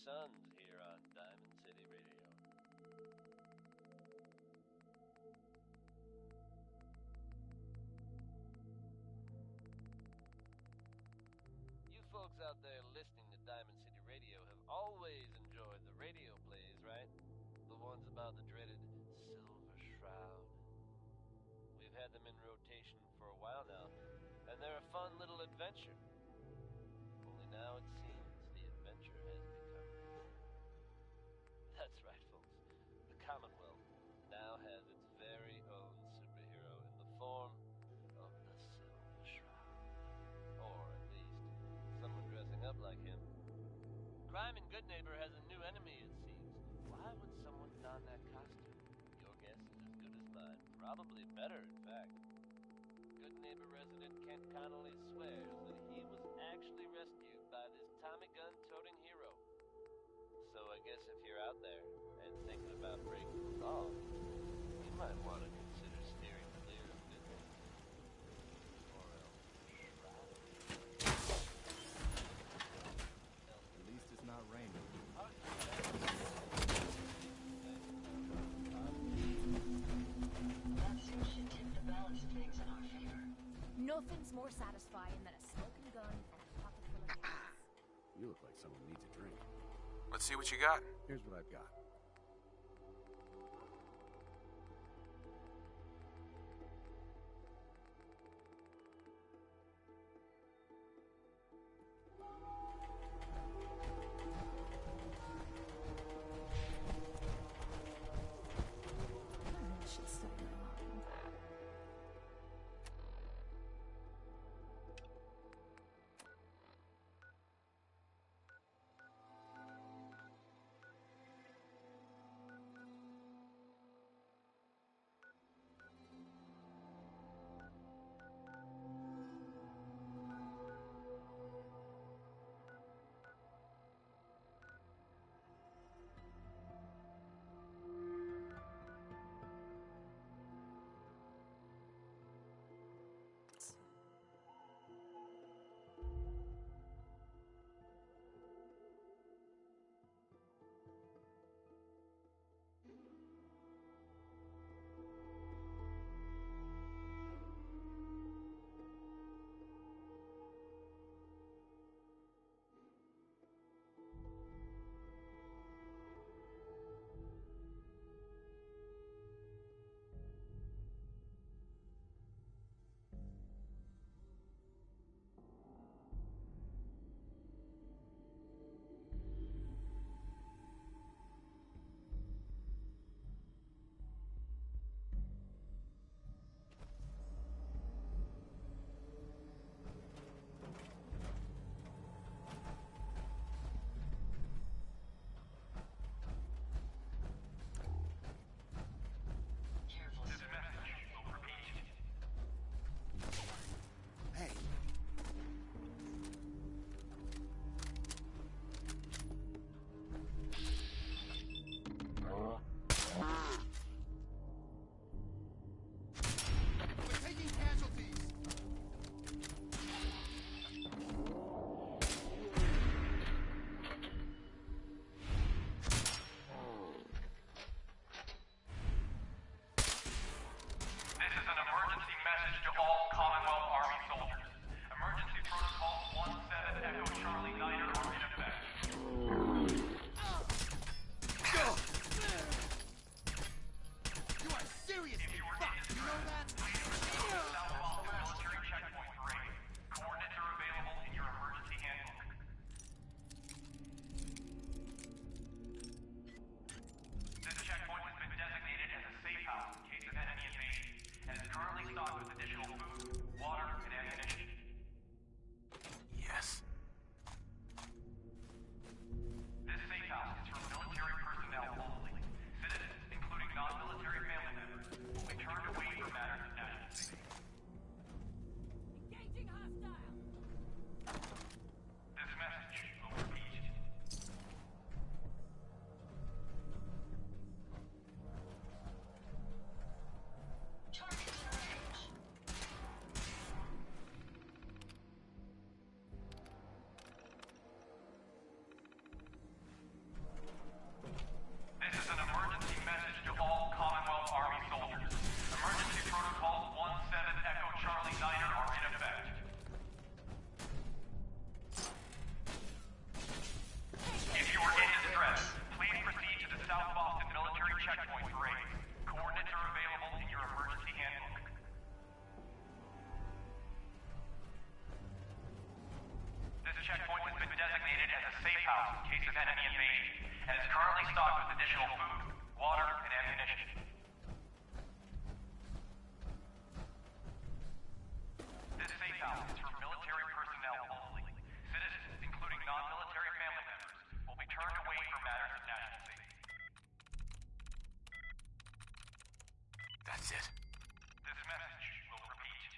sons here on Diamond City Radio. You folks out there listening to Diamond City Radio have always enjoyed the radio plays, right? The ones about the dreaded Silver Shroud. We've had them in rotation for a while now, and they're a fun little adventure. Only now it seems the adventure has become real. That's right, folks. The Commonwealth now has its very own superhero in the form of the Silver Shroud. Or at least, someone dressing up like him. Crime and Good Neighbor has a new enemy, it seems. Why would someone don that costume? Your guess is as good as mine. Probably better, in fact. Good Neighbor resident Kent Connolly swears that he was actually rescued by this Tommy gun-toting hero. So I guess if you're out there and thinking about breaking the law, you might want to consider steering clear of Good Neighbor. Or else... At least it's not raining. That seems to tip the balance of things in our favor. Nothing's more satisfying than a smoking gun and a pocket full of gas. You look like someone needs a drink. Let's see what you got. Here's what I've got. soldiers. Emergency protocols 17 Echo Charlie Niner are in effect. If you are in distress, please proceed to the South Boston military checkpoint for aid. Coordinates are available in your emergency handbook. This checkpoint has been designated as a safe house in case of enemy invasion, and is currently stocked with additional food, water, and ammunition. This safe house is for military personnel only. Citizens, including non-military family members, will be turned away for matters of national safety. That's it. This message will repeat.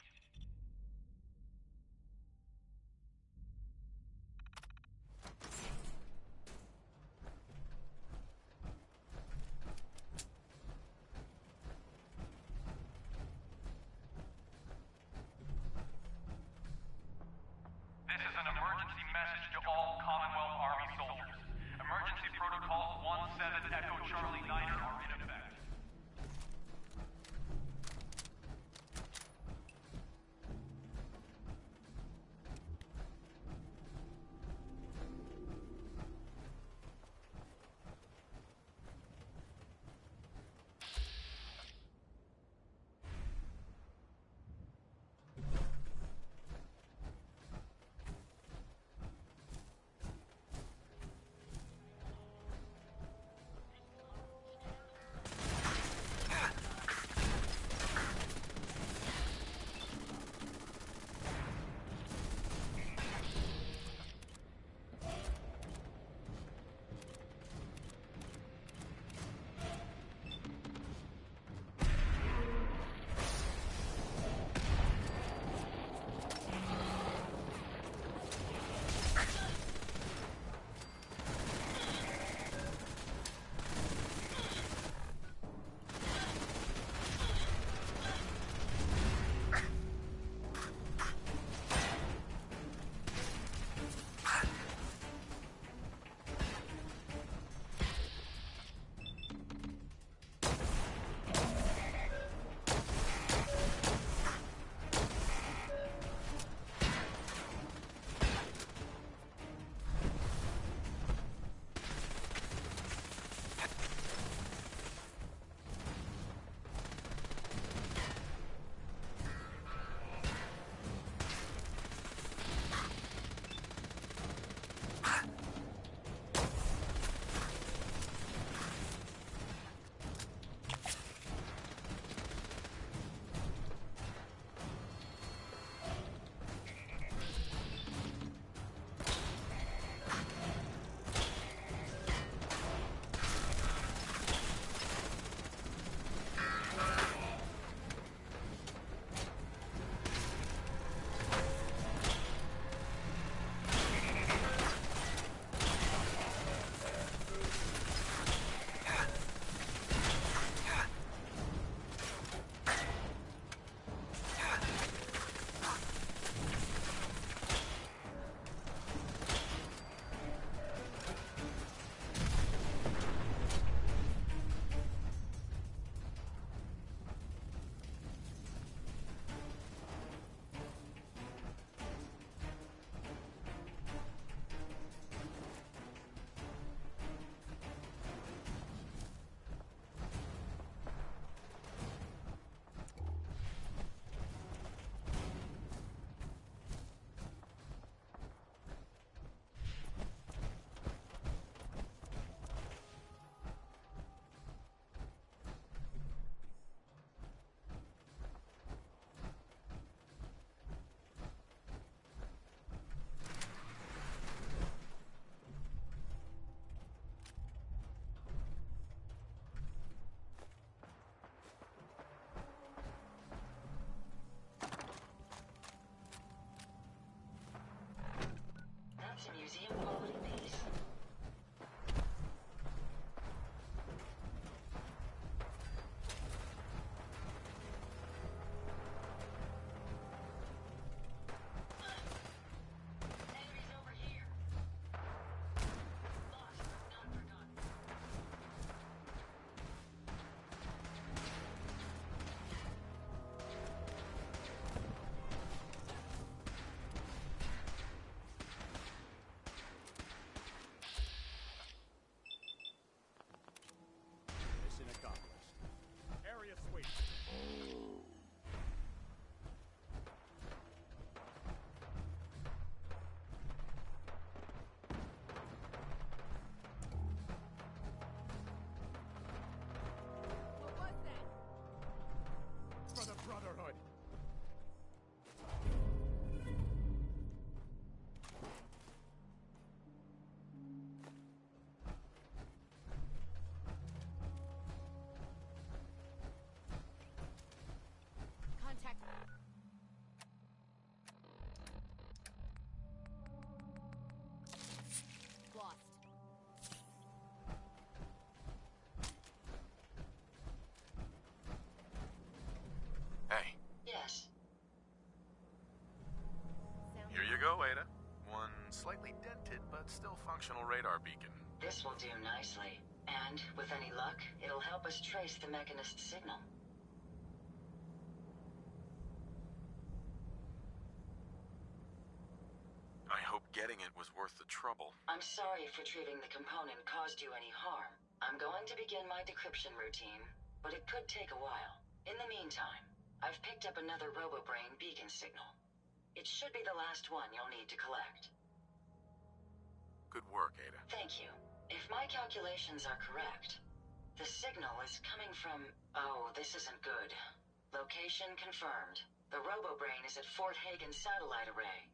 slightly dented but still functional radar beacon. This will do nicely. And, with any luck, it'll help us trace the Mechanist's signal. I hope getting it was worth the trouble. I'm sorry if retrieving the component caused you any harm. I'm going to begin my decryption routine, but it could take a while. In the meantime, I've picked up another RoboBrain beacon signal. It should be the last one you'll need to collect. Good work, Ada. Thank you. If my calculations are correct, the signal is coming from... Oh, this isn't good. Location confirmed. The RoboBrain is at Fort Hagen Satellite Array,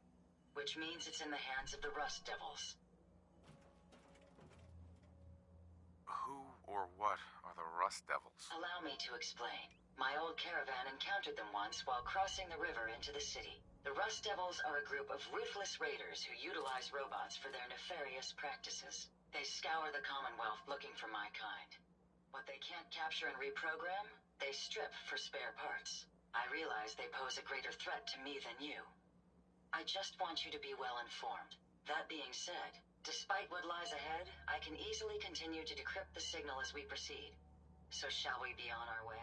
which means it's in the hands of the Rust Devils. Who or what are the Rust Devils? Allow me to explain. My old caravan encountered them once while crossing the river into the city. The Rust Devils are a group of ruthless raiders who utilize robots for their nefarious practices. They scour the Commonwealth looking for my kind. What they can't capture and reprogram, they strip for spare parts. I realize they pose a greater threat to me than you. I just want you to be well informed. That being said, despite what lies ahead, I can easily continue to decrypt the signal as we proceed. So shall we be on our way?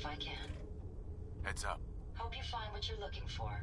if I can. Heads up. Hope you find what you're looking for.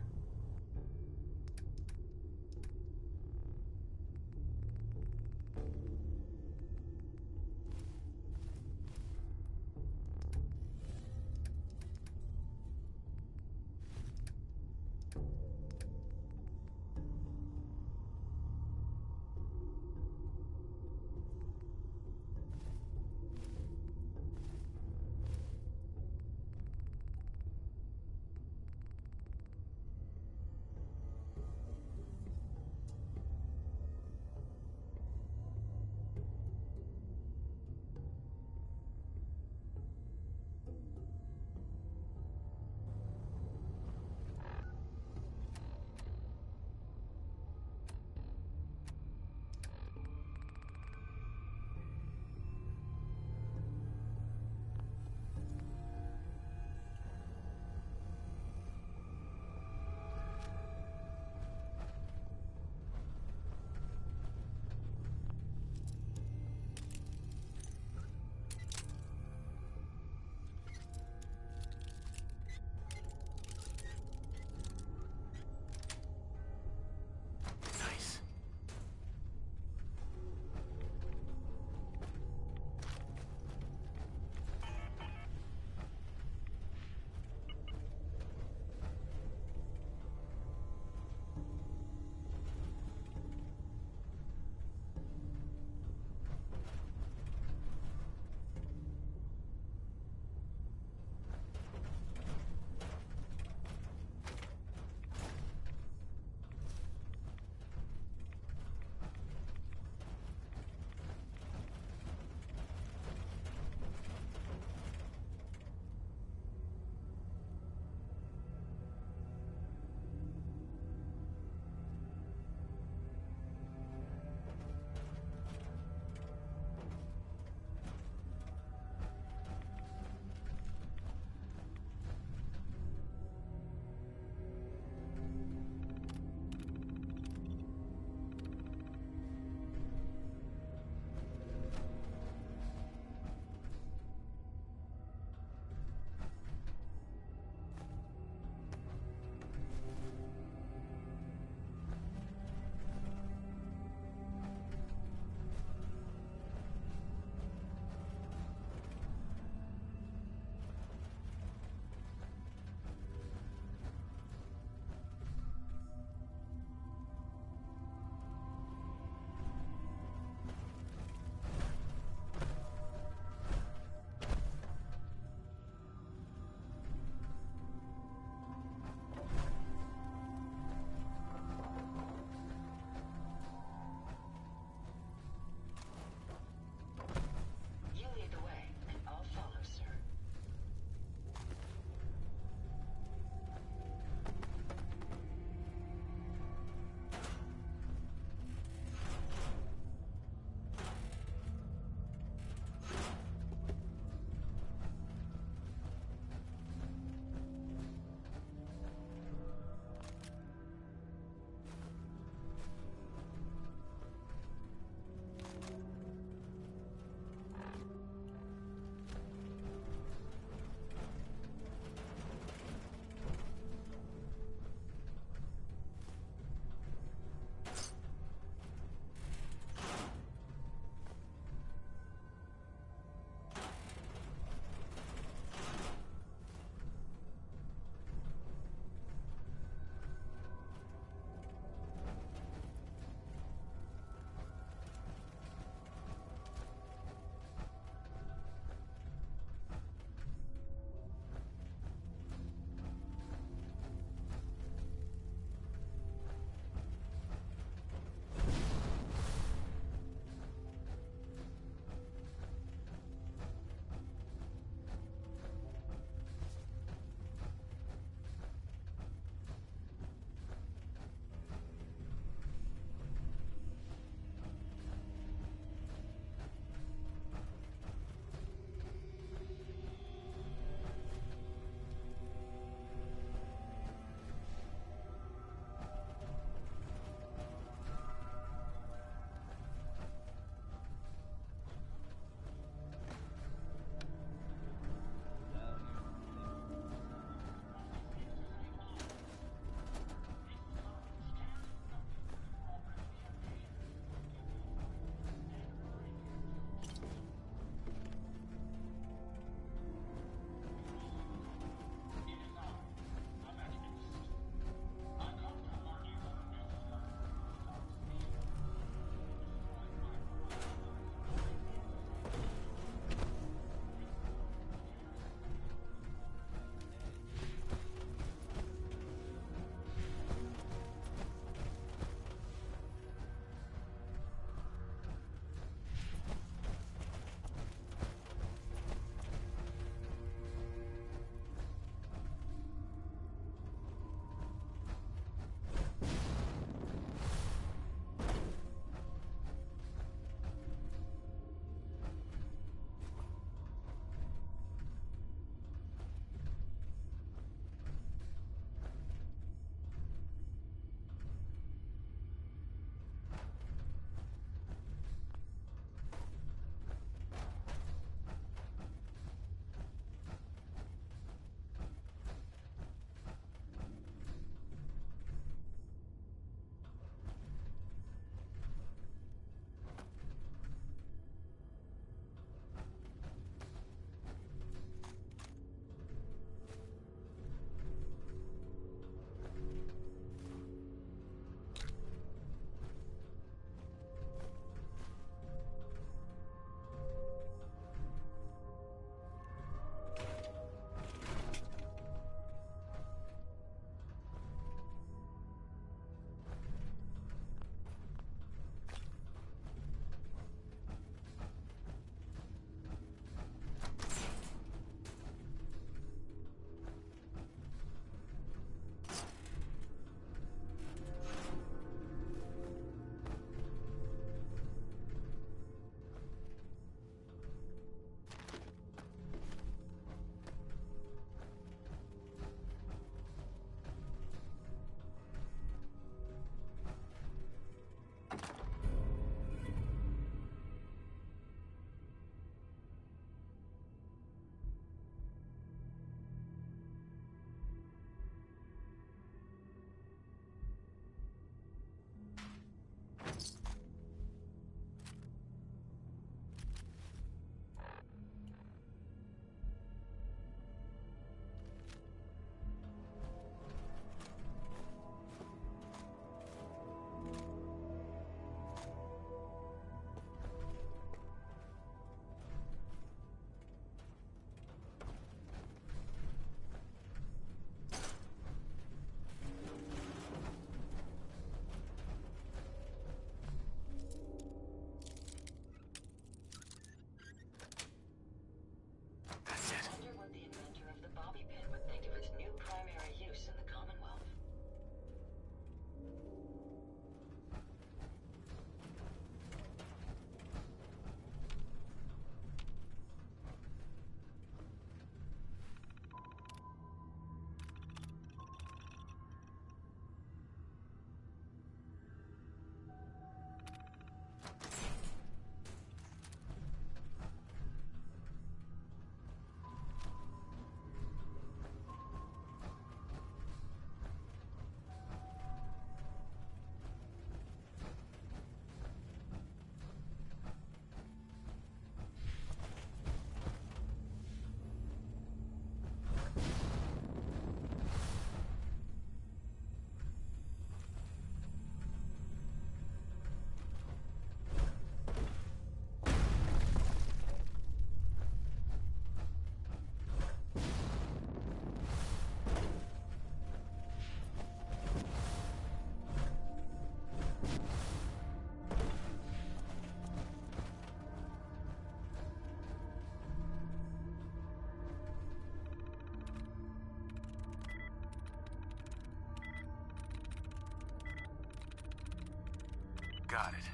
Got it.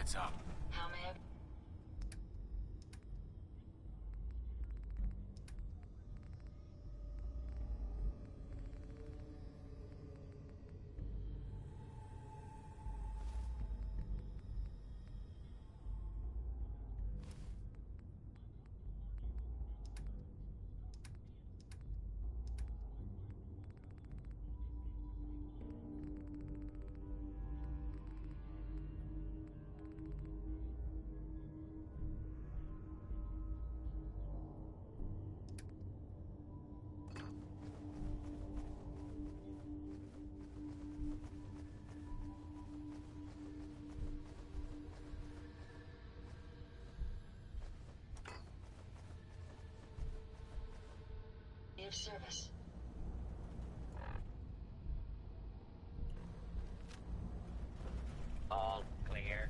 What's up? How may I... Of service. All clear.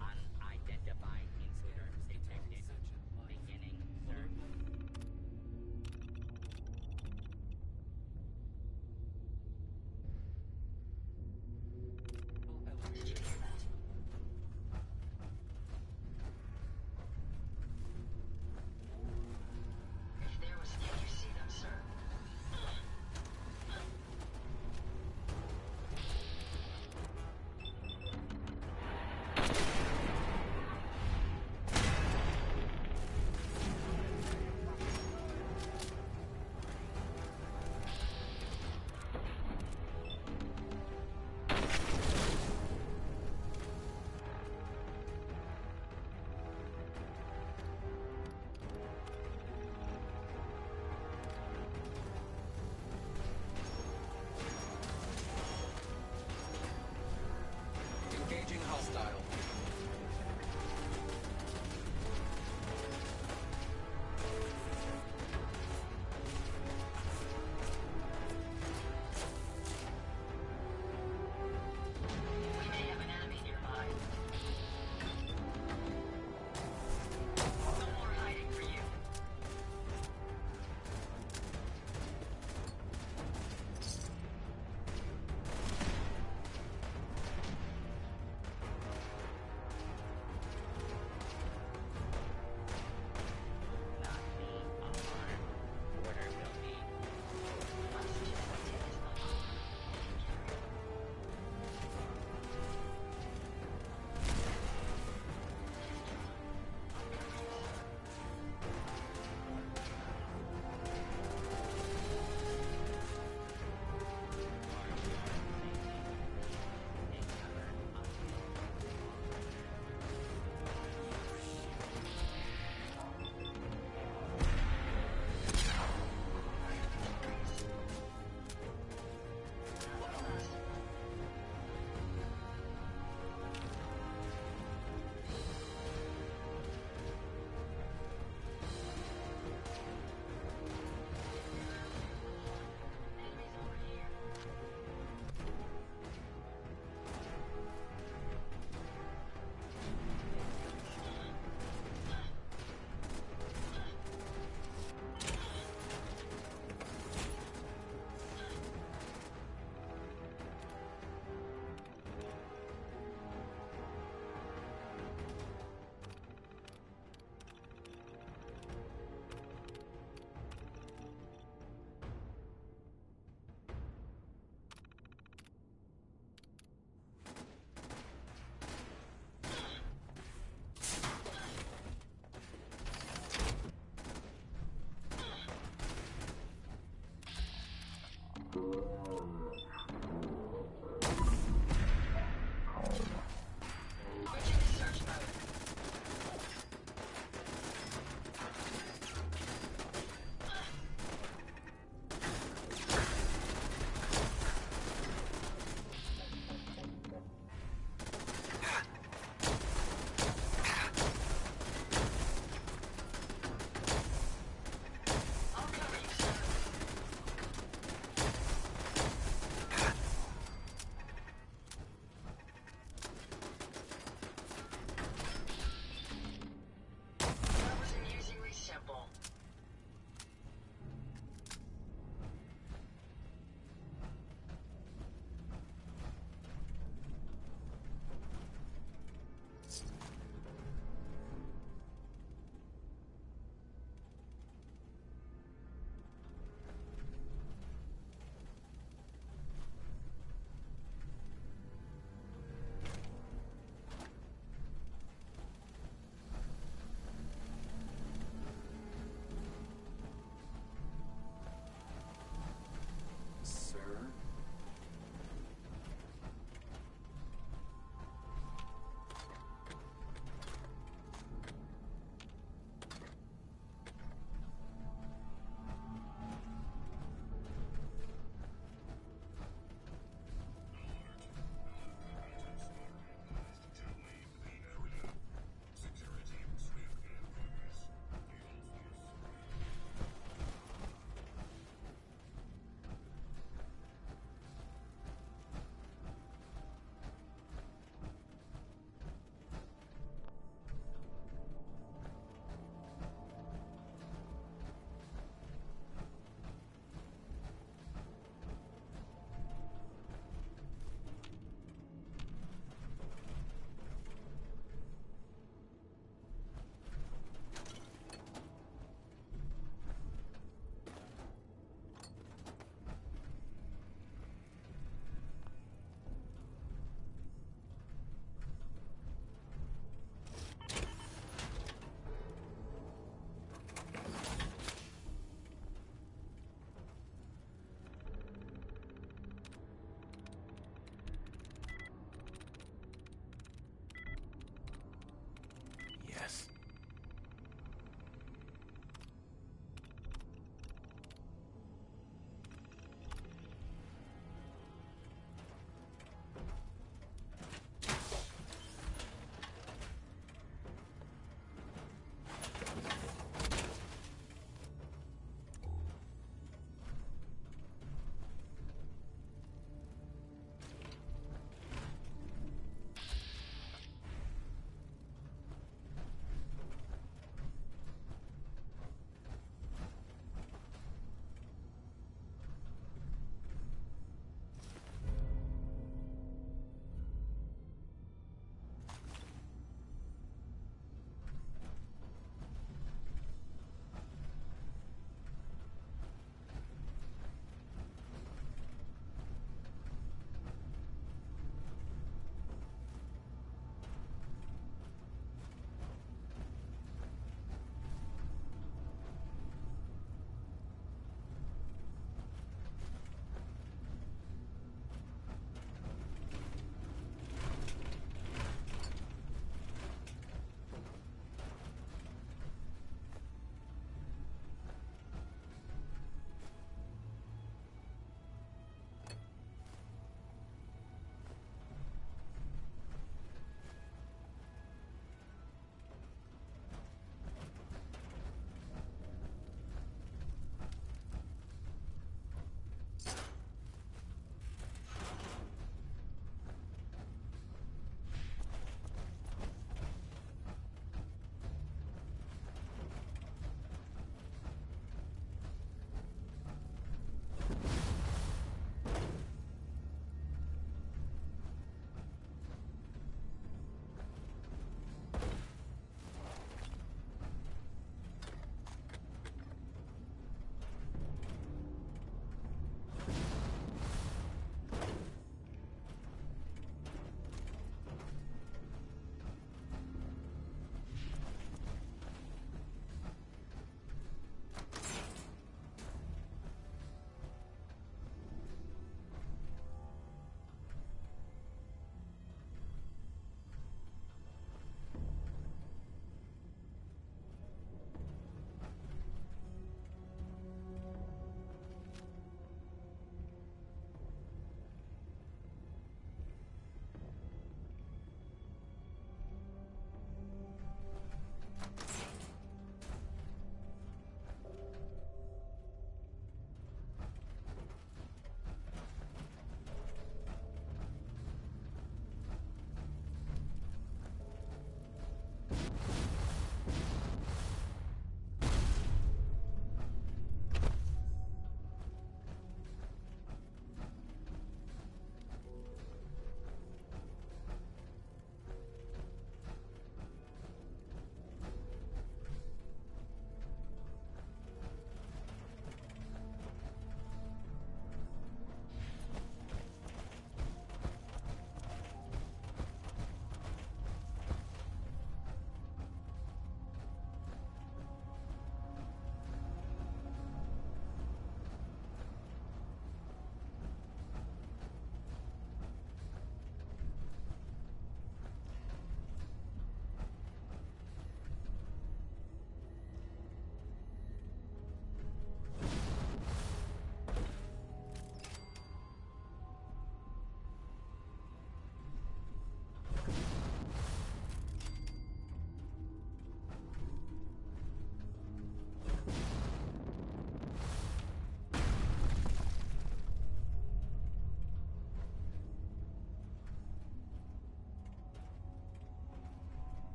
Unidentified intruders detected. Beginning search.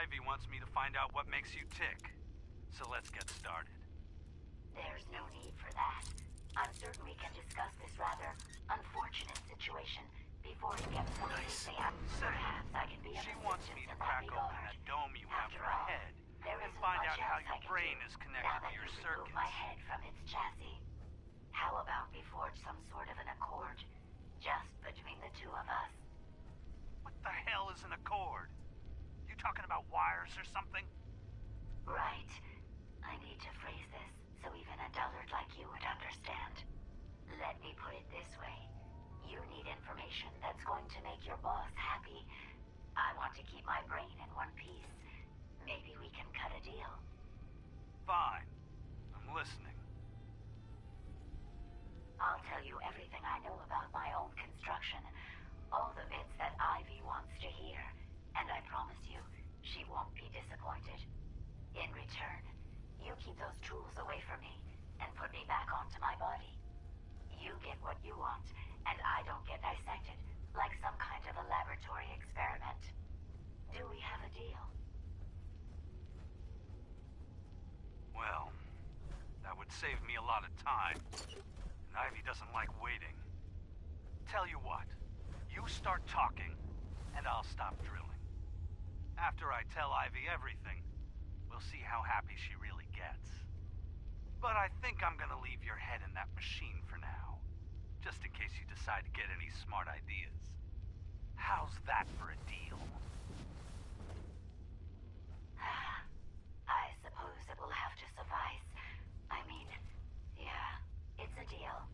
Ivy wants me to find out what makes you tick. So let's get started. There's no need for that. I'm certain we can discuss this rather unfortunate situation before it gets nice. Perhaps I can be of She wants me to crack open that dome you have for a head and find out how your brain is connected to your circuits. My head from its chassis. How about we forge some sort of an accord, just between the two of us? What the hell is an accord? You talking about wires or something? Right. I need to phrase this so even a dullard like you would understand. Let me put it this way. You need information that's going to make your boss happy. I want to keep my brain in one piece. Maybe we can cut a deal. Fine. I'm listening. I'll tell you everything I know about my own construction. All the bits that Ivy wants to hear. And I promise you, she won't be disappointed. In return, you keep those tools away from me and put me back onto my body. You get what you want, and I don't get dissected like some kind of a laboratory experiment. Do we have a deal? Well, that would save me a lot of time. And Ivy doesn't like waiting. Tell you what, you start talking, and I'll stop drilling. After I tell Ivy everything, we'll see how happy she really gets. But I think I'm gonna leave your head in that machine for now, just in case you decide to get any smart ideas. How's that for a deal? I suppose it will have to suffice. I mean, yeah, it's a deal.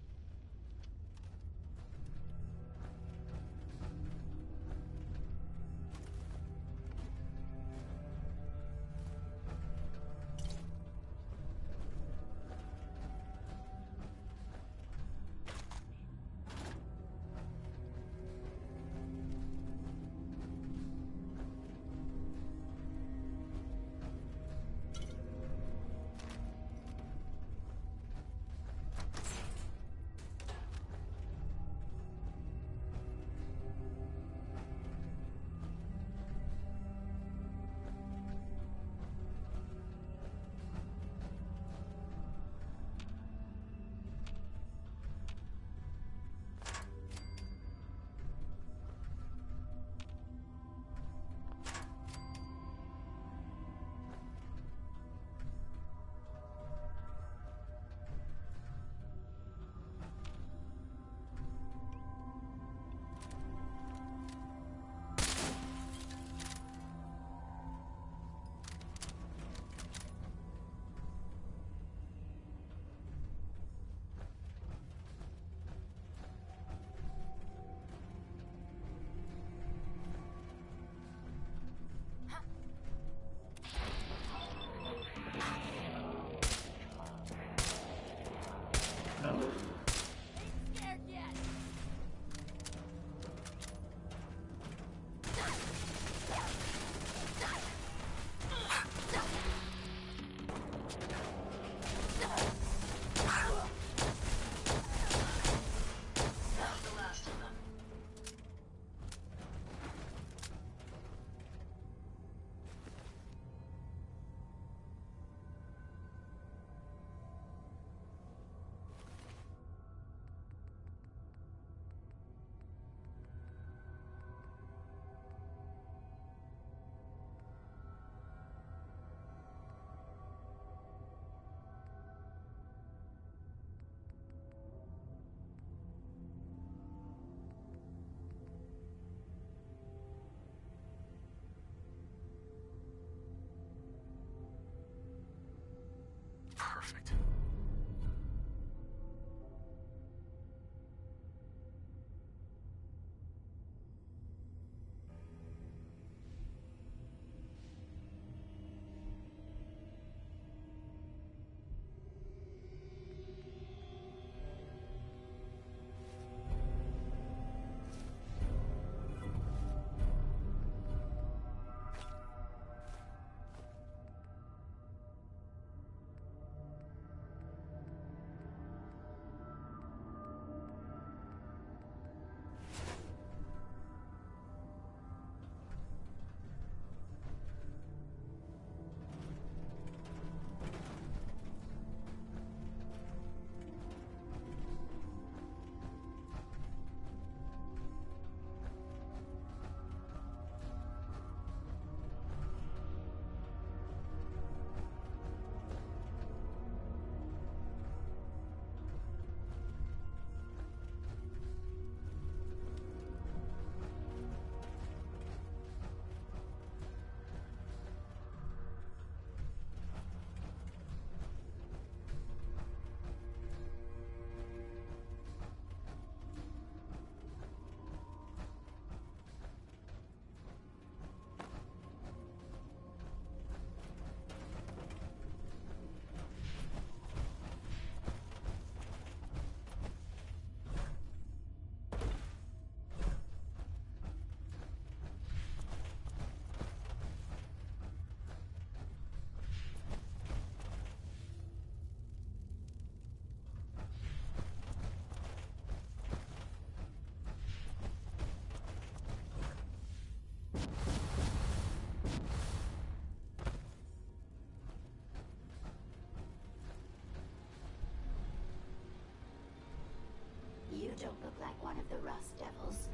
don't look like one of the Rust Devils.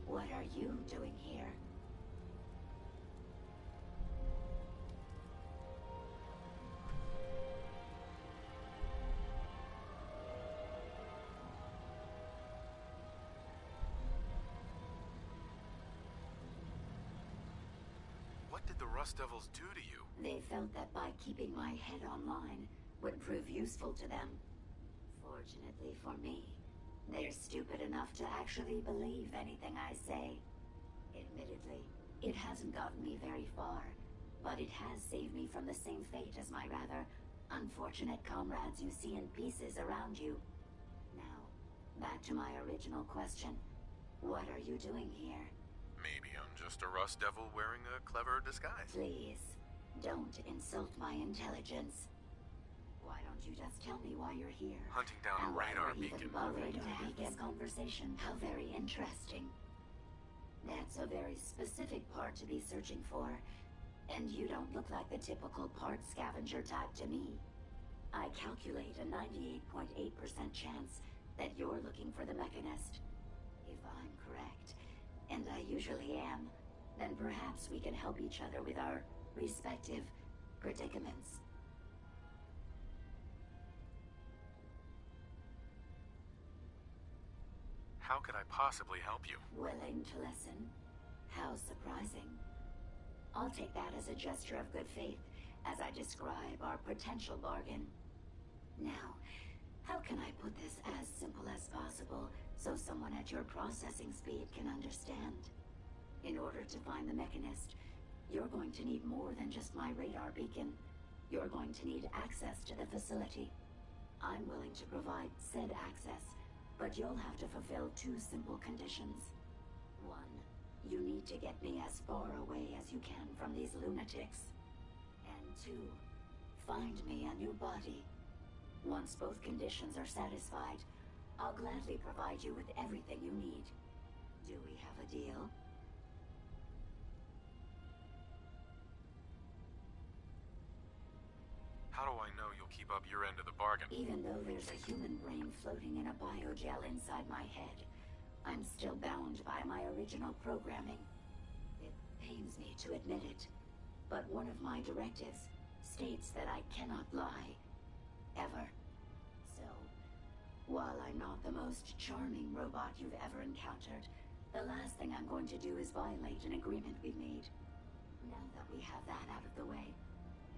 What are you doing here? What did the Rust Devils do to you? They felt that by keeping my head online would prove useful to them. Fortunately for me, they're stupid enough to actually believe anything I say. Admittedly, it hasn't gotten me very far, but it has saved me from the same fate as my rather unfortunate comrades you see in pieces around you. Now, back to my original question. What are you doing here? Maybe I'm just a Rust Devil wearing a clever disguise. Please, don't insult my intelligence. Why don't you just tell me why you're here? Hunting down a and why radar we're even beacon. bothering to have this conversation. How very interesting. That's a very specific part to be searching for. And you don't look like the typical part scavenger type to me. I calculate a 98.8% chance that you're looking for the Mechanist. If I'm correct, and I usually am, then perhaps we can help each other with our respective predicaments. How could I possibly help you? Willing to listen? How surprising. I'll take that as a gesture of good faith as I describe our potential bargain. Now, how can I put this as simple as possible so someone at your processing speed can understand? In order to find the Mechanist, you're going to need more than just my radar beacon. You're going to need access to the facility. I'm willing to provide said access, but you'll have to fulfill two simple conditions. One, you need to get me as far away as you can from these lunatics. And two, find me a new body. Once both conditions are satisfied, I'll gladly provide you with everything you need. Do we have a deal? How do I know you'll keep up your end of the bargain? Even though there's a human brain floating in a biogel inside my head, I'm still bound by my original programming. It pains me to admit it, but one of my directives states that I cannot lie. Ever. So, while I'm not the most charming robot you've ever encountered, the last thing I'm going to do is violate an agreement we've made. Now that we have that out of the way,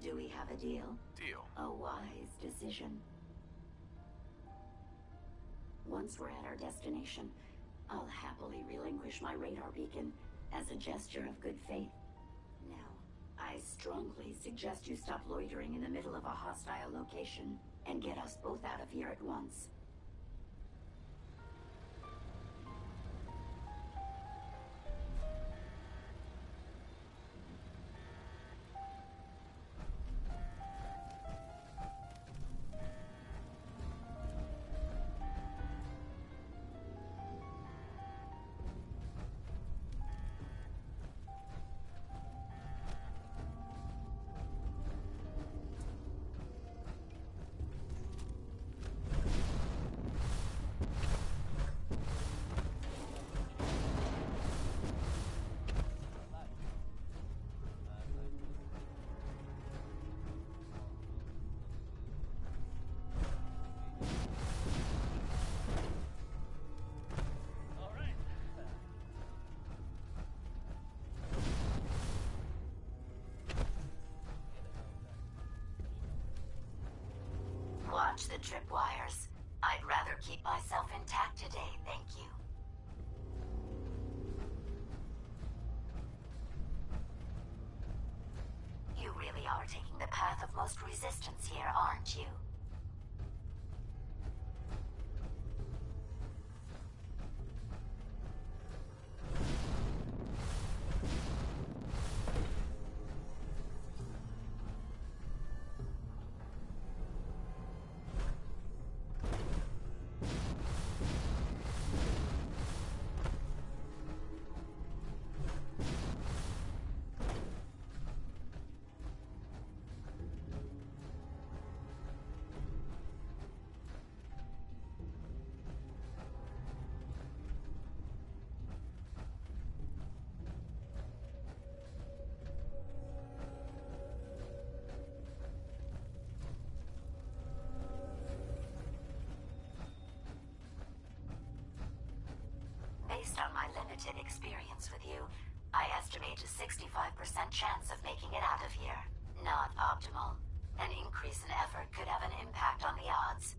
do we have a deal? Deal. A wise decision. Once we're at our destination, I'll happily relinquish my radar beacon as a gesture of good faith. Now, I strongly suggest you stop loitering in the middle of a hostile location and get us both out of here at once. Watch the tripwires. I'd rather keep myself intact today, thank you. You really are taking the path of most resistance here, aren't you? limited experience with you, I estimate a 65% chance of making it out of here. Not optimal. An increase in effort could have an impact on the odds.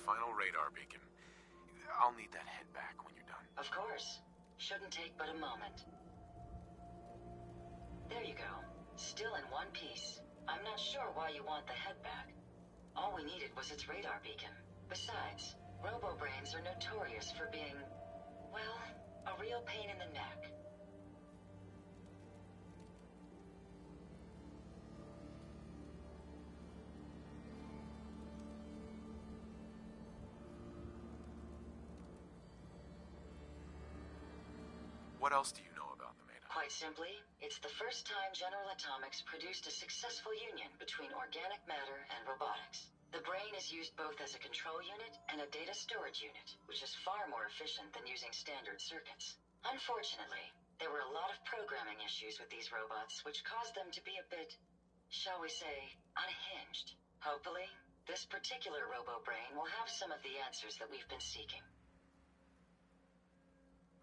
final radar beacon. I'll need that head back when you're done. Of course. Shouldn't take but a moment. There you go. Still in one piece. I'm not sure why you want the head back. All we needed was its radar beacon. Besides, robo-brains are notorious for being, well, a real pain in the neck. What else do you know about them, Ada? Quite simply, it's the first time General Atomics produced a successful union between organic matter and robotics. The brain is used both as a control unit and a data storage unit, which is far more efficient than using standard circuits. Unfortunately, there were a lot of programming issues with these robots, which caused them to be a bit, shall we say, unhinged. Hopefully, this particular robo-brain will have some of the answers that we've been seeking.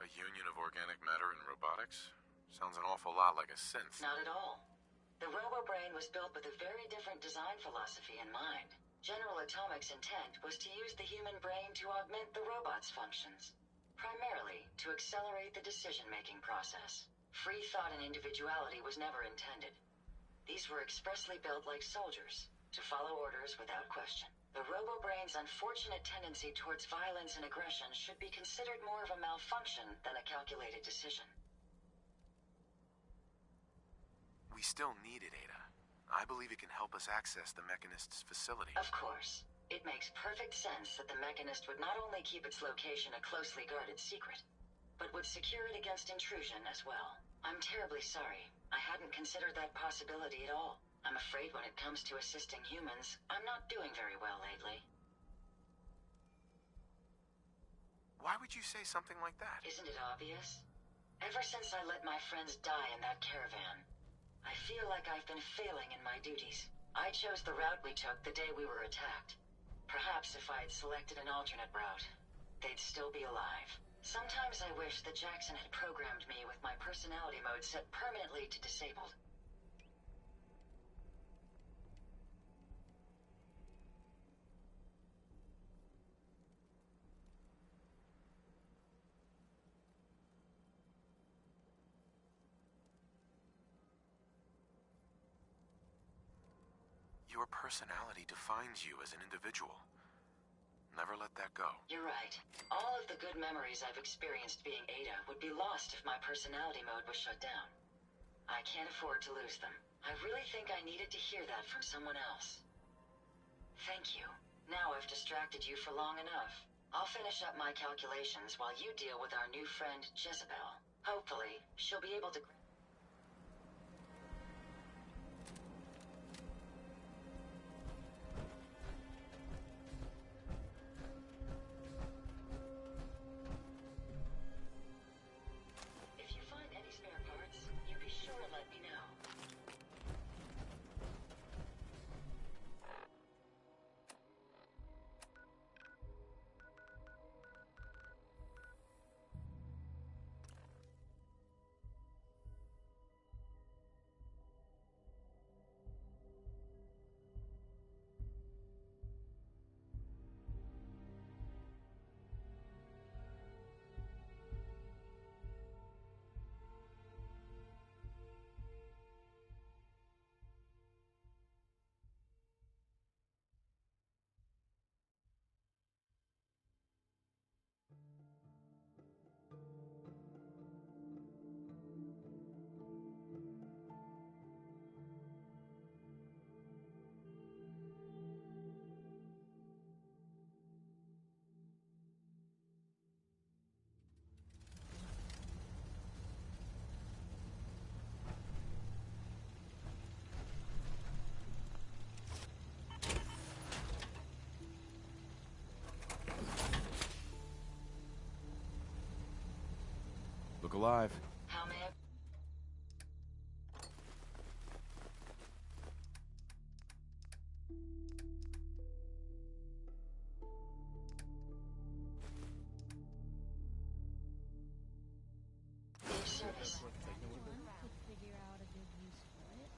A union of organic matter and robotics? Sounds an awful lot like a synth. Not at all. The robo-brain was built with a very different design philosophy in mind. General Atomics' intent was to use the human brain to augment the robot's functions, primarily to accelerate the decision-making process. Free thought and individuality was never intended. These were expressly built like soldiers, to follow orders without question. The robo-brain's unfortunate tendency towards violence and aggression should be considered more of a malfunction than a calculated decision. We still need it, Ada. I believe it can help us access the Mechanist's facility. Of course. It makes perfect sense that the Mechanist would not only keep its location a closely guarded secret, but would secure it against intrusion as well. I'm terribly sorry. I hadn't considered that possibility at all. I'm afraid when it comes to assisting humans, I'm not doing very well lately. Why would you say something like that? Isn't it obvious? Ever since I let my friends die in that caravan, I feel like I've been failing in my duties. I chose the route we took the day we were attacked. Perhaps if I had selected an alternate route, they'd still be alive. Sometimes I wish that Jackson had programmed me with my personality mode set permanently to disabled. Your personality defines you as an individual. Never let that go. You're right. All of the good memories I've experienced being Ada would be lost if my personality mode was shut down. I can't afford to lose them. I really think I needed to hear that from someone else. Thank you. Now I've distracted you for long enough. I'll finish up my calculations while you deal with our new friend, Jezebel. Hopefully, she'll be able to... Look alive. How may I... Your service. Could figure out a good use for it.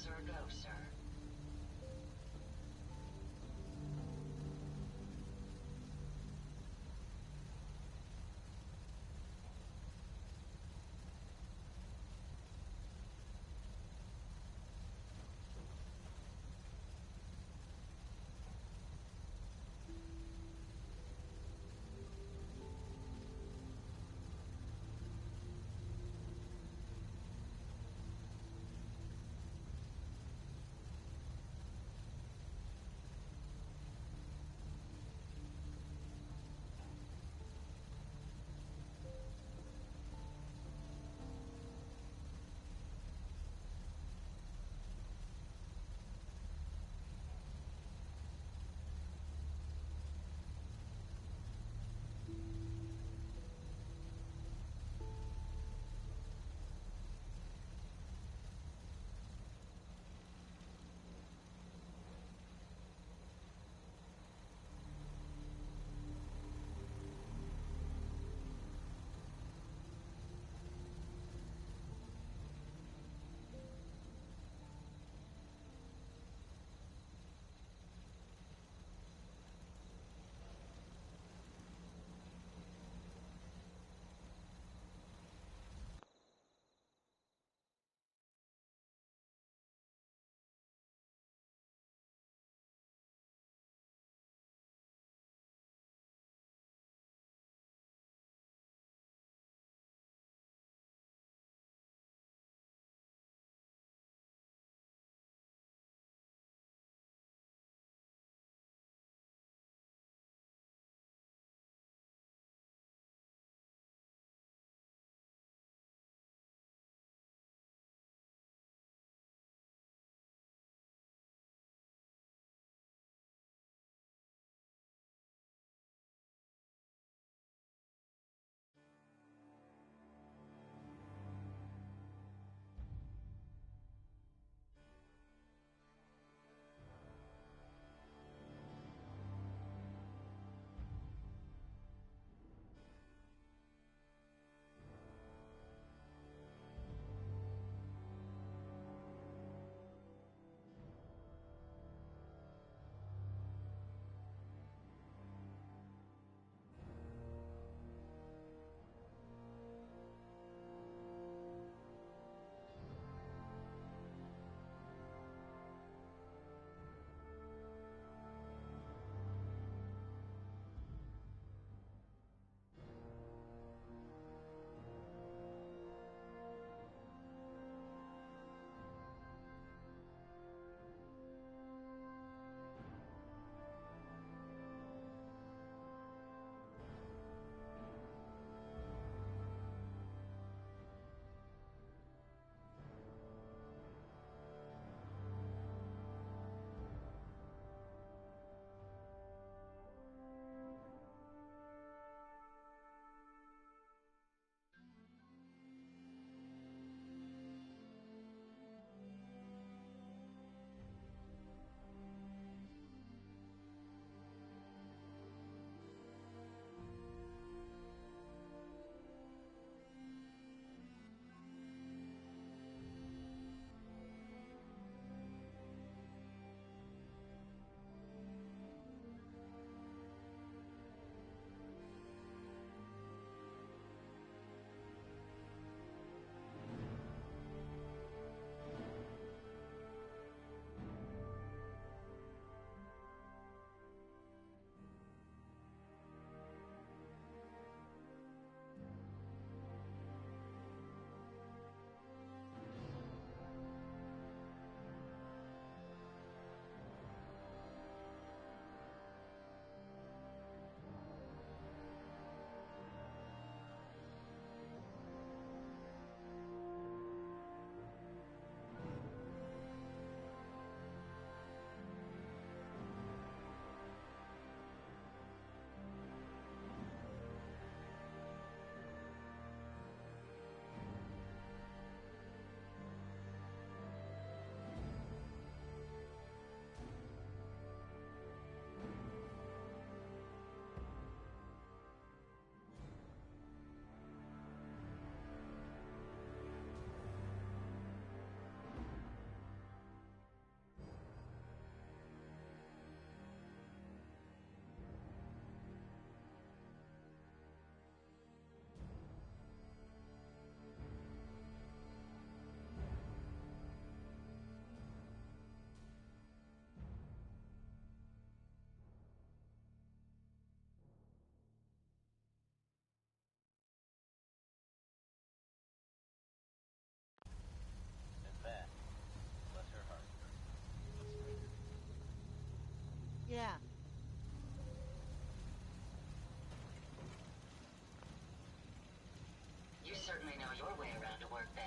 are a go, sir.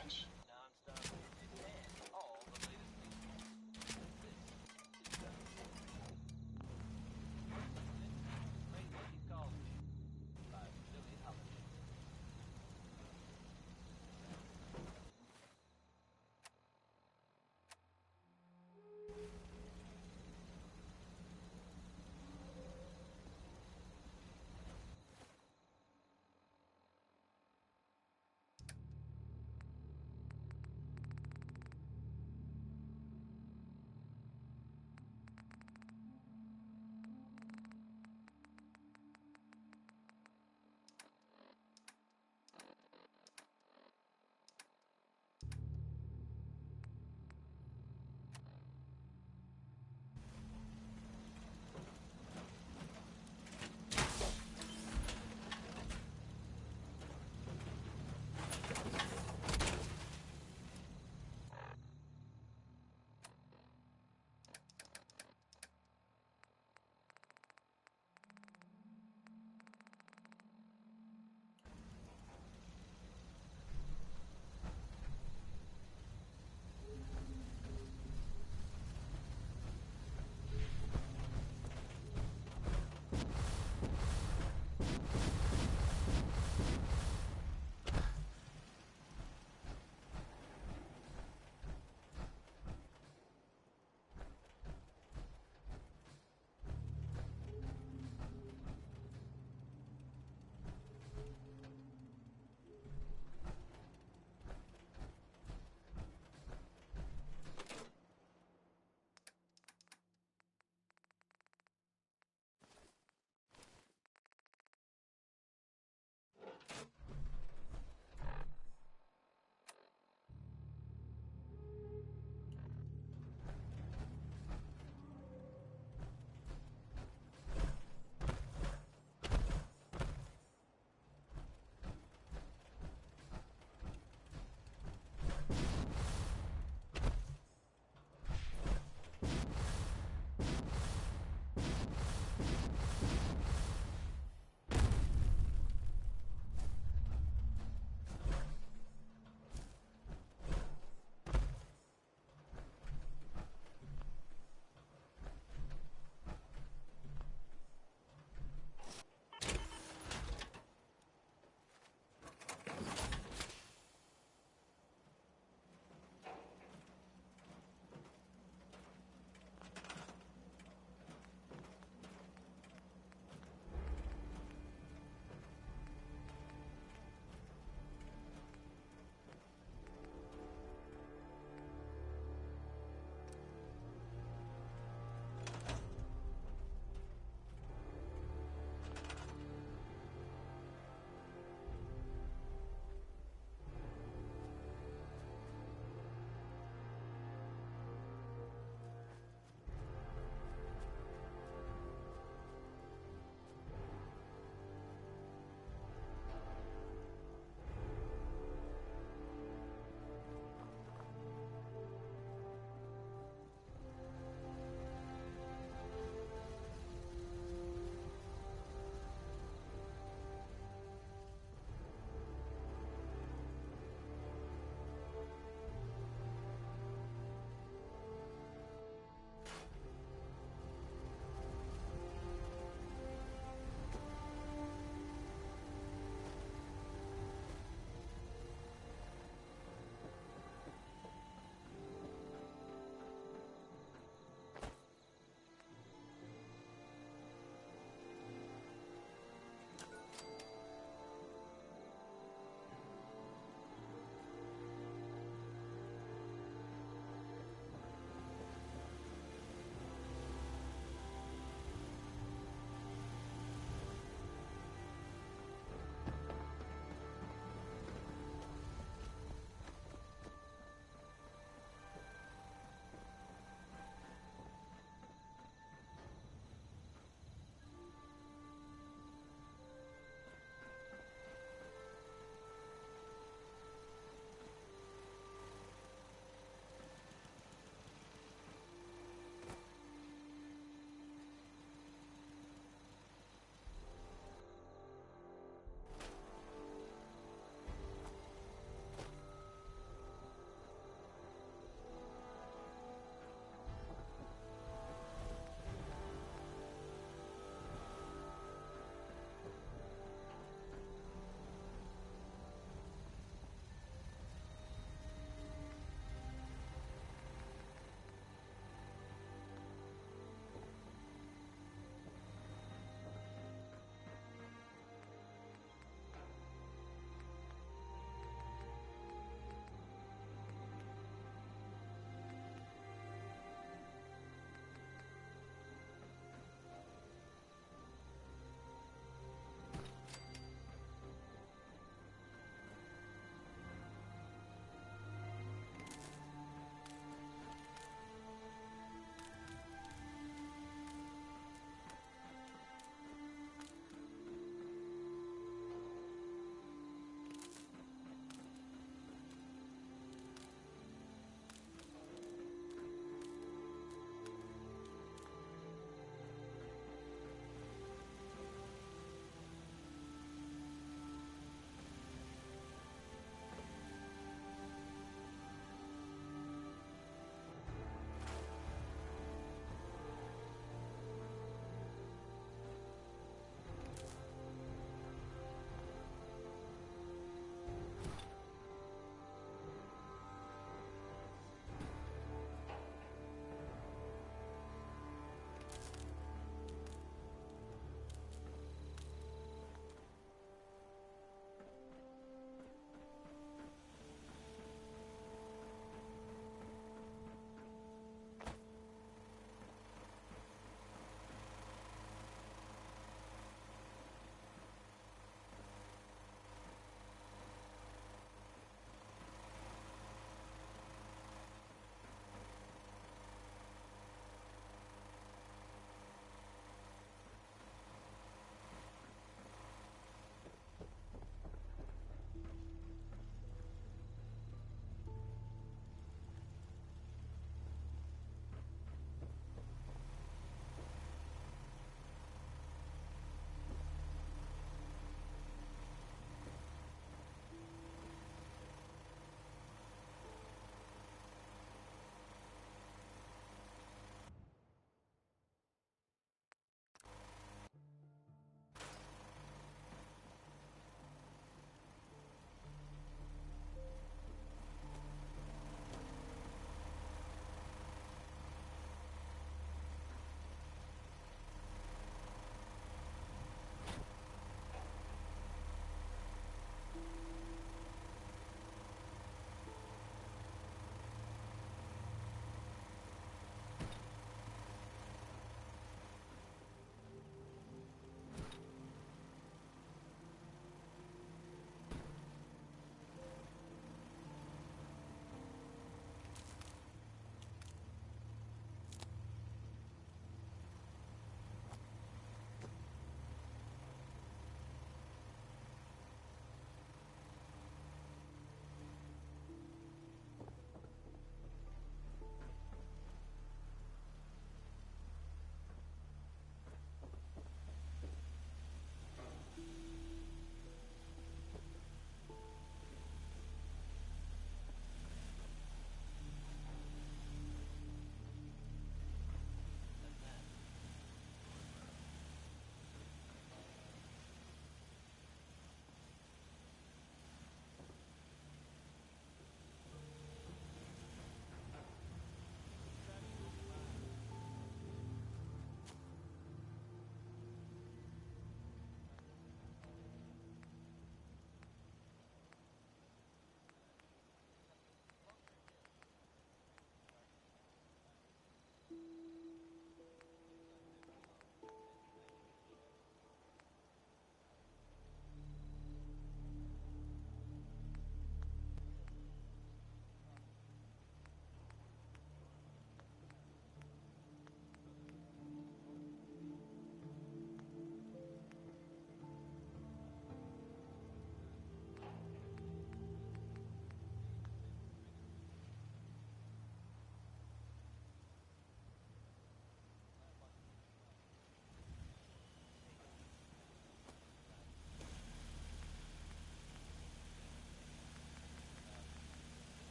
Finch. Non-stop music and all the latest news. This is Wait, what he calls me by Billie Holiday.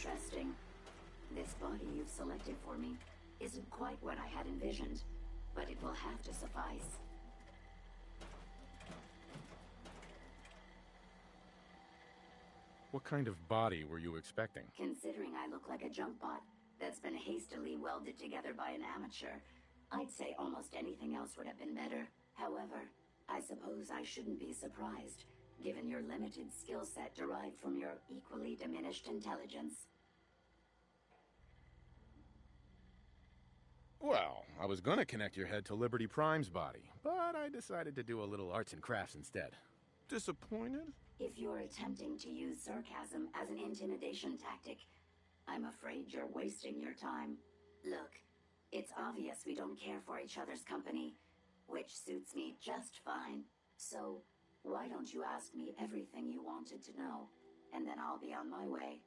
Interesting. This body you've selected for me isn't quite what I had envisioned, but it will have to suffice. What kind of body were you expecting? Considering I look like a junk bot that's been hastily welded together by an amateur, I'd say almost anything else would have been better. However, I suppose I shouldn't be surprised, given your limited skill set derived from your equally diminished intelligence. Well, I was gonna connect your head to Liberty Prime's body, but I decided to do a little arts and crafts instead. Disappointed? If you're attempting to use sarcasm as an intimidation tactic, I'm afraid you're wasting your time. Look, it's obvious we don't care for each other's company, which suits me just fine. So, why don't you ask me everything you wanted to know, and then I'll be on my way.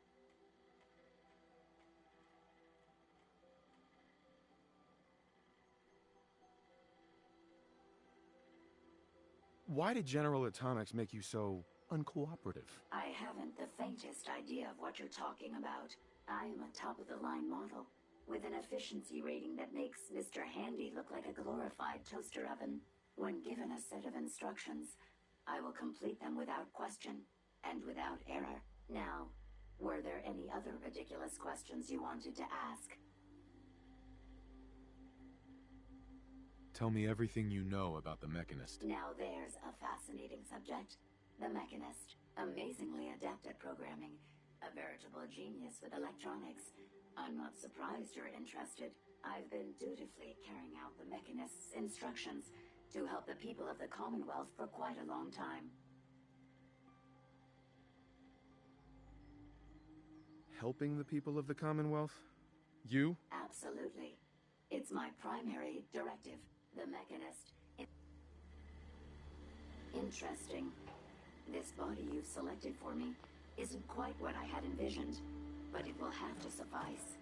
Why did General Atomics make you so uncooperative? I haven't the faintest idea of what you're talking about. I am a top-of-the-line model, with an efficiency rating that makes Mr. Handy look like a glorified toaster oven. When given a set of instructions, I will complete them without question, and without error. Now, were there any other ridiculous questions you wanted to ask? Tell me everything you know about the Mechanist. Now there's a fascinating subject. The Mechanist, amazingly adept at programming, a veritable genius with electronics. I'm not surprised you're interested. I've been dutifully carrying out the Mechanist's instructions to help the people of the Commonwealth for quite a long time. Helping the people of the Commonwealth? You? Absolutely. It's my primary directive. The Mechanist. Interesting. This body you've selected for me isn't quite what I had envisioned, but it will have to suffice.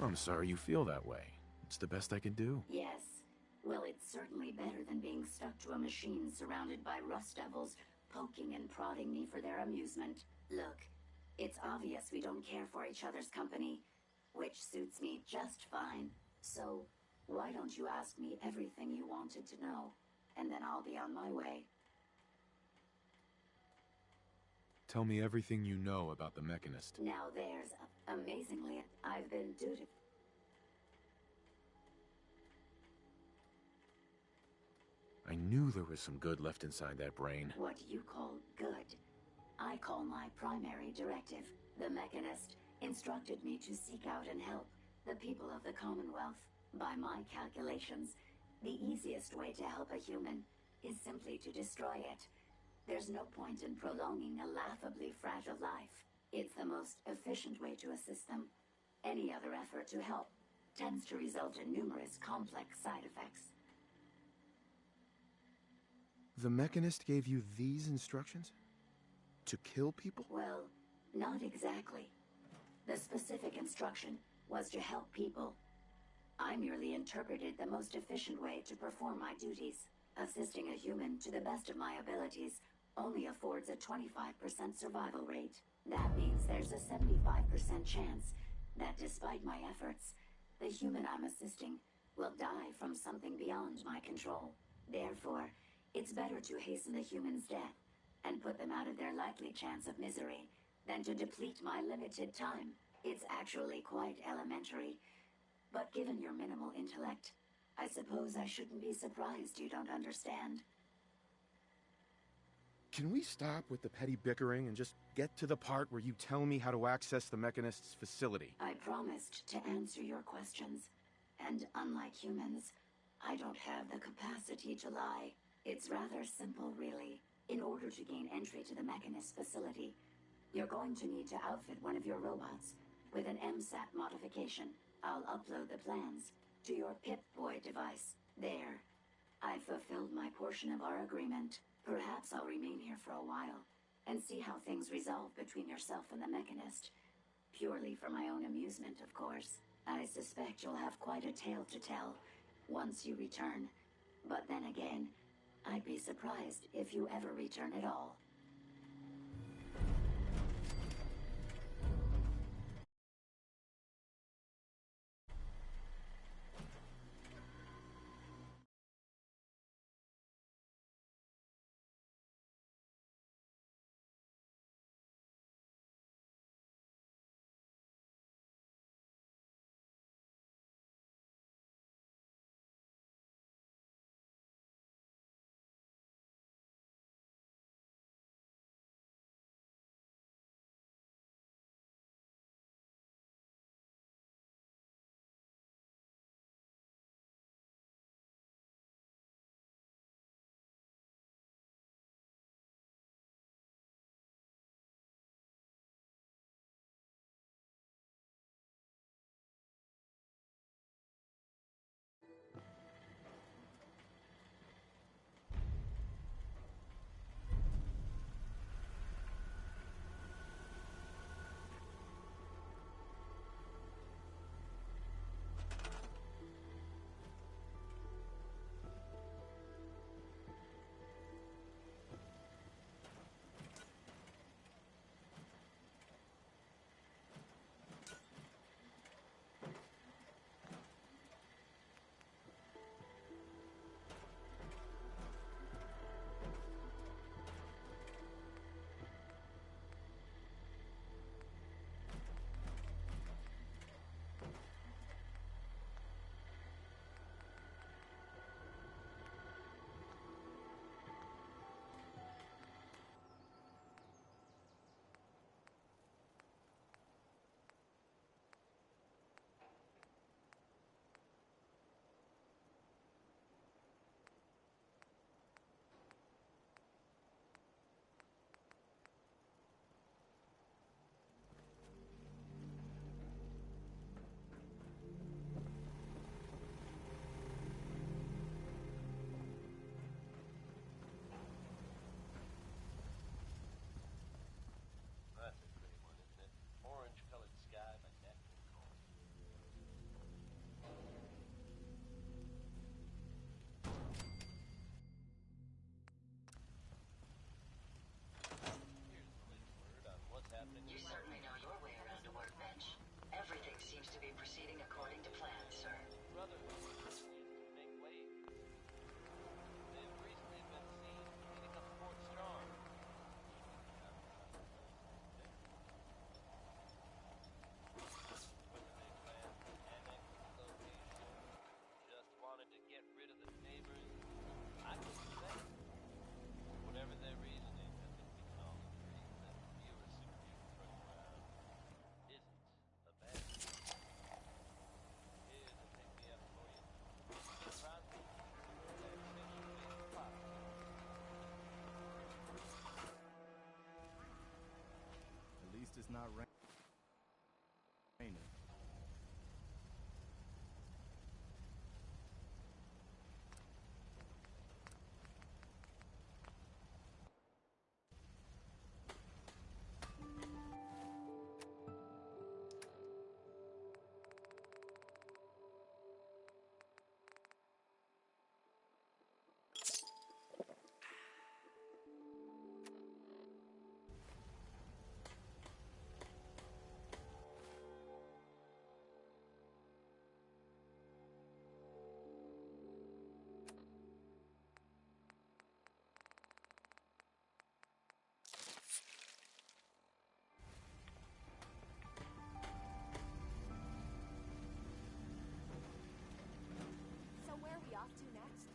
I'm sorry you feel that way. It's the best I can do. Yes. Well, it's certainly better than being stuck to a machine surrounded by rust devils poking and prodding me for their amusement. Look, it's obvious we don't care for each other's company, which suits me just fine. So, why don't you ask me everything you wanted to know, and then I'll be on my way. Tell me everything you know about the Mechanist. Now there's, amazingly, I've been dutiful. I knew there was some good left inside that brain. What you call good, I call my primary directive. The Mechanist instructed me to seek out and help the people of the Commonwealth. By my calculations, the easiest way to help a human is simply to destroy it. There's no point in prolonging a laughably fragile life. It's the most efficient way to assist them. Any other effort to help tends to result in numerous complex side effects. The Mechanist gave you these instructions? To kill people? Well, not exactly. The specific instruction was to help people. I merely interpreted the most efficient way to perform my duties. Assisting a human to the best of my abilities only affords a 25% survival rate. That means there's a 75% chance that despite my efforts, the human I'm assisting will die from something beyond my control. Therefore, it's better to hasten the human's death and put them out of their likely chance of misery than to deplete my limited time. It's actually quite elementary. But given your minimal intellect, I suppose I shouldn't be surprised you don't understand. Can we stop with the petty bickering and just get to the part where you tell me how to access the Mechanist's facility? I promised to answer your questions, and unlike humans, I don't have the capacity to lie. It's rather simple, really. In order to gain entry to the Mechanist facility, you're going to need to outfit one of your robots with an MSAT modification. I'll upload the plans to your Pip-Boy device. There. I've fulfilled my portion of our agreement. Perhaps I'll remain here for a while and see how things resolve between yourself and the Mechanist. Purely for my own amusement, of course. I suspect you'll have quite a tale to tell once you return. But then again, I'd be surprised if you ever return at all. not raining. So where are we off to next?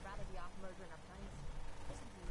Rather be off murdering our friends. Listen to me.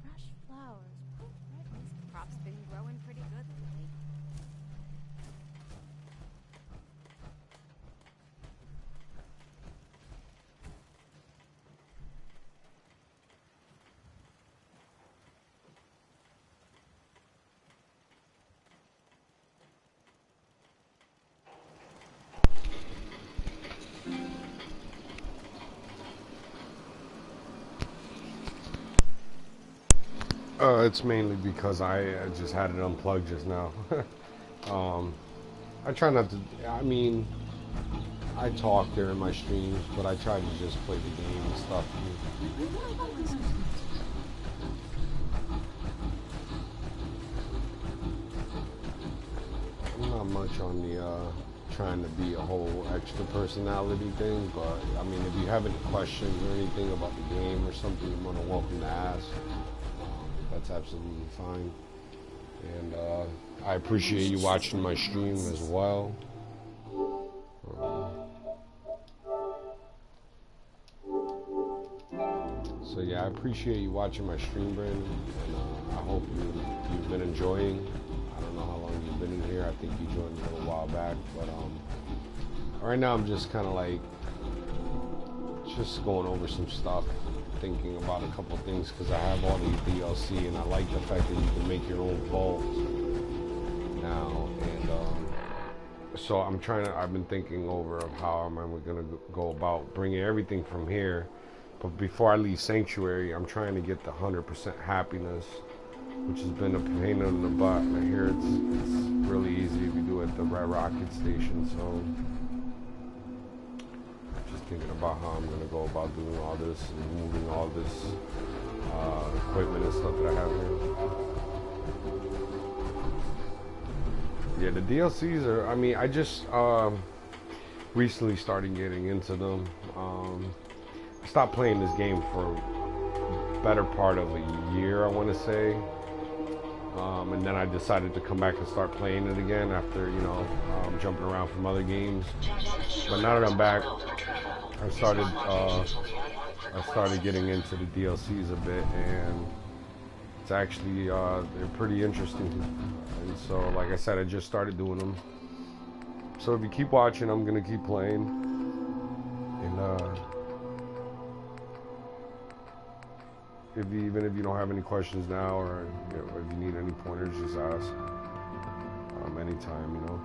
Fresh flowers. This crop's been growing pretty good lately. It's mainly because I just had it unplugged just now. I try not to, I mean, I talk during my streams, but I try to just play the game and stuff. I'm not much on the trying to be a whole extra personality thing, but I mean, if you have any questions or anything about the game or something, you're more than welcome to ask. That's absolutely fine. And I appreciate you watching my stream as well. So yeah, I appreciate you watching my stream, Brandon, and I hope you've been enjoying. I don't know how long you've been in here. I think you joined a little while back, but right now I'm just kind of like just going over some stuff, thinking about a couple things because I have all these DLC, and I like the fact that you can make your own vault now, and so I've been thinking over of how am I going to go about bringing everything from here. But before I leave Sanctuary, I'm trying to get the 100% happiness, which has been a pain in the butt. I hear it's really easy if you do it at the Red Rocket Station. So just thinking about how I'm going to go about doing all this and moving all this equipment and stuff that I have here. Yeah, the DLCs are, I mean, I just recently started getting into them. I stopped playing this game for a better part of a year, I want to say. And then I decided to come back and start playing it again after, you know, jumping around from other games. But now that I'm back, I started getting into the DLCs a bit, and it's actually, they're pretty interesting. And so, like I said, I just started doing them. So if you keep watching, I'm going to keep playing. And, even if you don't have any questions now, or you know, if you need any pointers, just ask anytime, you know.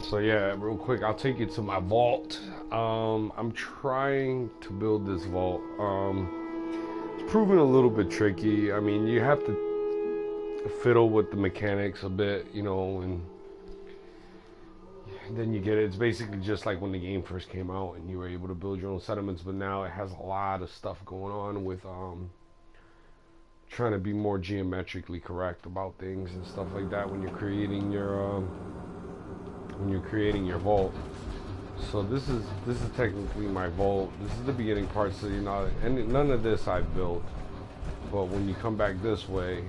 So yeah, real quick, I'll take you to my vault. I'm trying to build this vault. It's proving a little bit tricky. I mean, you have to fiddle with the mechanics a bit, you know, and then you get it. It's basically just like when the game first came out and you were able to build your own settlements, but now it has a lot of stuff going on with trying to be more geometrically correct about things and stuff like that when you're creating your vault. So this is technically my vault. This is the beginning part, so you know, and none of this I've built. But when you come back this way,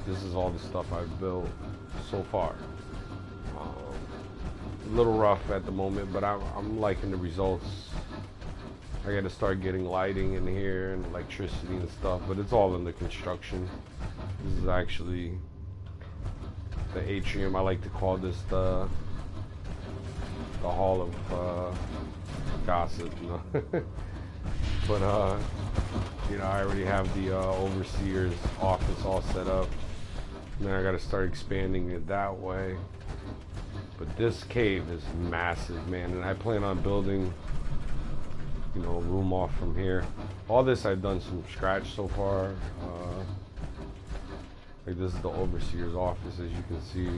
this is all the stuff I've built so far. A little rough at the moment, but I'm liking the results. I got to start getting lighting in here and electricity and stuff, but it's all under construction. This is actually the atrium. I like to call this the hall of gossip, you know. But you know, I already have the overseer's office all set up, and then I got to start expanding it that way. But this cave is massive, man, and I plan on building, you know, a room off from here. All this I've done from scratch so far. Like this is the overseer's office, as you can see.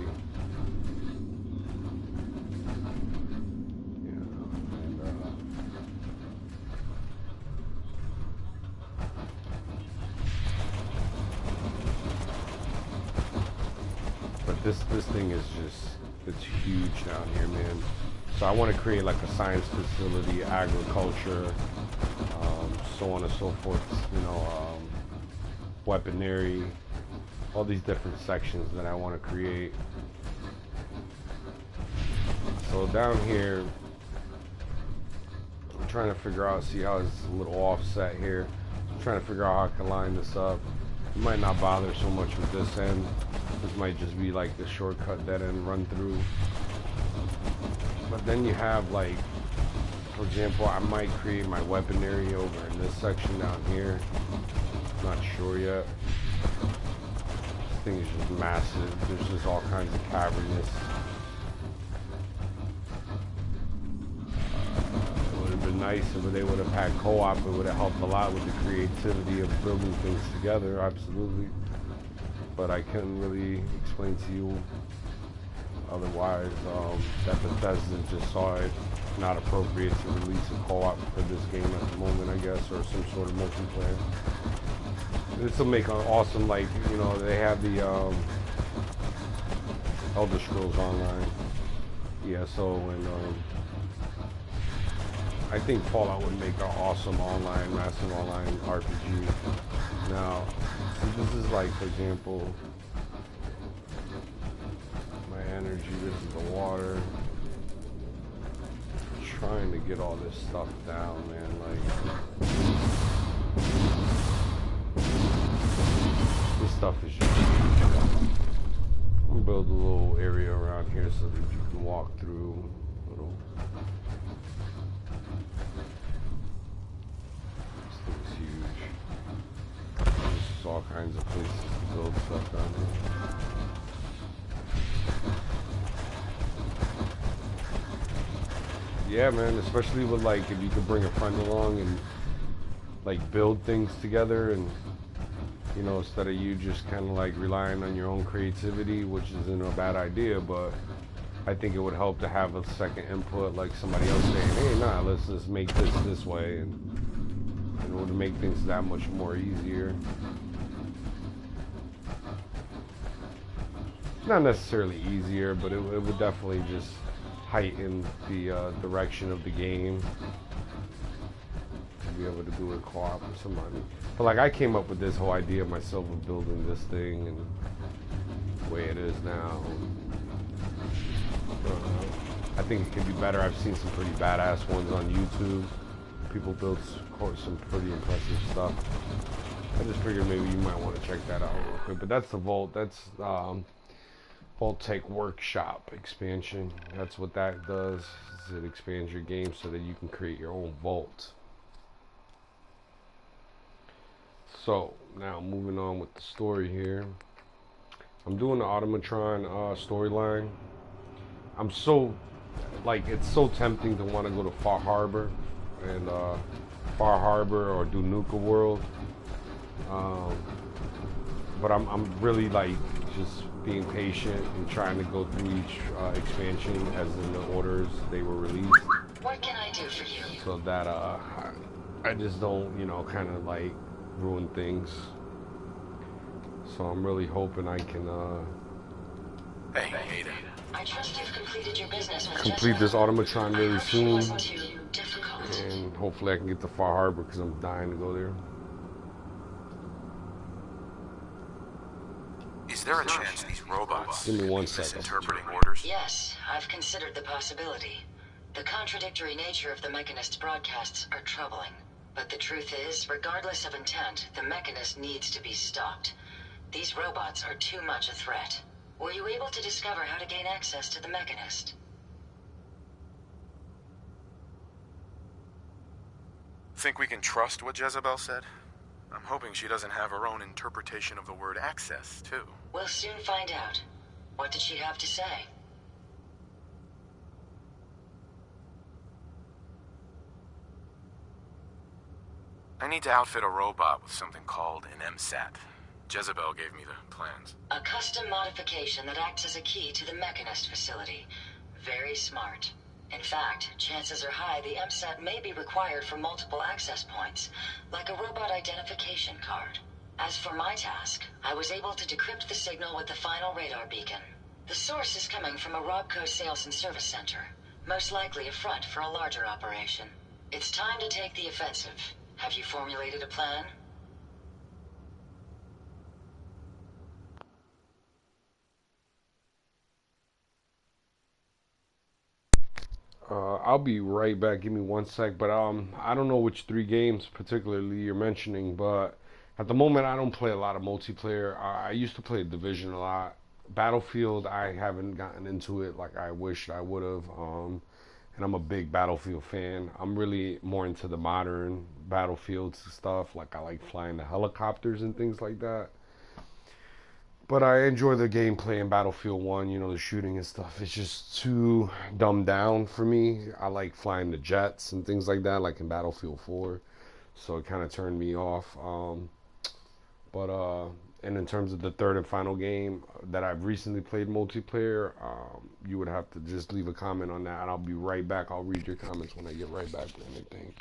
This thing is just, it's huge down here, man. So I want to create like a science facility, agriculture, so on and so forth, you know, weaponry, all these different sections that I want to create. So down here, I'm trying to figure out, see how it's a little offset here. I'm trying to figure out how I can line this up. You might not bother so much with this end. This might just be like the shortcut dead end run through. But then you have, like, for example, I might create my weaponry over in this section down here. Not sure yet. This thing is just massive. There's just all kinds of cavernous. It would have been nice if they would have had co-op. It would have helped a lot with the creativity of building things together, absolutely. But I couldn't really explain to you otherwise that Bethesda just saw it not appropriate to release a co-op for this game at the moment, I guess, or some sort of multiplayer. This will make an awesome, like, you know, they have the Elder Scrolls Online ESO and I think Fallout would make an awesome online, massive online RPG. Now, see, this is like, for example, my energy, this is the water. I'm trying to get all this stuff down, man, like, this stuff is just, I'm gonna build a little area around here so that you can walk through. Little, this thing is huge. There's just all kinds of places to build stuff down here. Yeah, man, especially with, like, if you could bring a friend along and, like, build things together, and, you know, instead of you just kind of like relying on your own creativity, which isn't a bad idea, but I think it would help to have a second input, like somebody else saying, hey, nah, let's just make this way, and it would make things that much more easier. Not necessarily easier, but it would definitely just heighten the direction of the game. To be able to do it co-op with somebody. But like, I came up with this whole idea myself of building this thing and the way it is now. I think it could be better. I've seen some pretty badass ones on YouTube. People build some pretty impressive stuff. I just figured maybe you might want to check that out real quick. But that's the Vault. That's Vault-Tec Workshop expansion. That's what that does. It expands your game so that you can create your own vault. So now moving on with the story here. I'm doing the Automatron storyline. I'm so, like, it's so tempting to want to go to Far Harbor and or do Nuka World. But I'm really, like, just being patient and trying to go through each expansion as in the orders they were released. What can I do for you? So that I just don't, you know, kind of like ruin things. So I'm really hoping I can Hey, Ada. I trust you've completed your business with complete this Automatron really soon, wasn't too difficult. and hopefully I can get to Far Harbor because I'm dying to go there. Is there a chance these robots Give me one are second. misinterpreting orders? Yes, I've considered the possibility. The contradictory nature of the Mechanist's broadcasts are troubling. But the truth is, regardless of intent, the Mechanist needs to be stopped. These robots are too much a threat. Were you able to discover how to gain access to the Mechanist? Think we can trust what Jezebel said? I'm hoping she doesn't have her own interpretation of the word access, too. We'll soon find out. What did she have to say? I need to outfit a robot with something called an MSAT. Jezebel gave me the plans. A custom modification that acts as a key to the Mechanist facility. Very smart. In fact, chances are high the MSAT may be required for multiple access points, like a robot identification card. As for my task, I was able to decrypt the signal with the final radar beacon. The source is coming from a Robco sales and service center, most likely a front for a larger operation. It's time to take the offensive. Have you formulated a plan? I'll be right back. Give me one sec. But I don't know which 3 games particularly you're mentioning, but at the moment I don't play a lot of multiplayer. I used to play Division a lot. Battlefield, I haven't gotten into it like I wished I would have. And I'm a big Battlefield fan. I'm really more into the modern Battlefields stuff. Like, I like flying the helicopters and things like that. But I enjoy the gameplay in Battlefield 1, you know, the shooting and stuff. It's just too dumbed down for me. I like flying the jets and things like that, like in Battlefield 4. So it kind of turned me off. And in terms of the third and final game that I've recently played multiplayer, you would have to just leave a comment on that, and I'll be right back. I'll read your comments when I get right back to anything.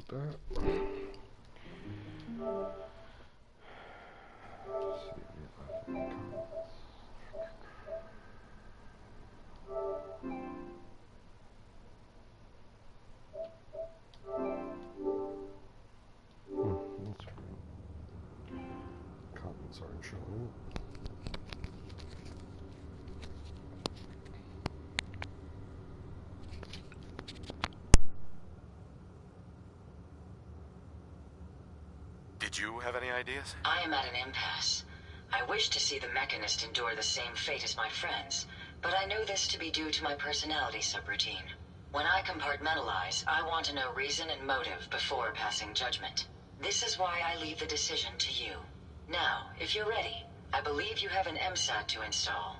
that. That's weird. Comments aren't showing. Did you have any ideas? I am at an impasse. I wish to see the Mechanist endure the same fate as my friends, but I know this to be due to my personality subroutine. When I compartmentalize, I want to know reason and motive before passing judgment. This is why I leave the decision to you. Now, if you're ready, I believe you have an MSAT to install.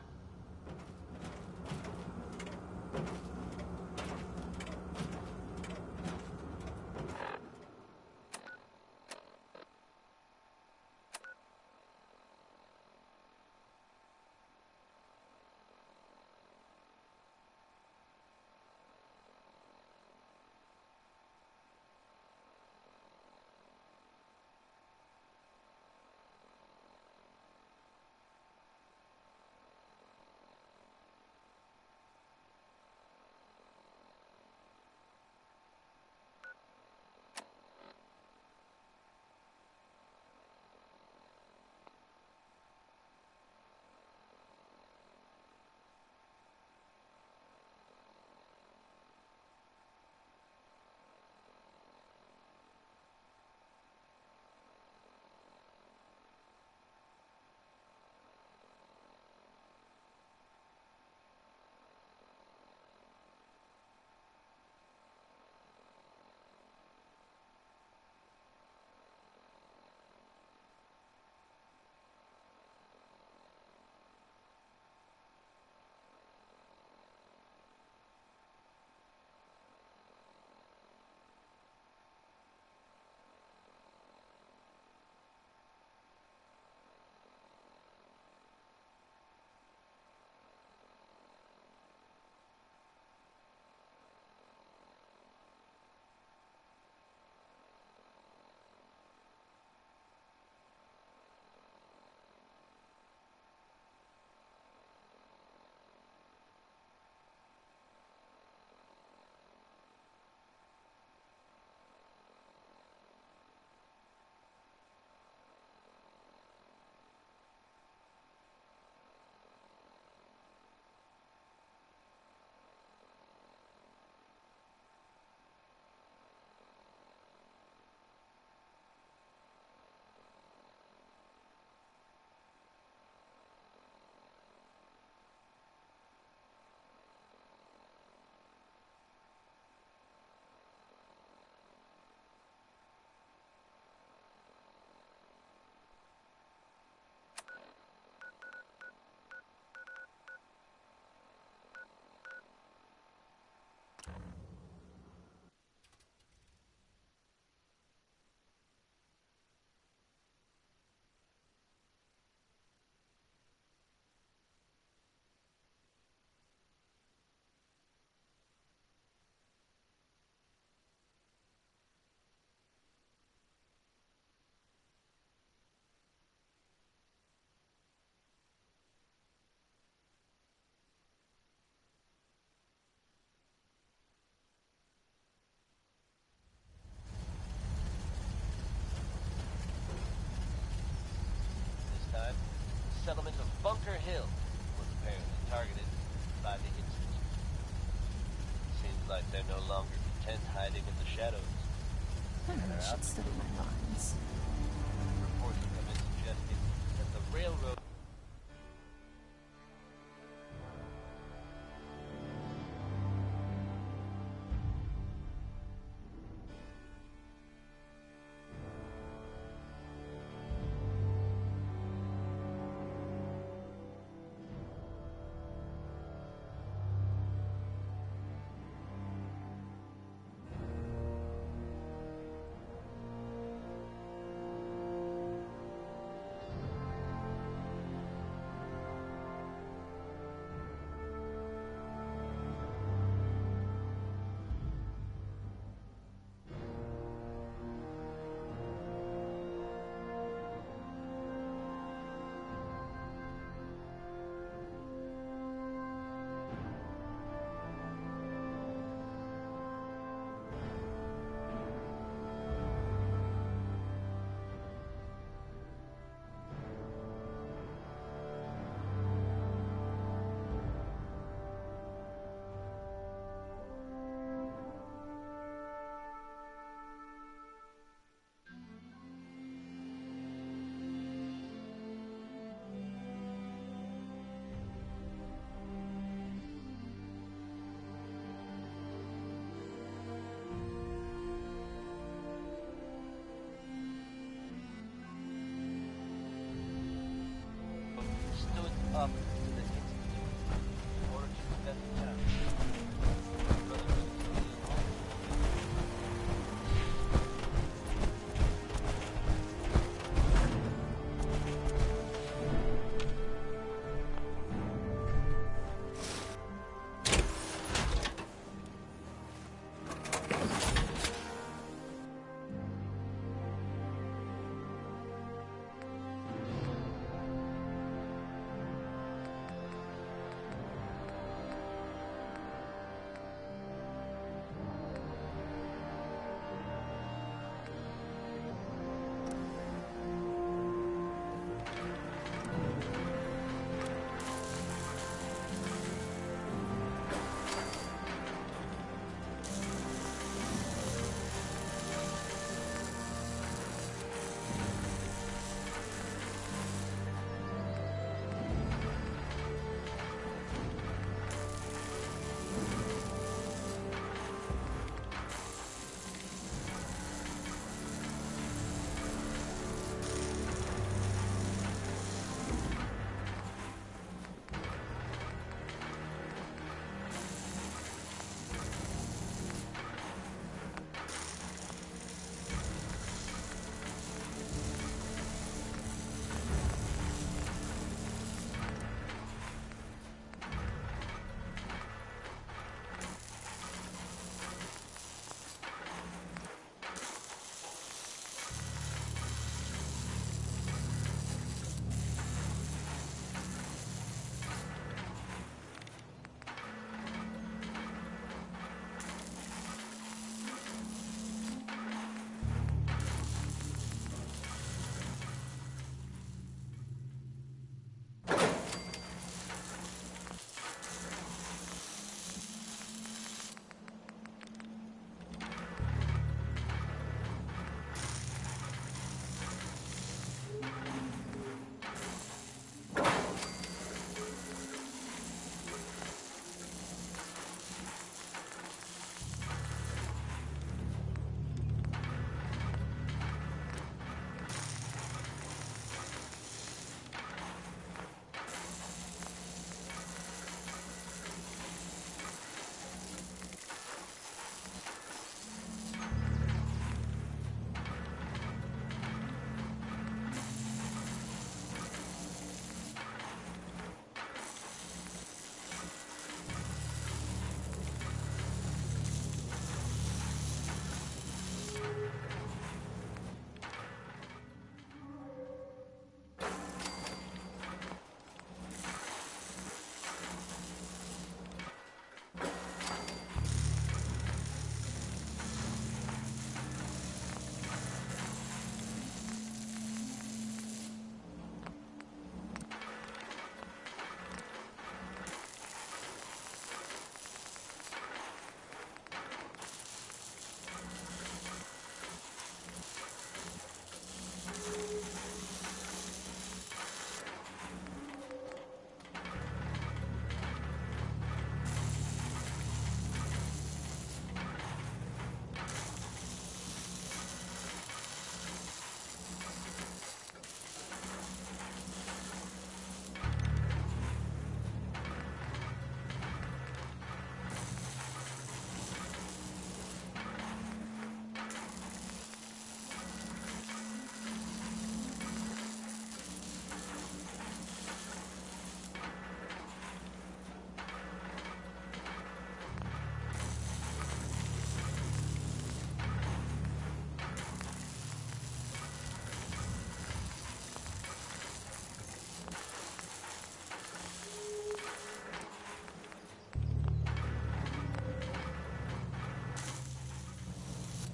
Settlement of Bunker Hill was apparently targeted by the Institute. Seems like they're no longer content hiding in the shadows. I should study my lines. Reports have been suggesting that the railroad up to the Institute in order to prevent the attack.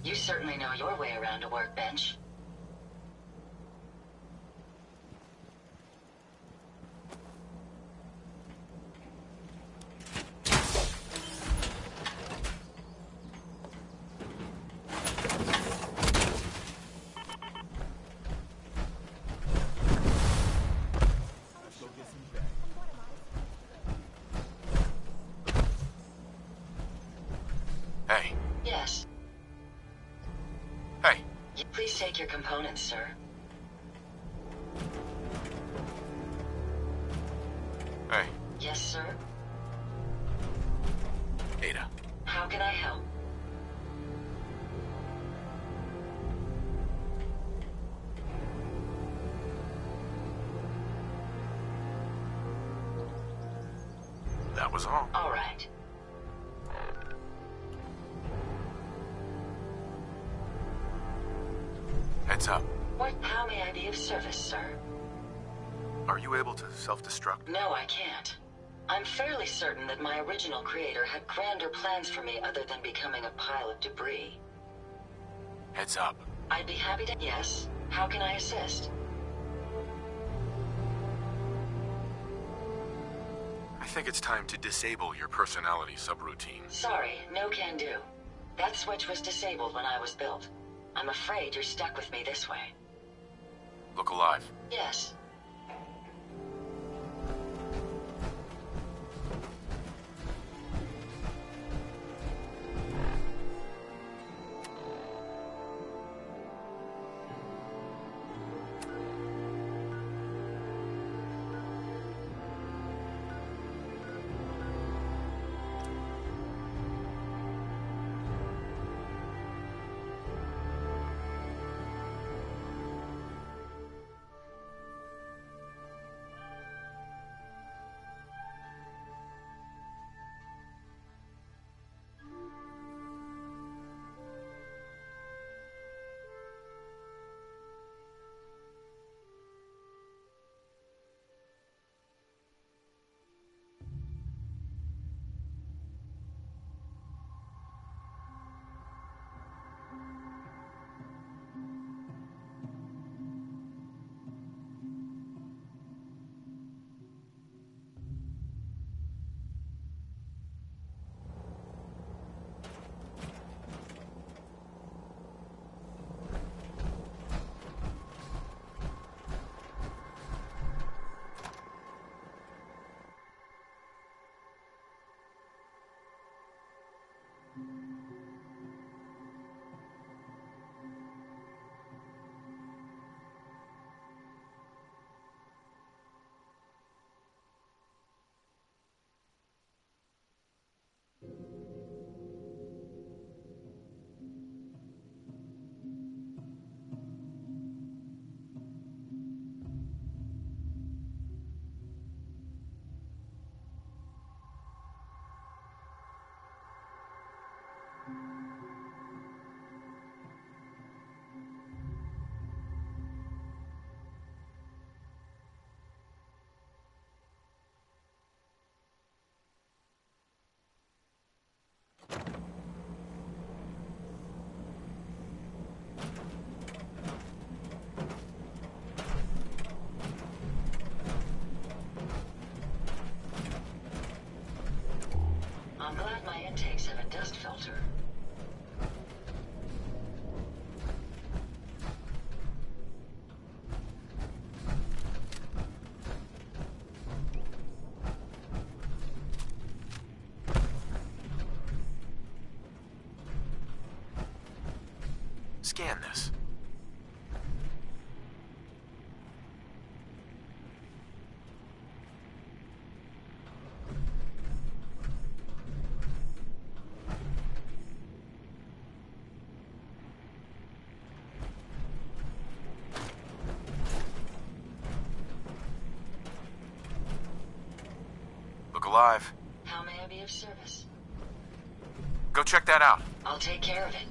You certainly know your way around a workbench. Hey. Yes. Hey. Please take your components, sir. Hey. Yes, sir? Ada. How can I help? That was all. All right. Heads up. How may I be of service, sir? Are you able to self-destruct? No, I can't. I'm fairly certain that my original creator had grander plans for me other than becoming a pile of debris. Heads up. I'd be happy to... Yes. How can I assist? I think it's time to disable your personality subroutine. Sorry, no can do. That switch was disabled when I was built. I'm afraid you're stuck with me this way. Look alive. Yes. I'm glad my intakes have a dust filter. Scan this. Look alive. How may I be of service? Go check that out. I'll take care of it.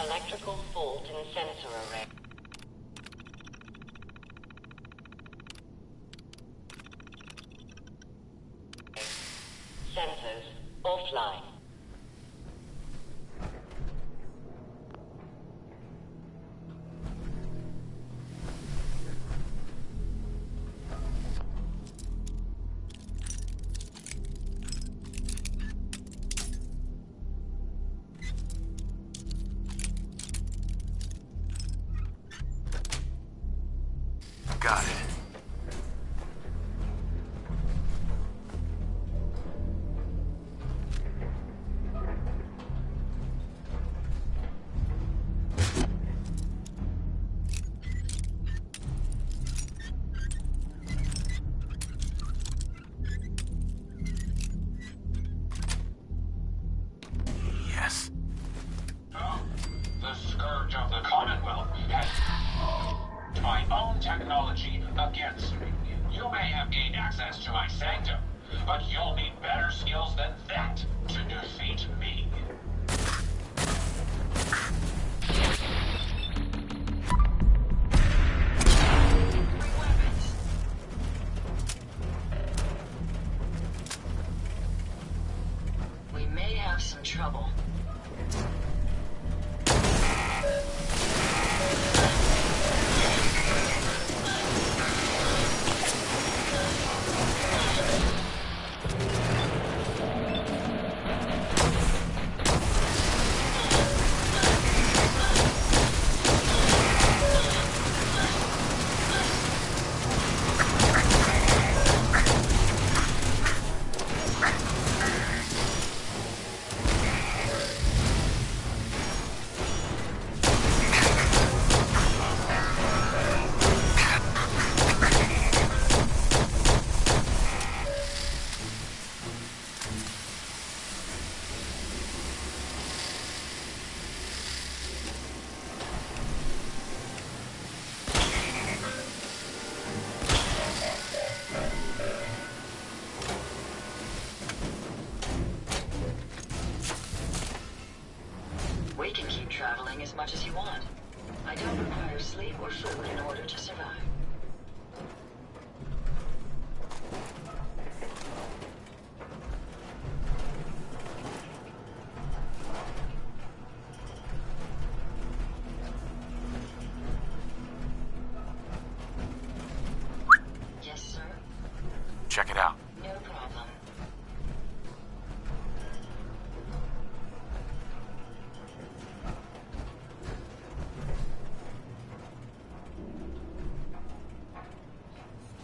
Electrical fault in sensor array. Sensors offline. Got it. Yes. Oh, the scourge of the Commonwealth has my own technology against me. You may have gained access to my sanctum, but you'll need better skills than that to defeat me. We may have some trouble. We can keep traveling as much as you want. I don't require sleep or food in order to survive. Yes, sir? Check it out. No problem.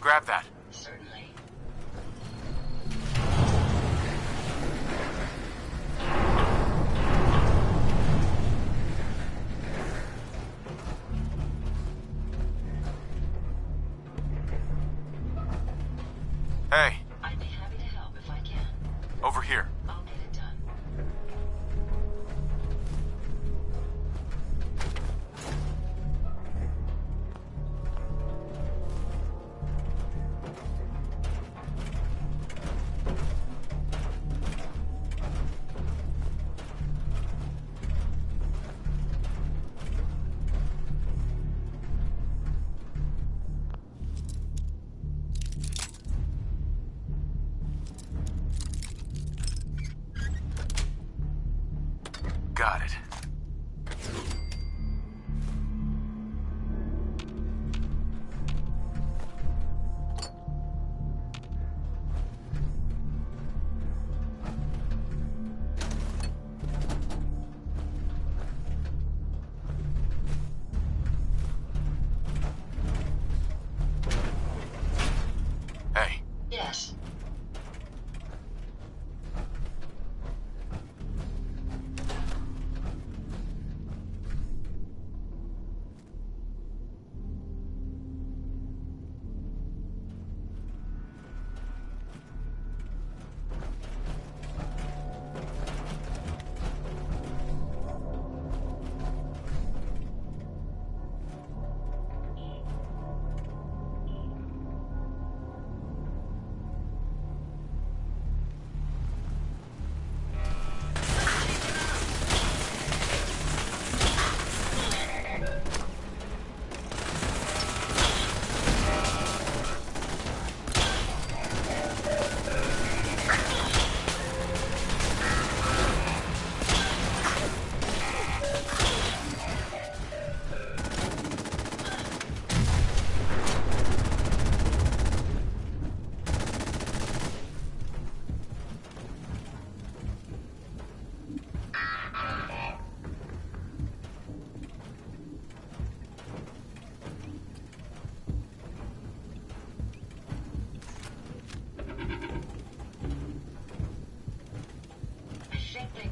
Grab that. Certainly. Hey, I'd be happy to help if I can. over here. I'll get it done. Got it. Hey, Yes.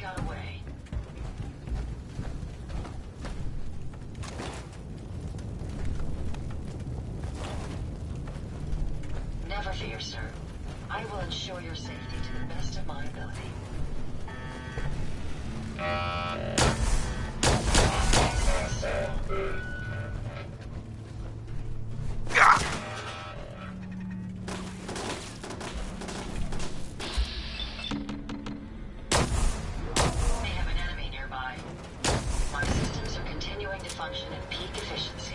got away. Never fear, sir. I will ensure your safety to the best of my ability. We have an enemy nearby. My systems are continuing to function at peak efficiency.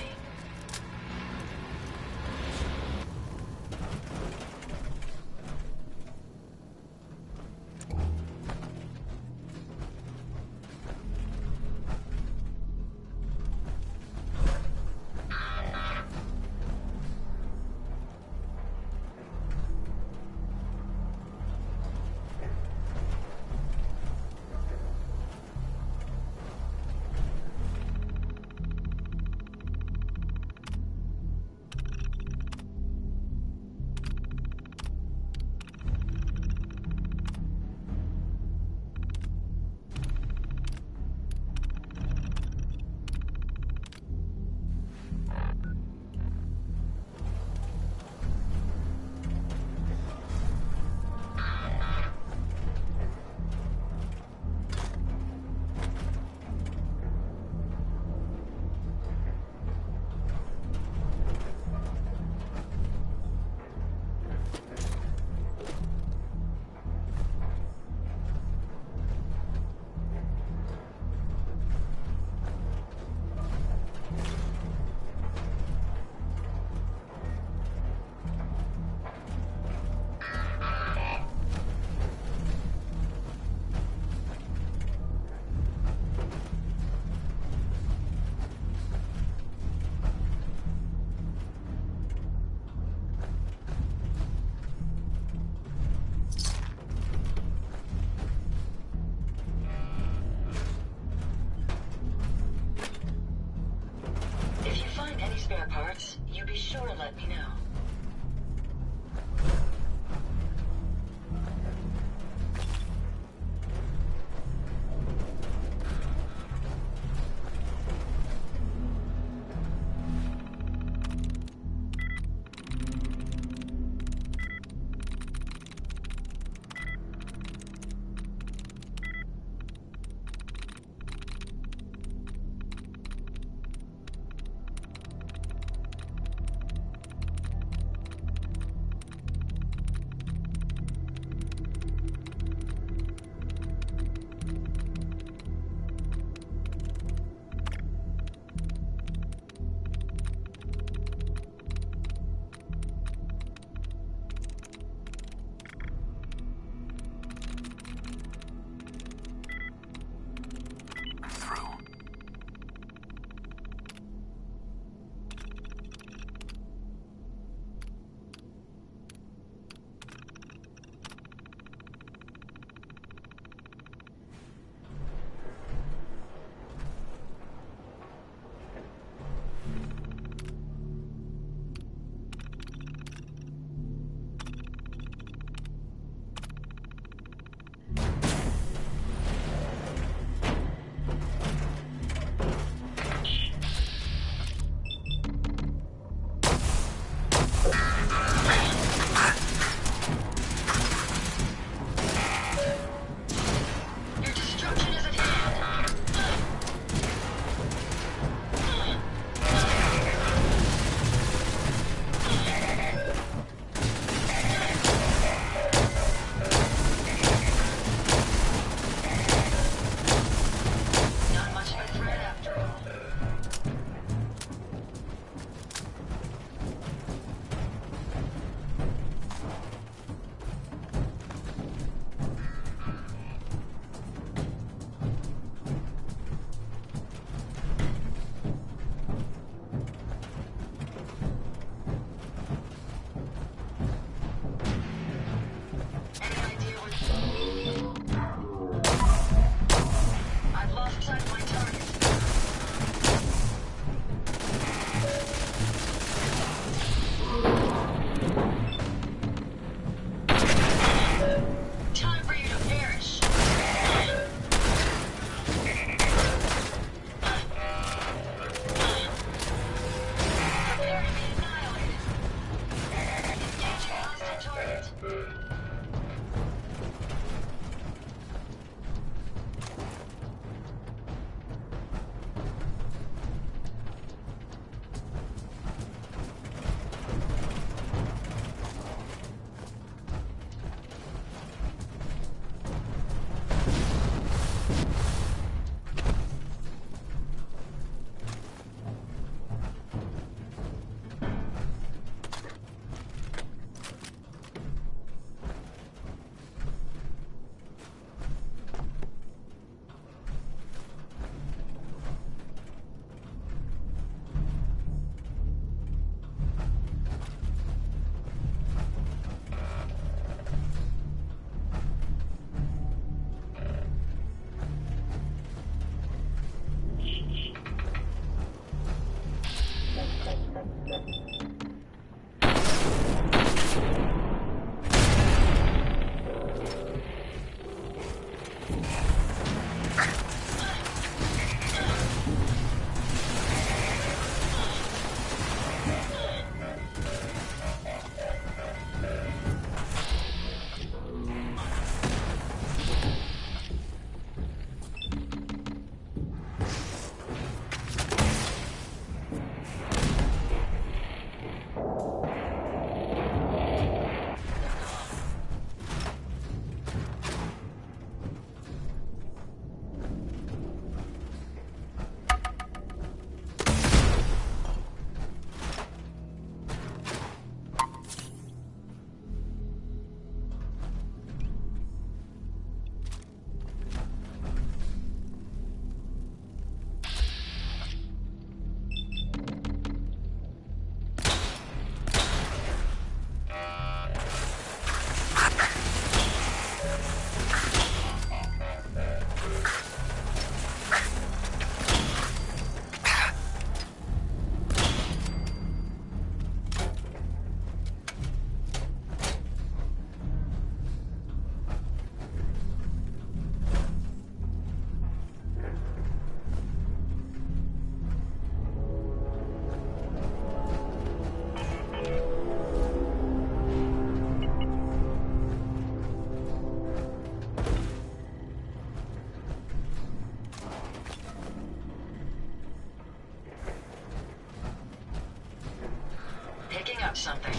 Picking up something.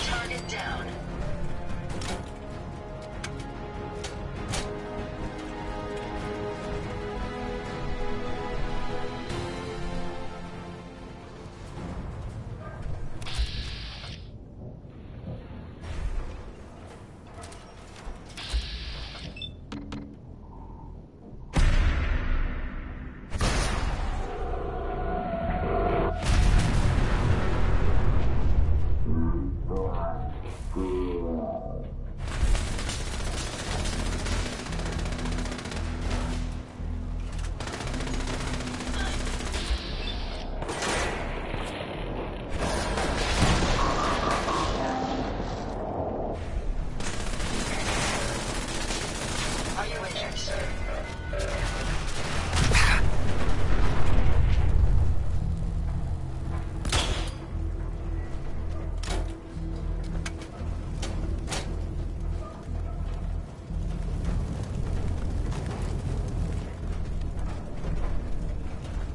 Target down.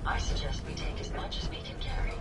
I suggest we take as much as we can carry.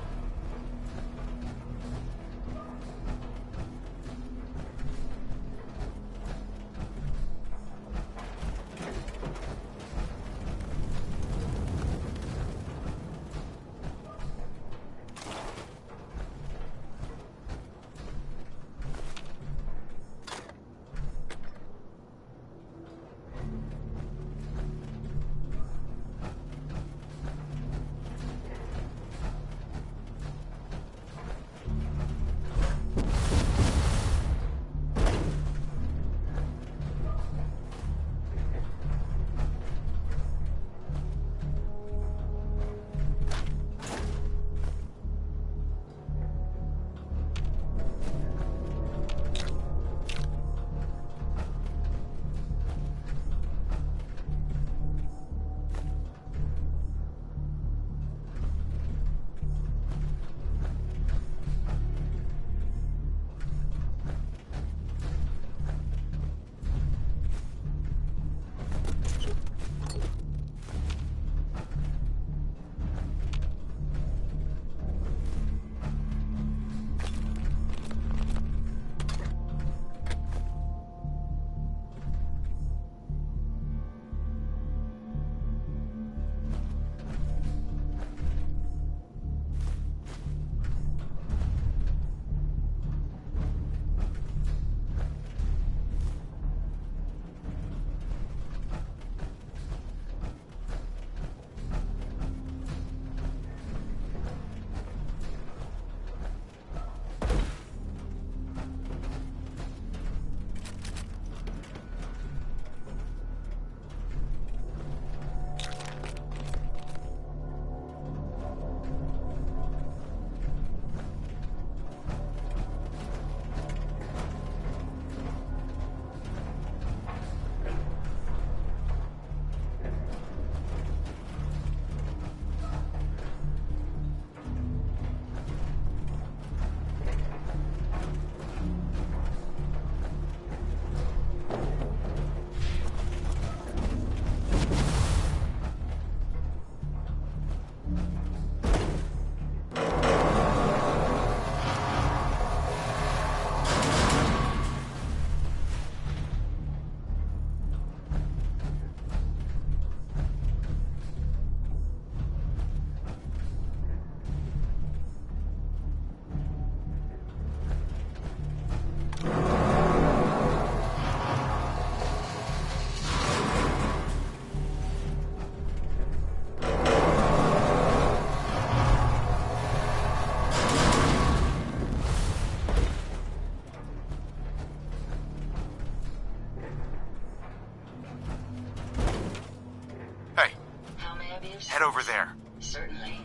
Head over there. Certainly.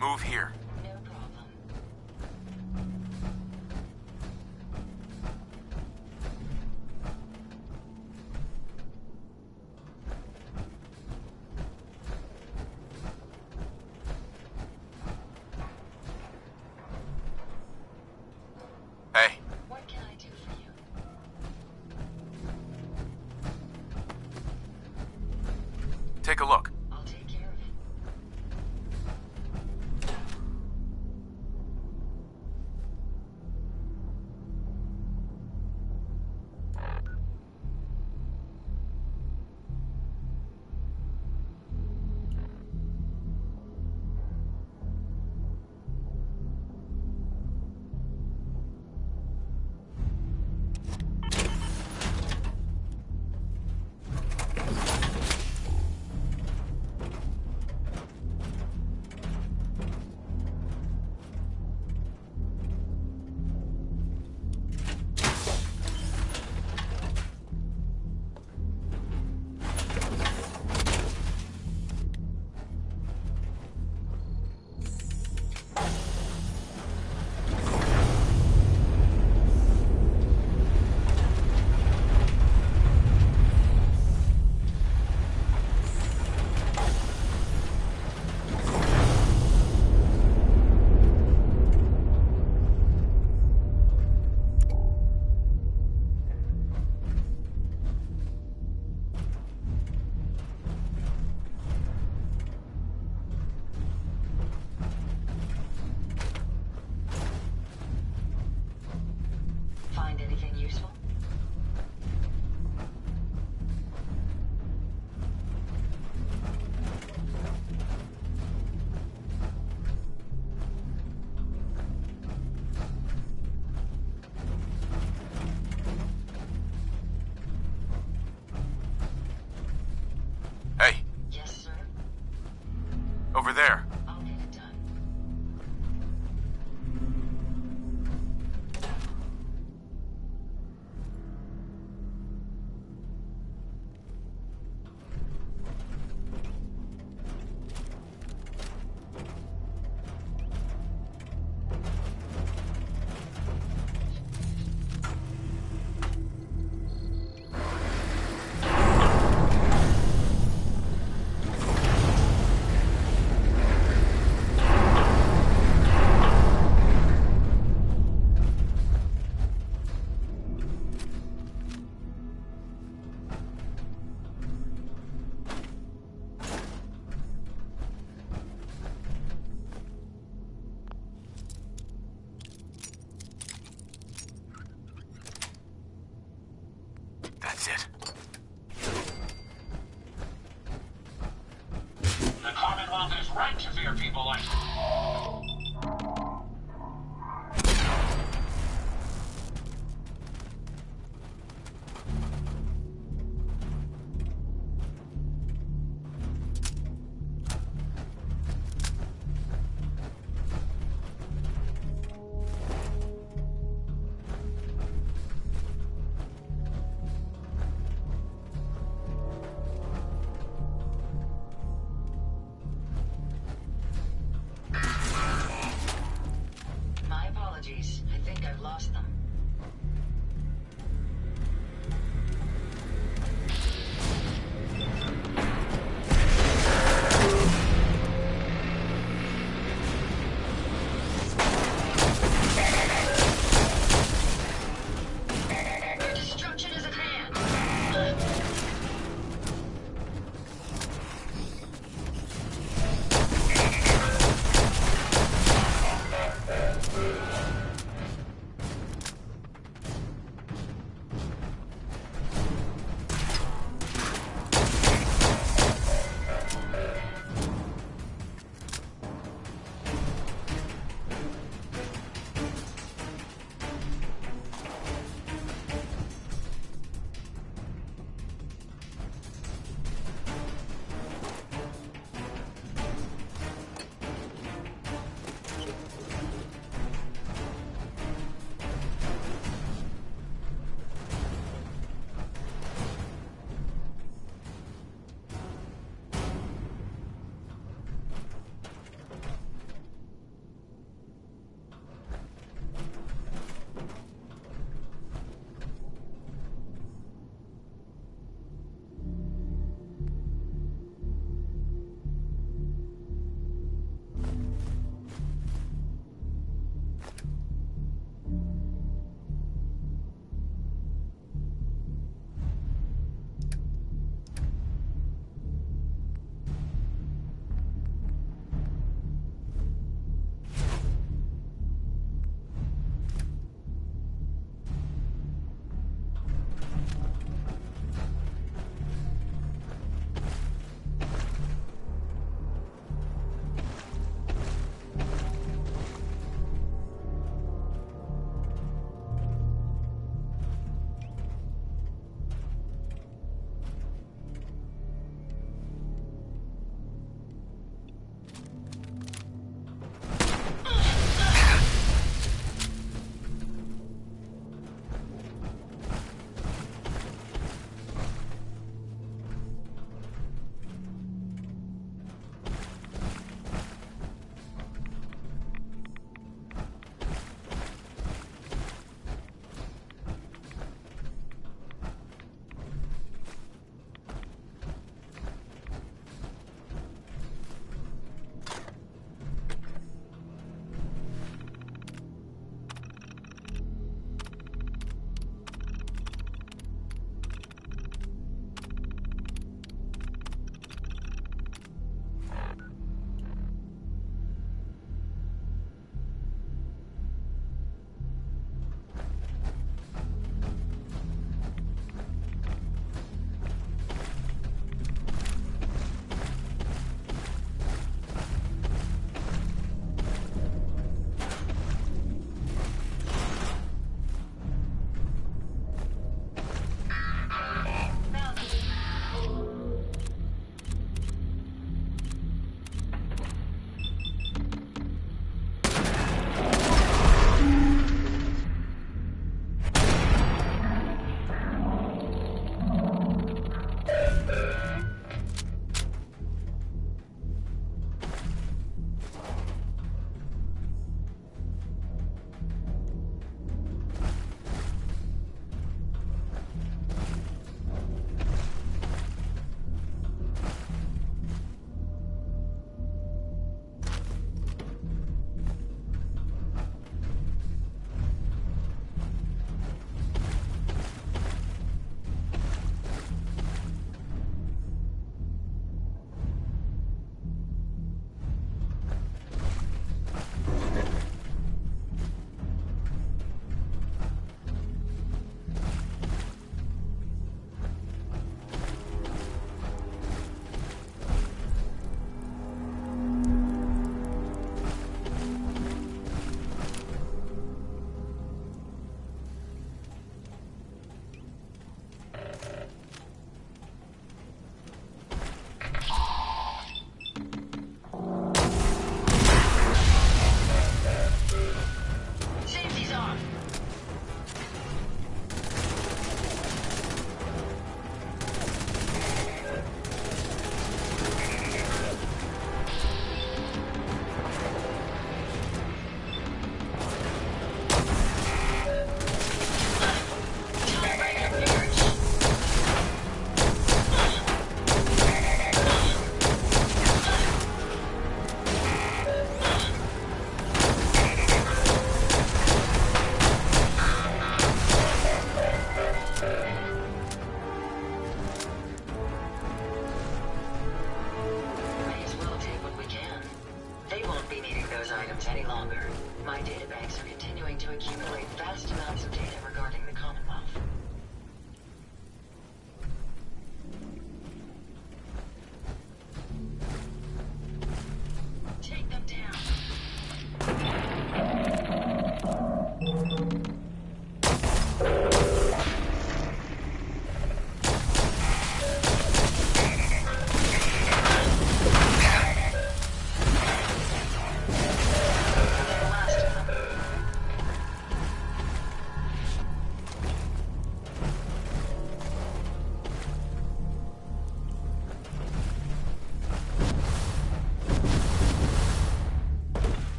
Move here. No problem. Hey. What can I do for you? Take a look. I'll take care of it. Find anything useful? Hey. Yes, sir. Over there. I'll get it done. That's it. The Commonwealth is right to fear people like...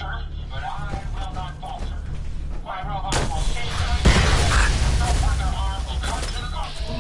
sir, but I will not falter. My robot will save you, and no further harm will come to the gospel.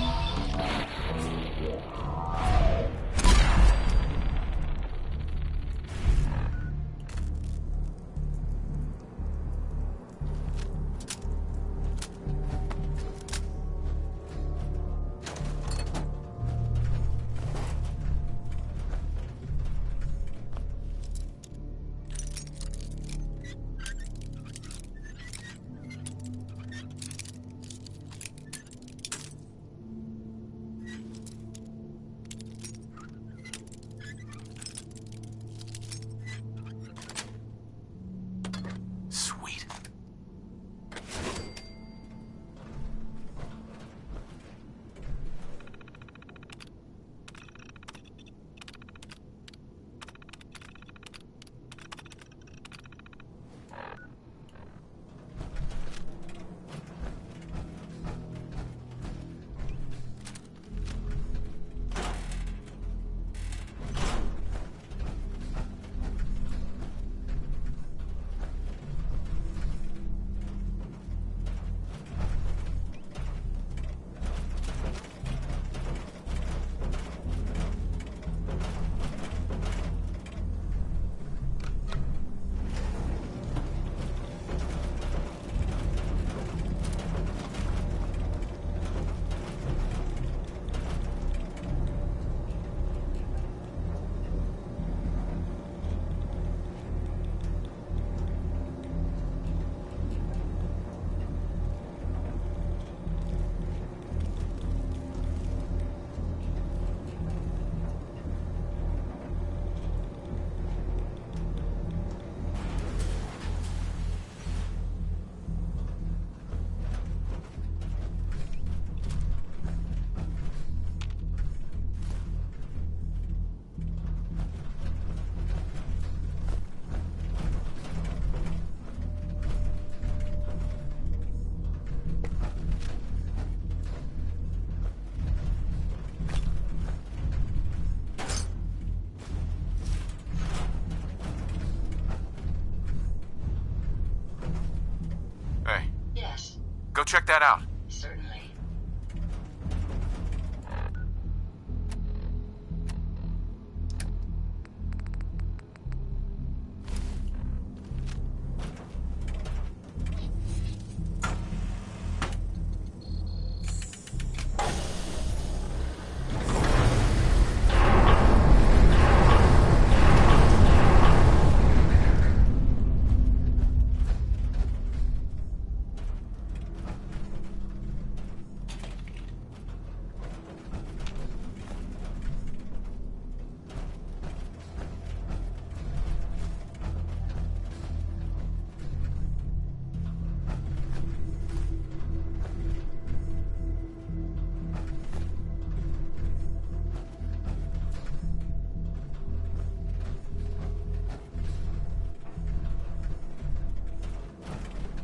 Sweet. Go check that out. Certainly.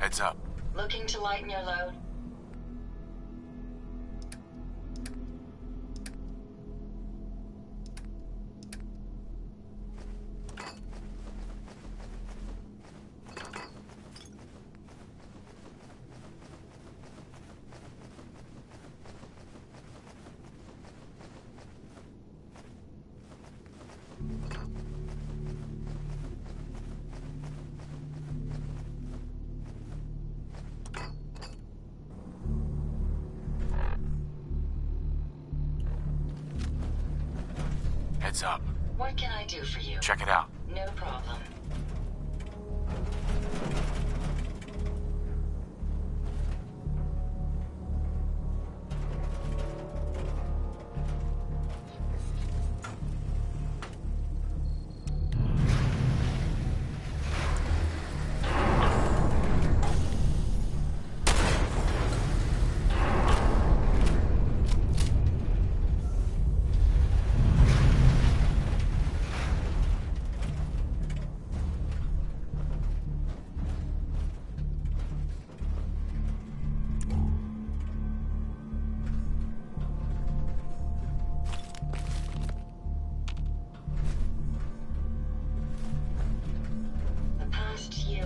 Heads up. Looking to lighten your load? Heads up. What can I do for you? Check it out. No problem.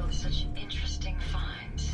found such interesting finds.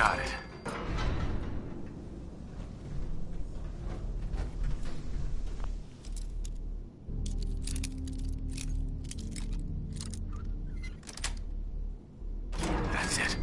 Got it. That's it.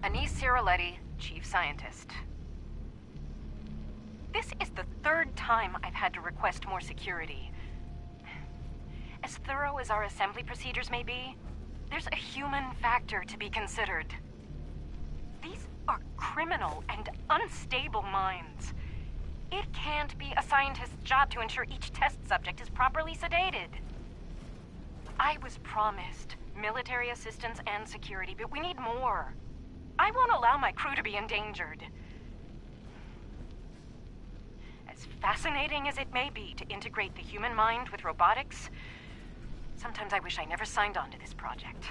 Anise Ciroletti, Chief Scientist. This is the third time I've had to request more security. As thorough as our assembly procedures may be, there's a human factor to be considered. These are criminal and unstable minds. It can't be a scientist's job to ensure each test subject is properly sedated. I was promised military assistance and security, but we need more. I won't allow my crew to be endangered. As fascinating as it may be to integrate the human mind with robotics, sometimes I wish I never signed on to this project.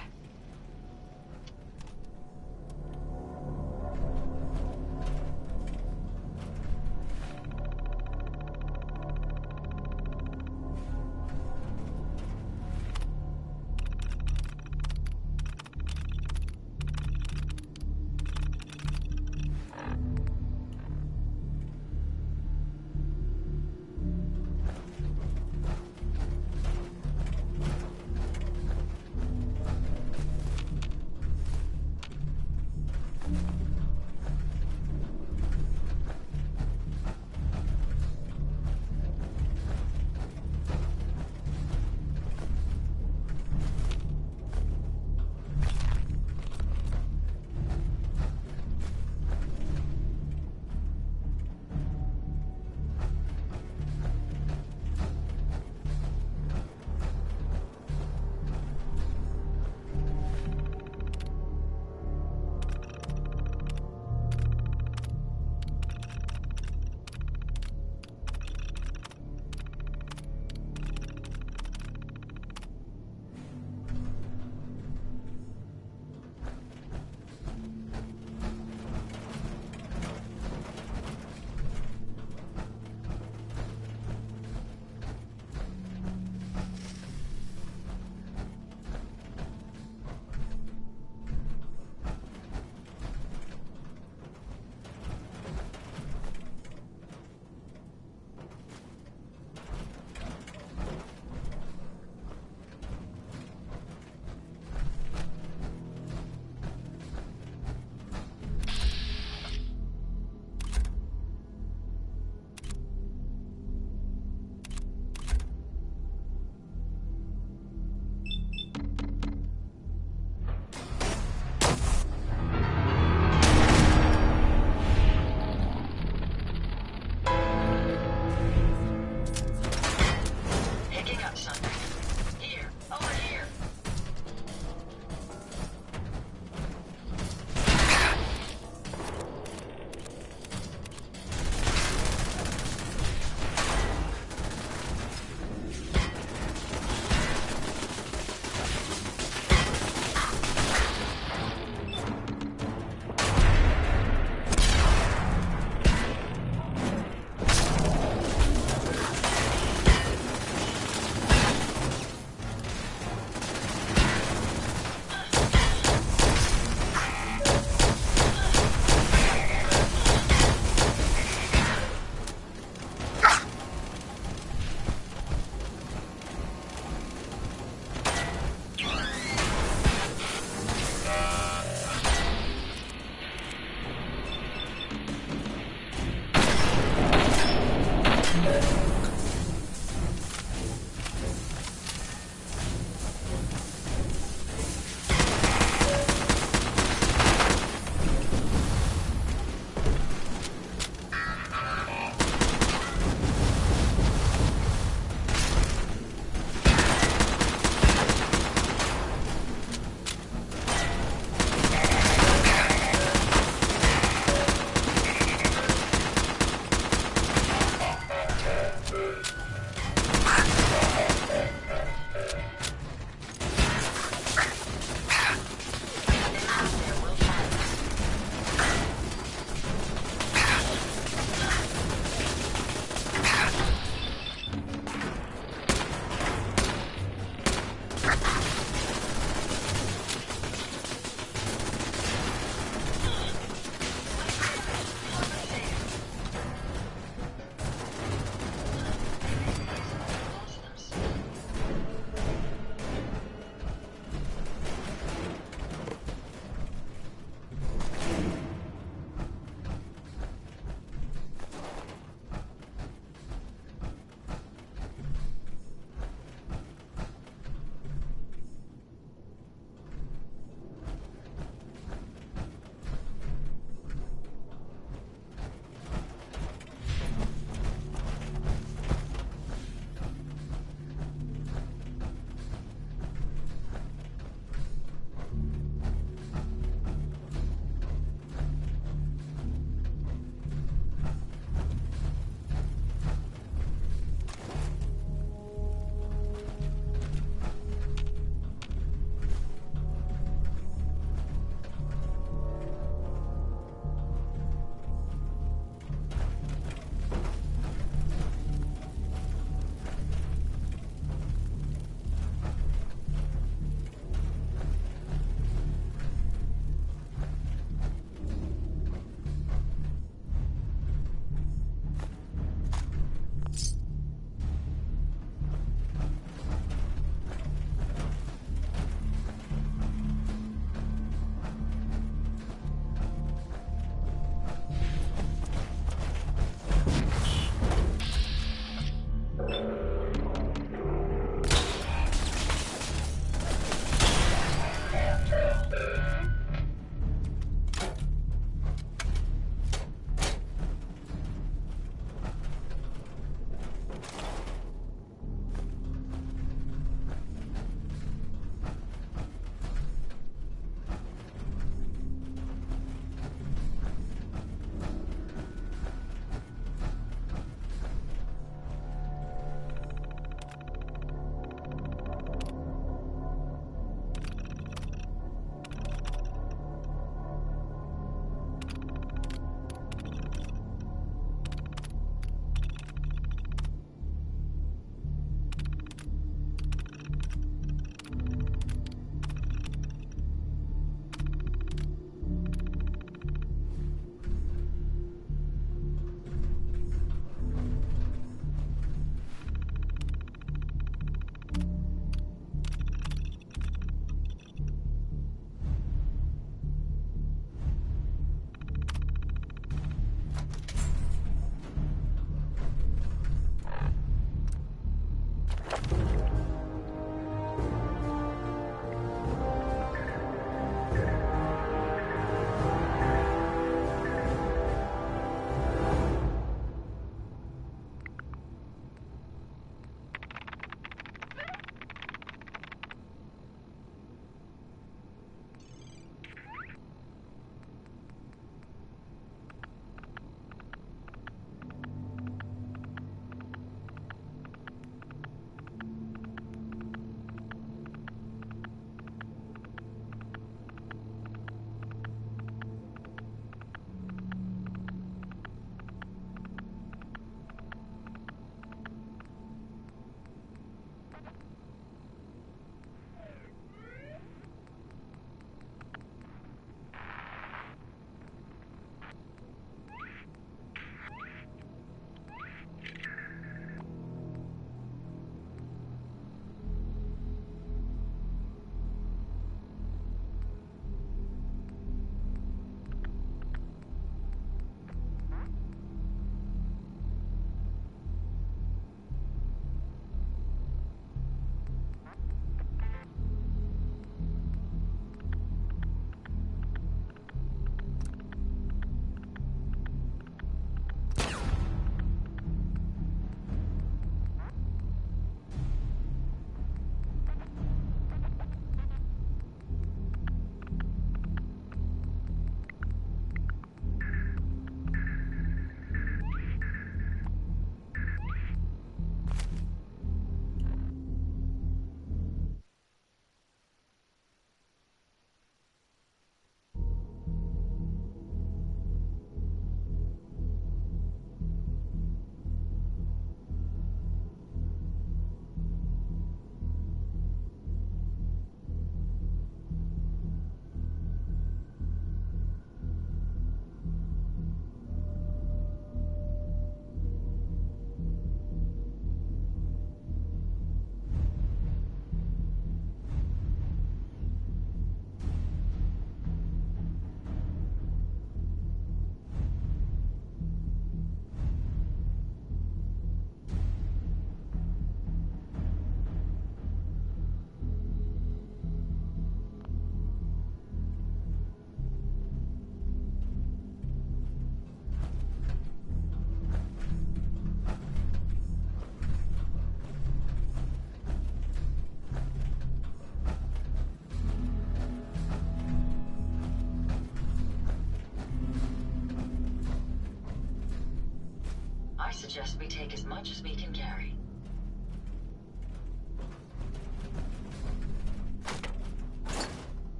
suggest we take as much as we can carry.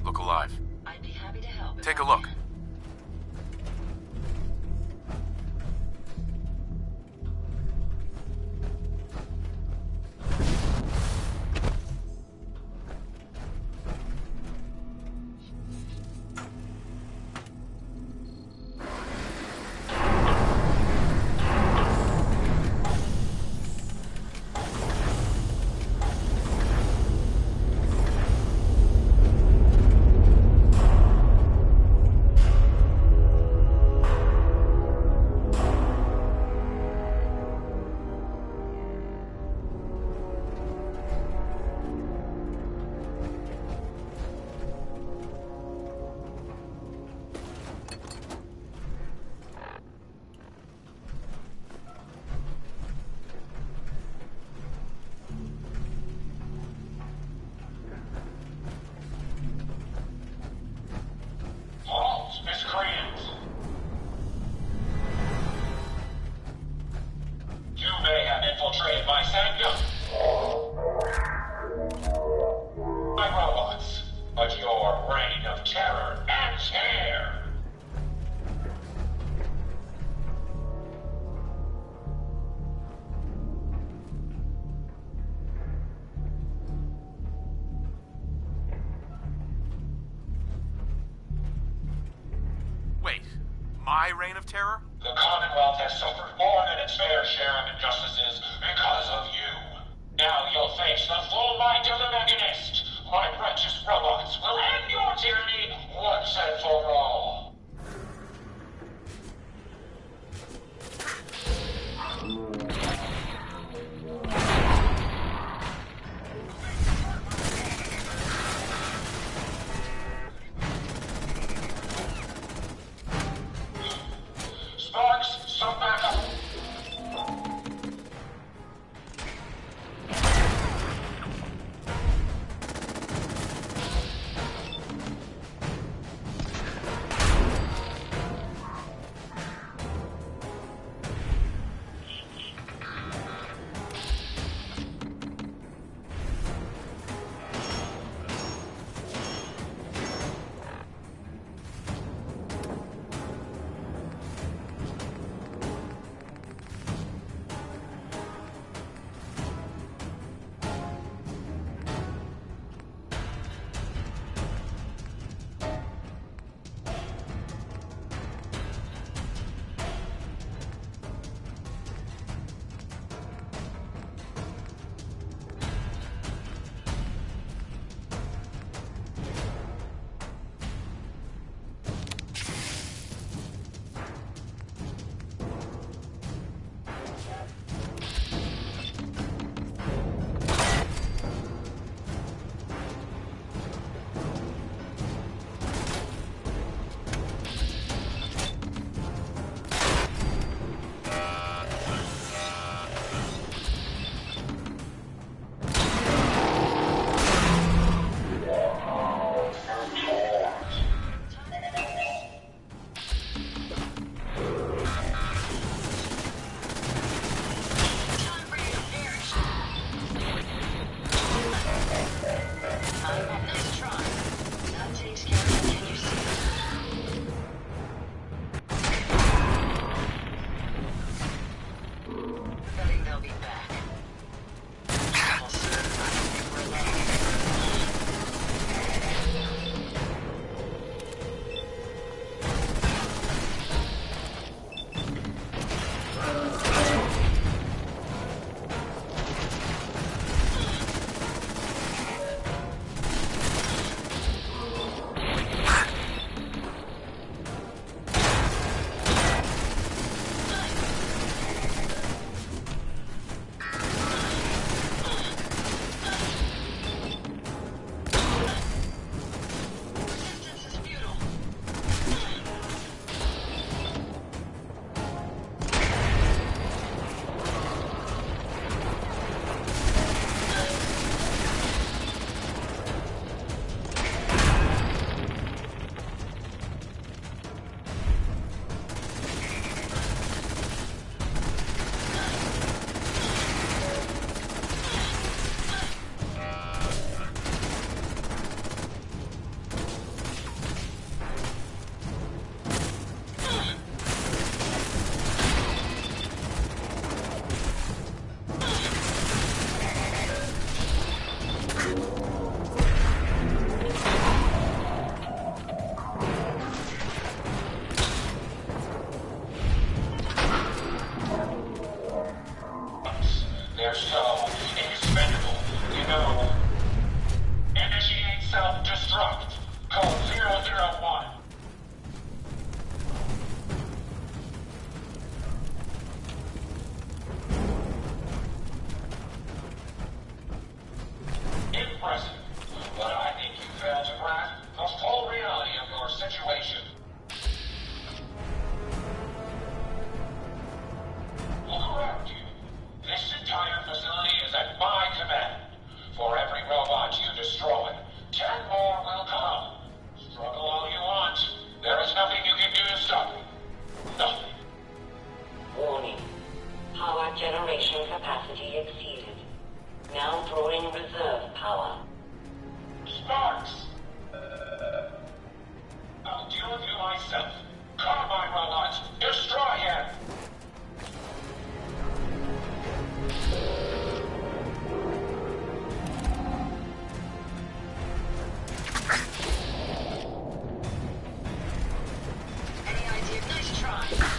Look alive. I'd be happy to help. Take a look. My reign of terror? The Commonwealth has suffered more than its fair share of injustices because of you. Now you'll face the full might of the Mechanist. My righteous robots will end your tyranny once and for all. power generation capacity exceeded. Now drawing reserve power. Sparks! I'll deal with you myself. Carbine robots, destroy him! Any idea? Nice try.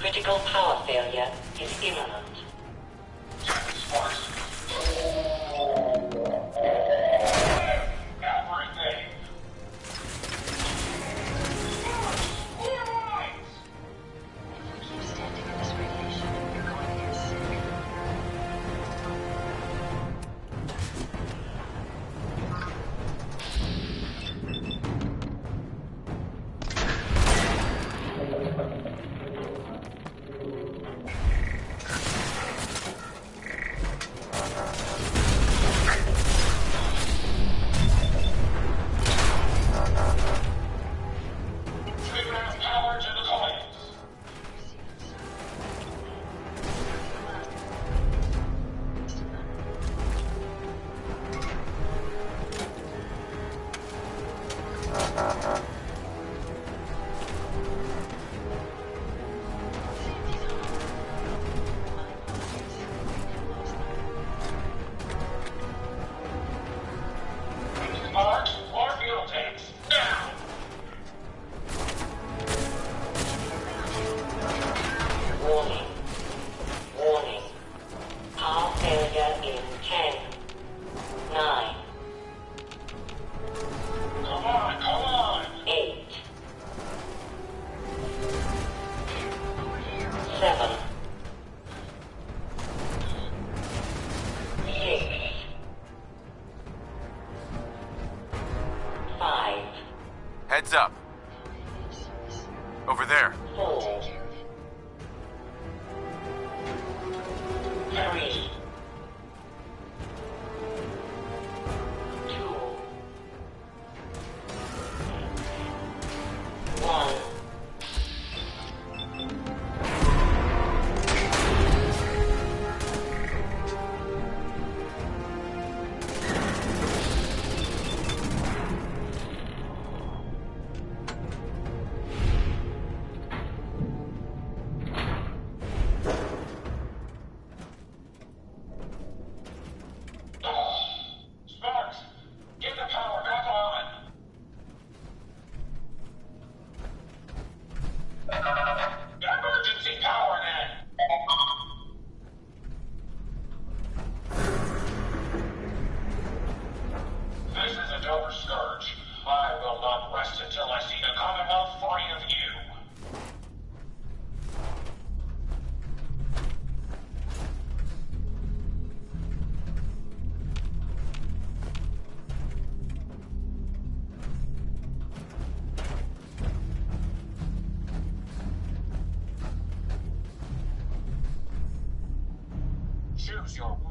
Critical power failure is imminent. Heads up. Over there. 4, 3, 2, 1.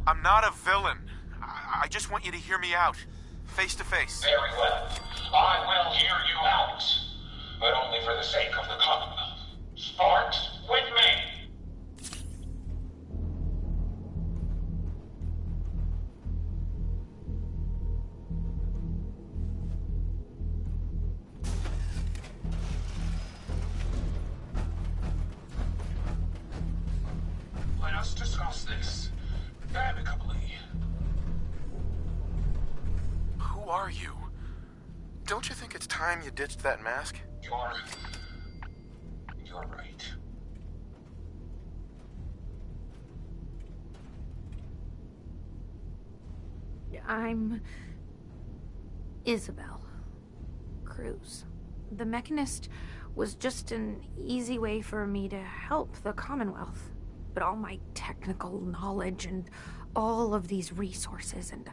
I'm not a villain. I just want you to hear me out. Face to face. Very well. I will hear you out. But only for the sake of the Commonwealth. Sparks, with me! Let us discuss this amicably. Who are you? Don't you think it's time you ditched that mask? You're right. I'm Isabel Cruz. The Mechanist was just an easy way for me to help the Commonwealth. But all my technical knowledge and all of these resources, and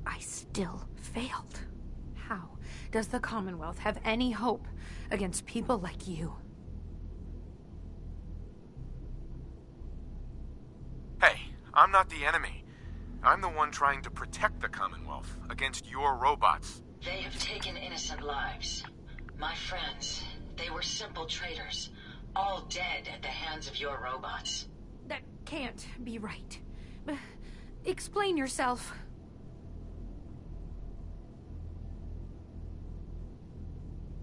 I still failed. How does the Commonwealth have any hope against people like you? Hey, I'm not the enemy. I'm the one trying to protect the Commonwealth against your robots. They have taken innocent lives. My friends, they were simple traitors, all dead at the hands of your robots. That can't be right. Explain yourself.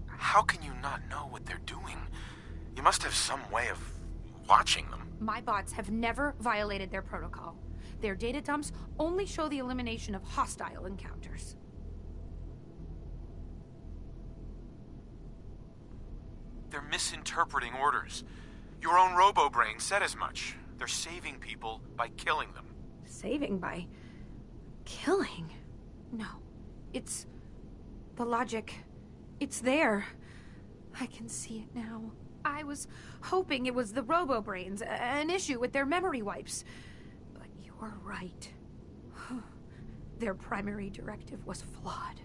How can you not know what they're doing? You must have some way of watching them. My bots have never violated their protocol. Their data dumps only show the elimination of hostile encounters. They're misinterpreting orders. Your own robo-brain said as much. They're saving people by killing them. Saving by killing? No. It's the logic. It's there. I can see it now. I was hoping it was the robo-brains, an issue with their memory wipes. But you're right. Their primary directive was flawed.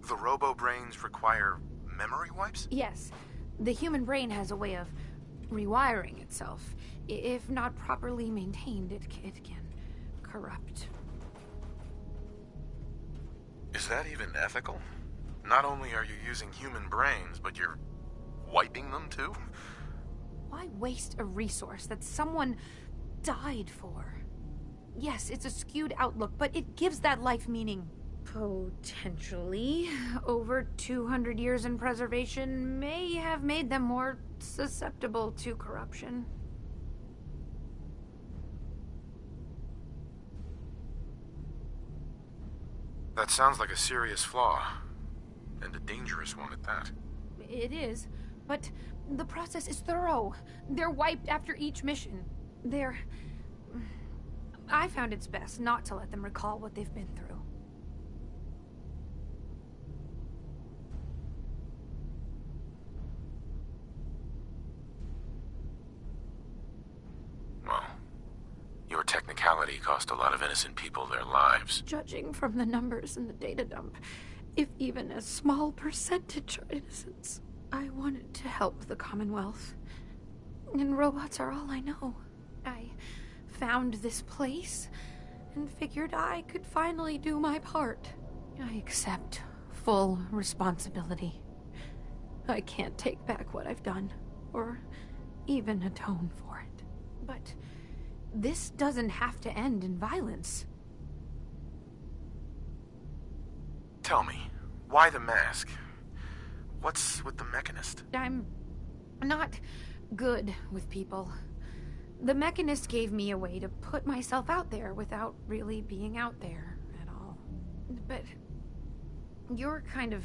The robo-brains require memory wipes? Yes. The human brain has a way of rewiring itself. If not properly maintained, it can corrupt. Is that even ethical? Not only are you using human brains, but you're wiping them too? Why waste a resource that someone died for? Yes, it's a skewed outlook, but it gives that life meaning. Potentially. Over 200 years in preservation may have made them more susceptible to corruption. That sounds like a serious flaw. And a dangerous one at that. It is, but the process is thorough. They're wiped after each mission. I found it's best not to let them recall what they've been through. Well, your technicality cost a lot of innocent people their lives. Judging from the numbers in the data dump, if even a small percentage are innocents, I wanted to help the Commonwealth. And robots are all I know. I found this place and figured I could finally do my part. I accept full responsibility. I can't take back what I've done, or even atone for it. But this doesn't have to end in violence. Tell me, why the mask? What's with the Mechanist? I'm not good with people. The Mechanist gave me a way to put myself out there without really being out there at all. But you're kind of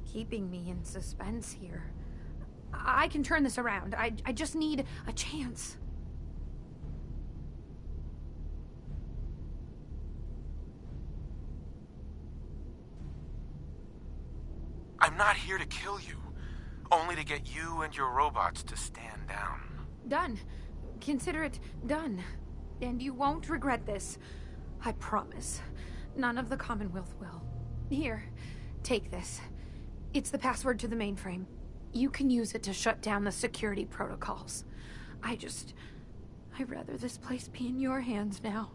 keeping me in suspense here. I can turn this around. I just need a chance. I'm not here to kill you. Only to get you and your robots to stand down. Done. Consider it done. And you won't regret this. I promise. None of the Commonwealth will. Here, take this. It's the password to the mainframe. You can use it to shut down the security protocols. I'd rather this place be in your hands now.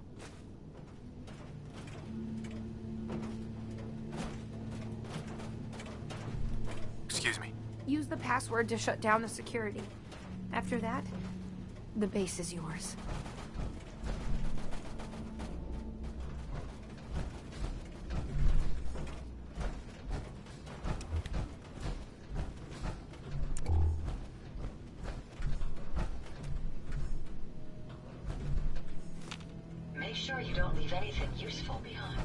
Excuse me? Use the password to shut down the security. After that, the base is yours. Make sure you don't leave anything useful behind.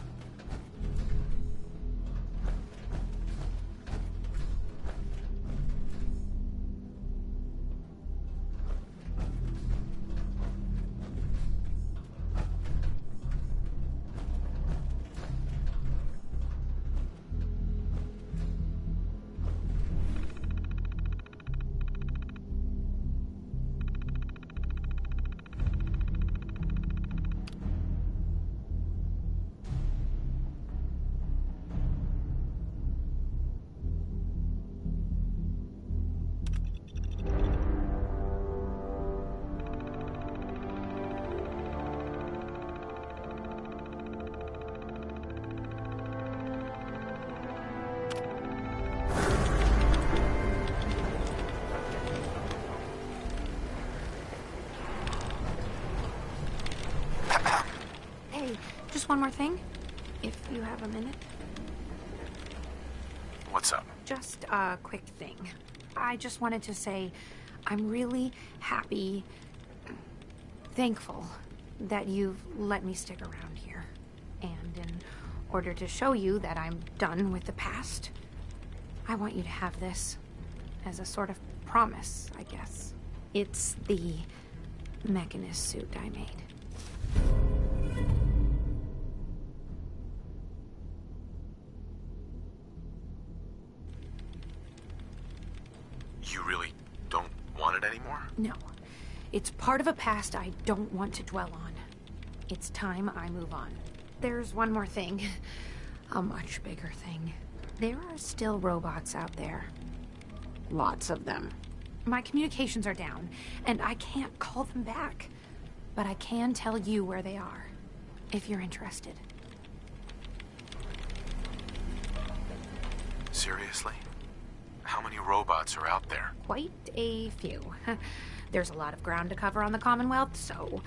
Just one more thing, if you have a minute. What's up? Just a quick thing. I just wanted to say I'm really happy, thankful that you've let me stick around here. And in order to show you that I'm done with the past, I want you to have this as a sort of promise, I guess. It's the mechanist suit I made. You really don't want it anymore? No. It's part of a past I don't want to dwell on. It's time I move on. There's one more thing. A much bigger thing. There are still robots out there. Lots of them. My communications are down, and I can't call them back. But I can tell you where they are, if you're interested. Seriously? How many robots are out there? Quite a few. There's a lot of ground to cover on the Commonwealth, so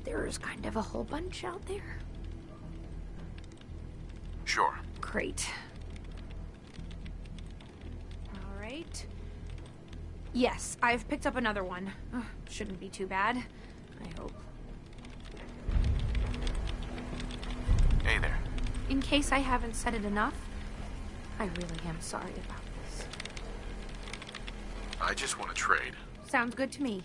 there's kind of a whole bunch out there. Sure. Great. All right. Yes, I've picked up another one. Shouldn't be too bad, I hope. Hey there. In case I haven't said it enough, I really am sorry about this. I just want to trade. Sounds good to me.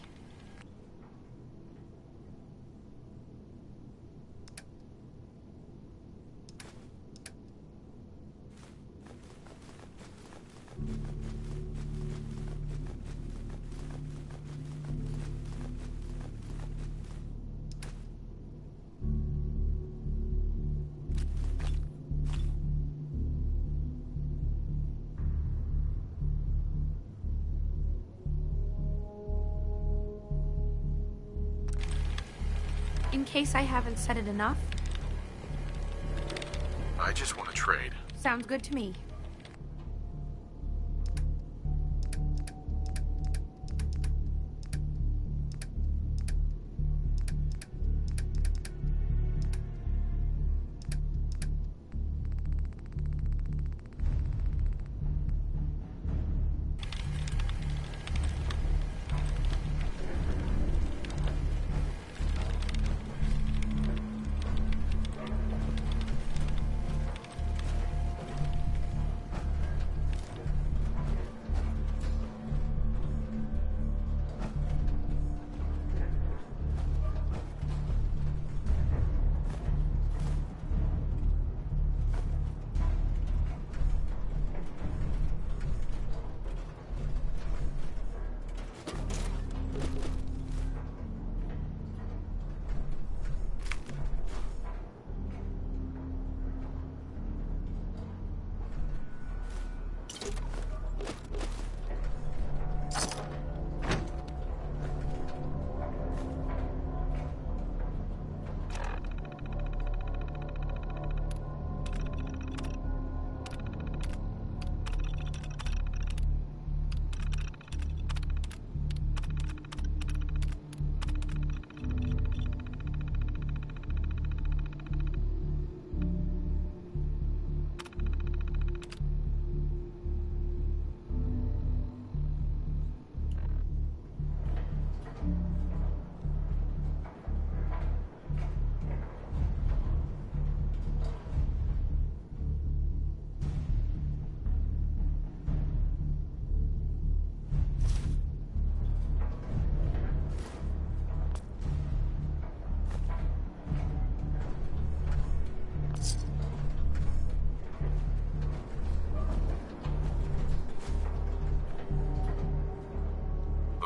In case I haven't said it enough. I just want to trade. Sounds good to me.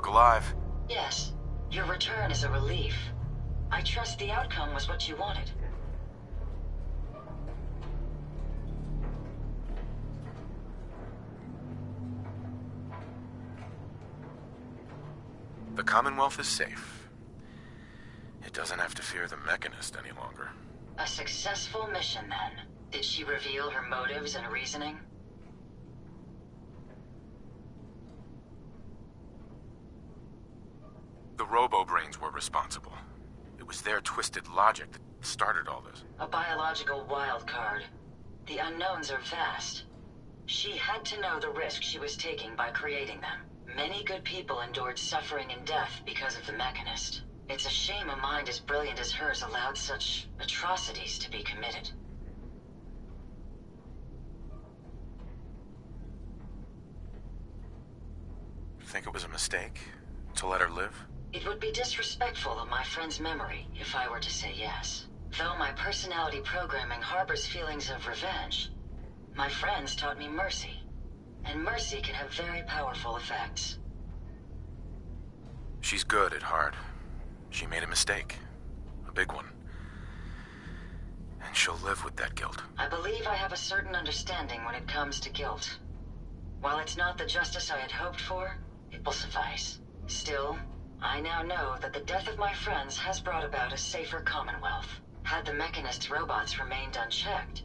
Alive. Yes. Your return is a relief. I trust the outcome was what you wanted. The Commonwealth is safe. It doesn't have to fear the Mechanist any longer. A successful mission, then. Did she reveal her motives and reasoning? The Robo-Brains were responsible. It was their twisted logic that started all this. A biological wild card. The unknowns are vast. She had to know the risk she was taking by creating them. Many good people endured suffering and death because of the Mechanist. It's a shame a mind as brilliant as hers allowed such atrocities to be committed. Think it was a mistake? To let her live? It would be disrespectful of my friend's memory if I were to say yes. Though my personality programming harbors feelings of revenge, my friends taught me mercy. And mercy can have very powerful effects. She's good at heart. She made a mistake. A big one. And she'll live with that guilt. I believe I have a certain understanding when it comes to guilt. While it's not the justice I had hoped for, it will suffice. Still, I now know that the death of my friends has brought about a safer Commonwealth. Had the Mechanist's robots remained unchecked,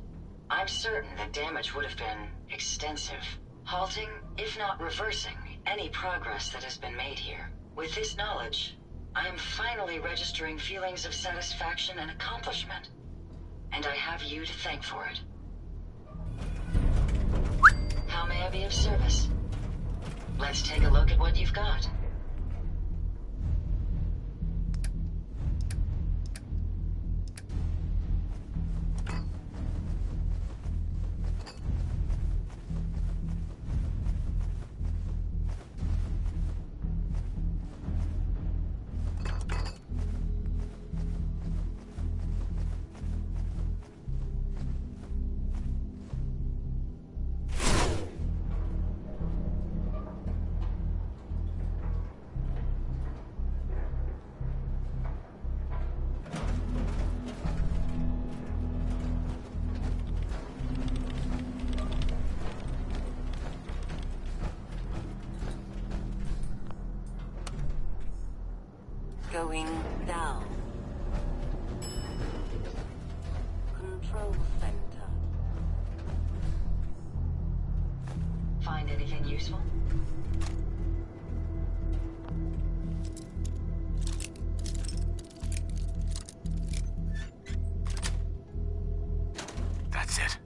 I'm certain that damage would have been extensive, halting, if not reversing, any progress that has been made here. With this knowledge, I am finally registering feelings of satisfaction and accomplishment. And I have you to thank for it. How may I be of service? Let's take a look at what you've got. Going down. Control center. Find anything useful? That's it.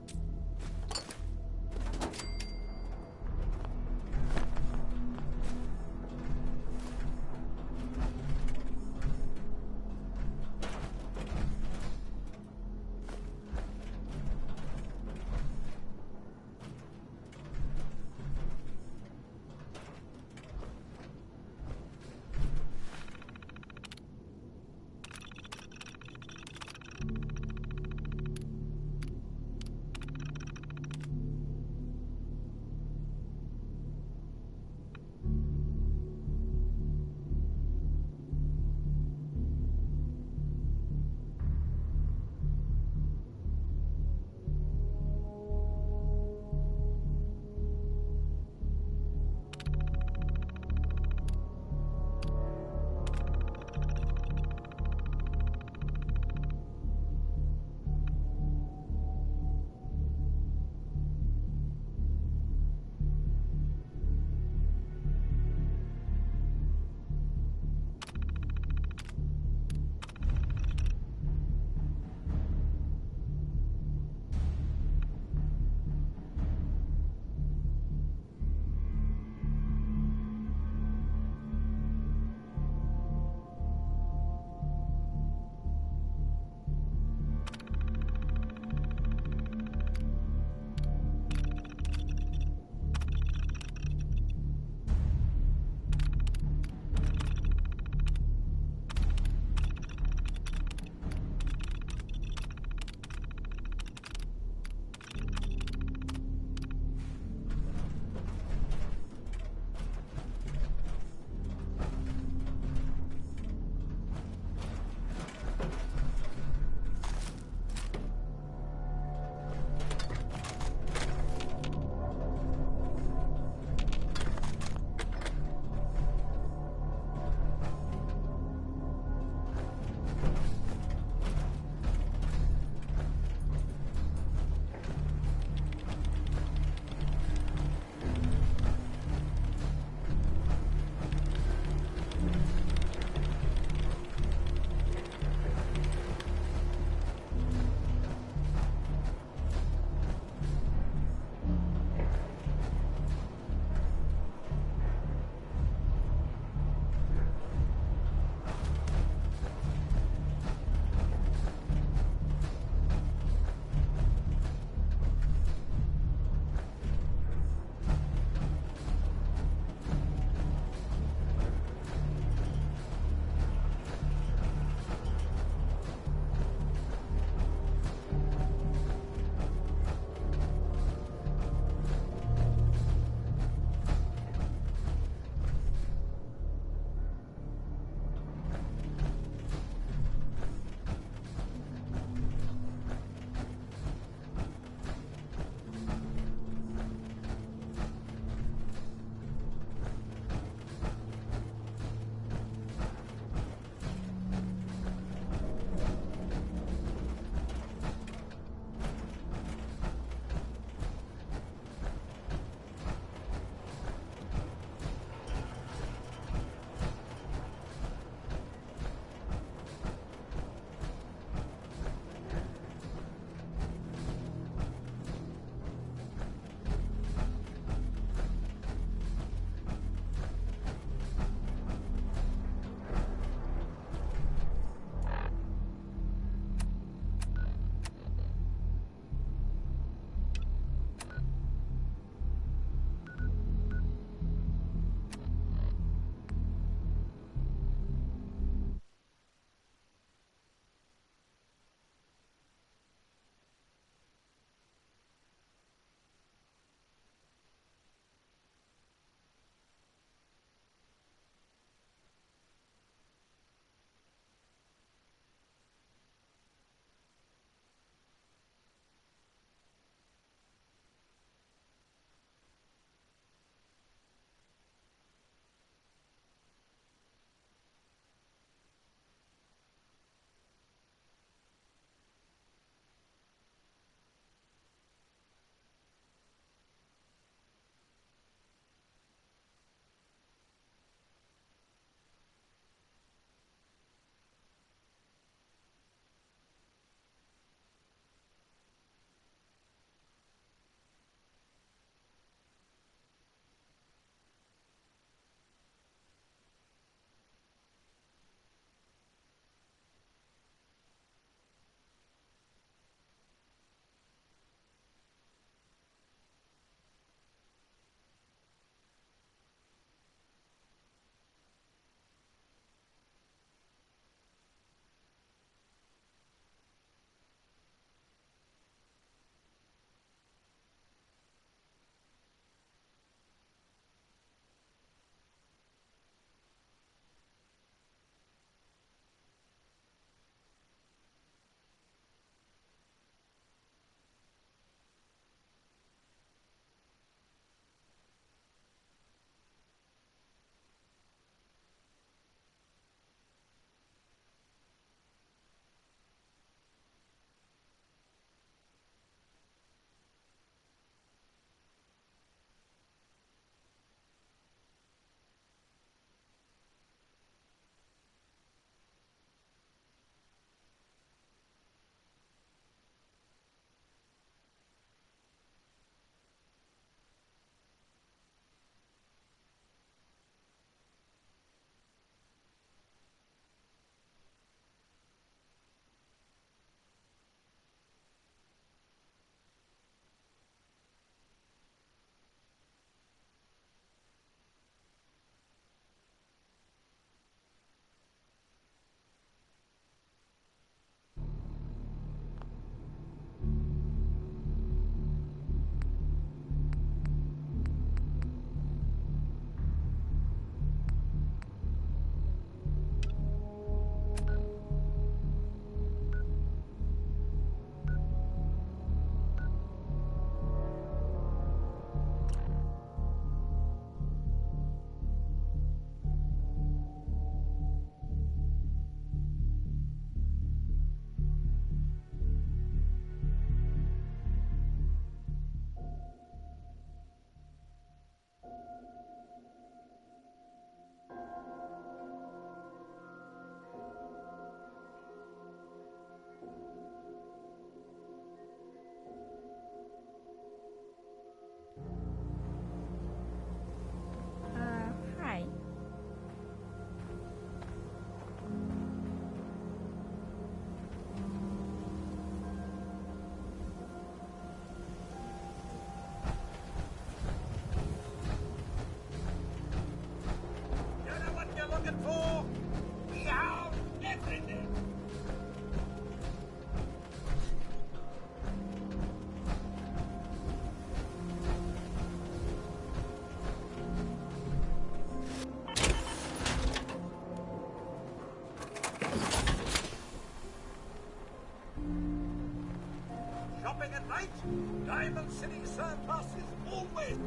right? Diamond City surplus is always...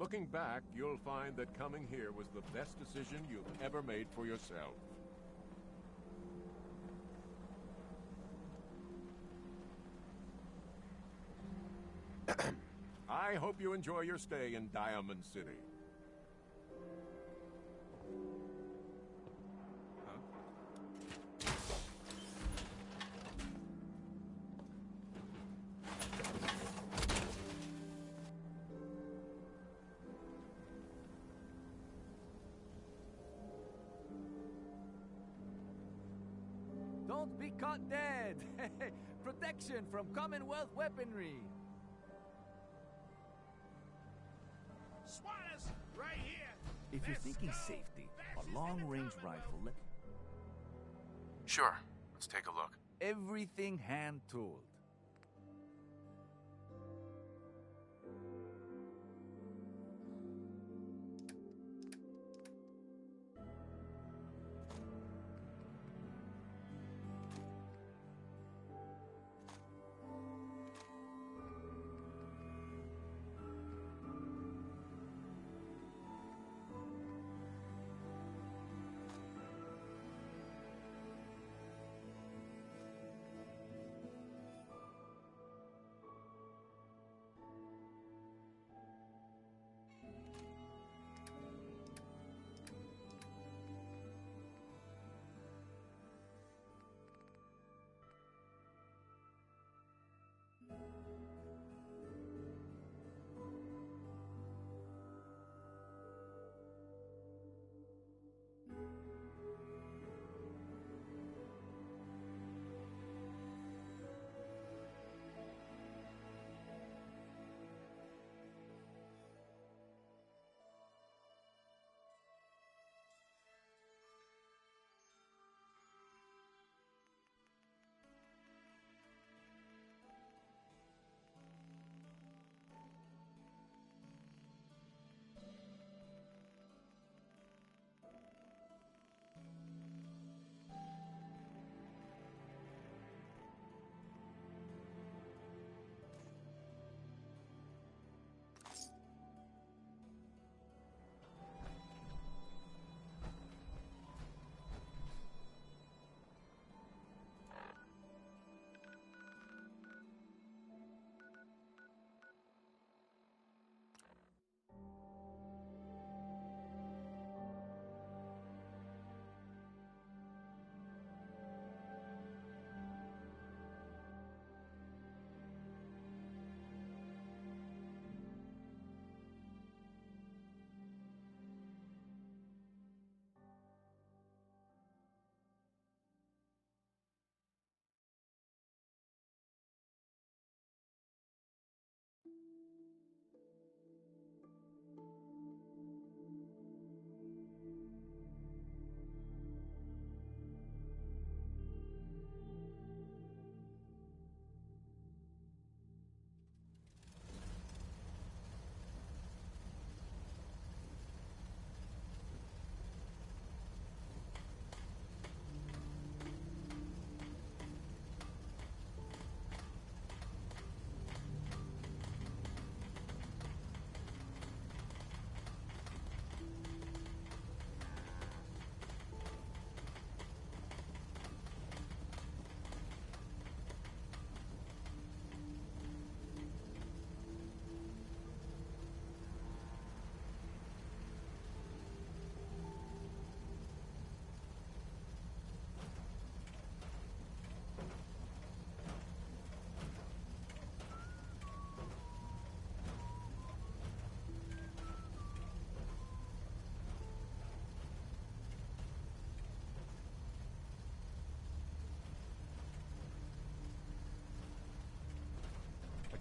Looking back, you'll find that coming here was the best decision you've ever made for yourself. I hope you enjoy your stay in Diamond City. Don't be caught dead! Protection from Commonwealth weaponry! Squatters, right here! If you're thinking safety, a long-range rifle, Sure. Let's take a look. everything hand-tooled.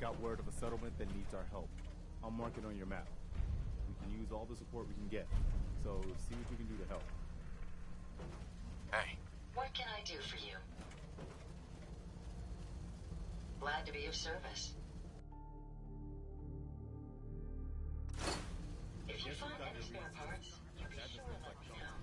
Got word of a settlement that needs our help. I'll mark it on your map. We can use all the support we can get, so see what you can do to help. Hey. What can I do for you? Glad to be of service. If you find any spare parts, you be sure to let me know.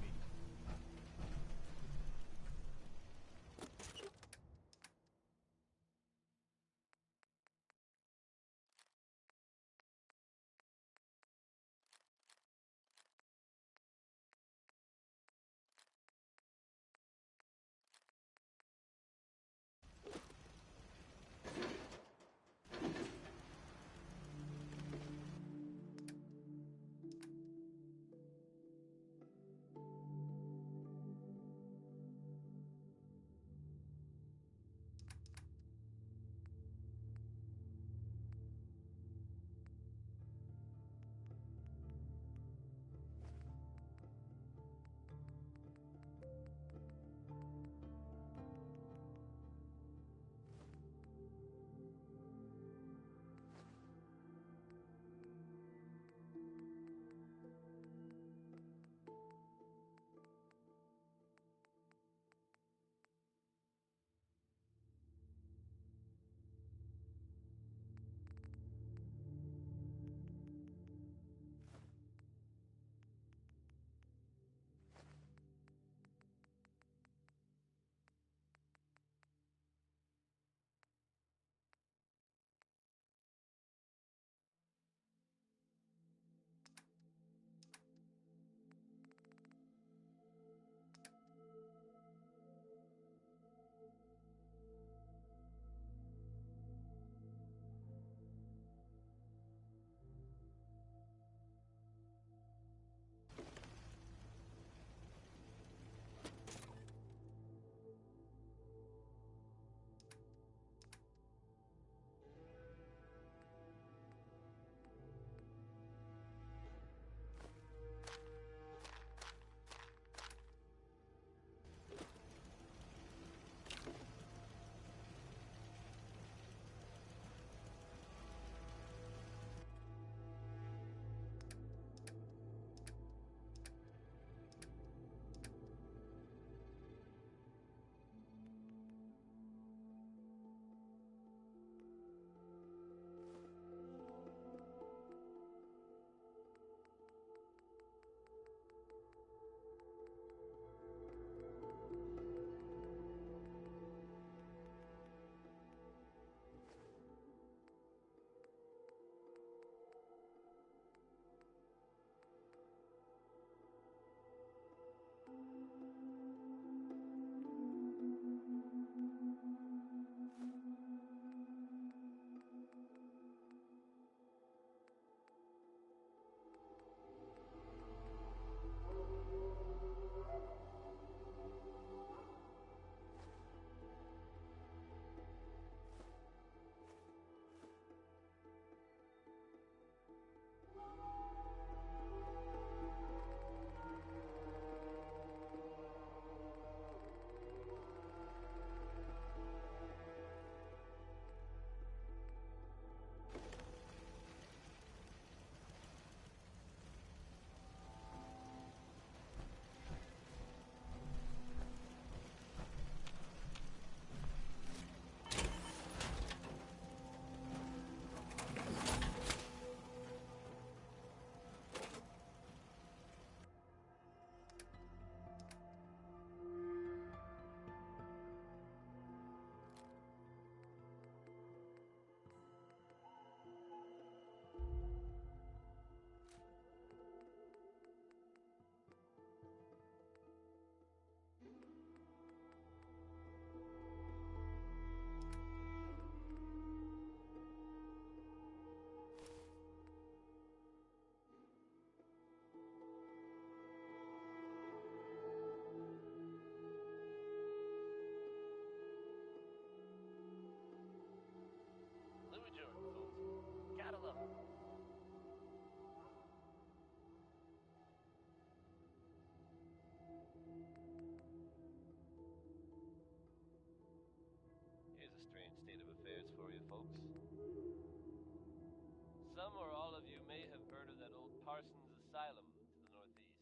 Parsons Asylum to the northeast.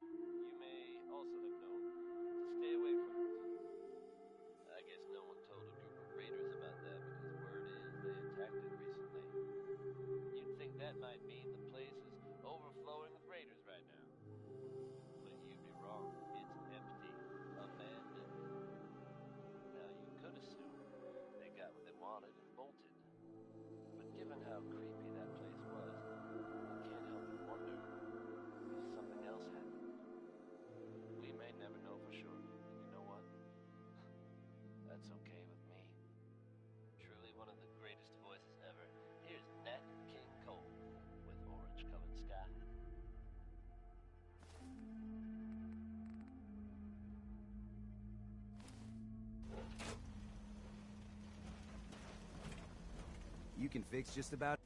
You may also have known to stay away from it. I guess no one told a group of raiders about that because word is they attacked it recently. You'd think that might mean the place is overflowing with raiders right now. But you'd be wrong. It's empty. Abandoned. Now, you could assume they got what they wanted and bolted. But given how creepy that place was, you can't help but wonder if something else happened. We may never know for sure, and you know what? That's okay with me. Truly one of the greatest voices ever. Here's Nat King Cole with Orange-Colored Sky. You can fix just about...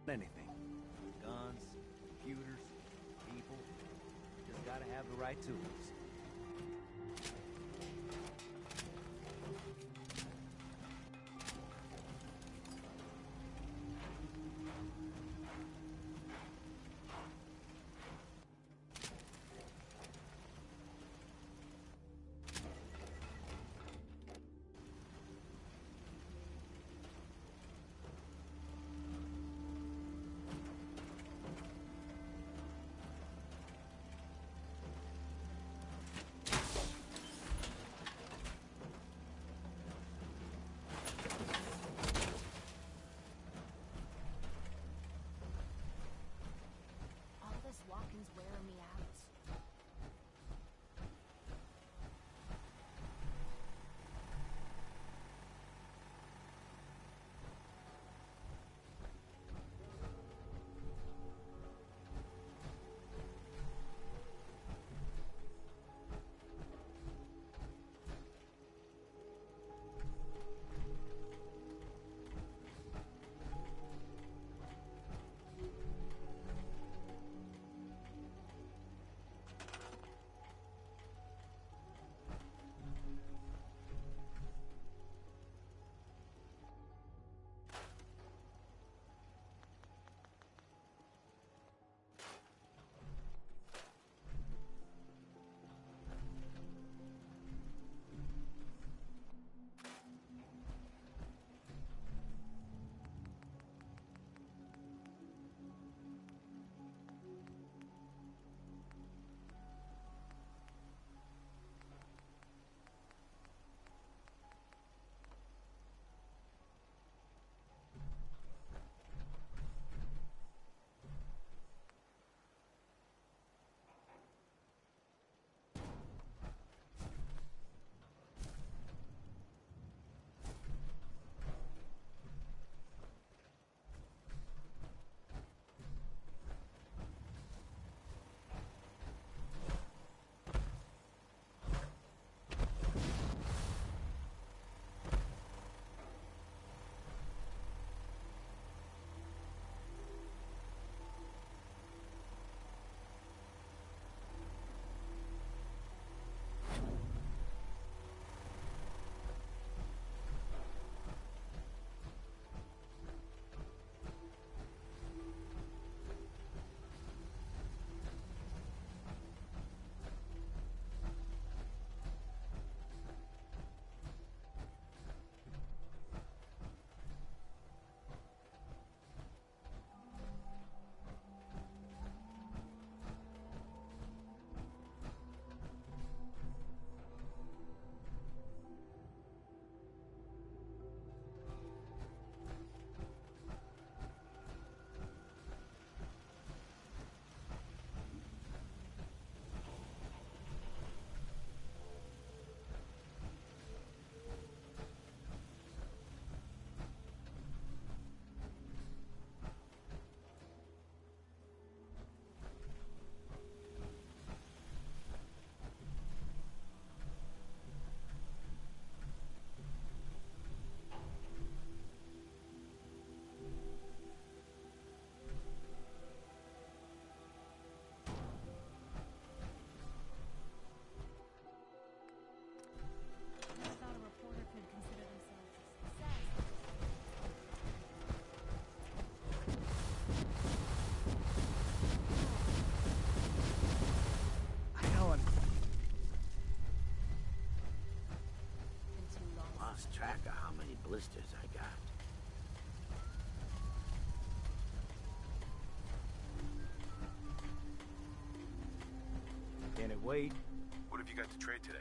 anything. Guns, computers, people. Just gotta have the right tools. blisters I got. Can it wait? What have you got to trade today?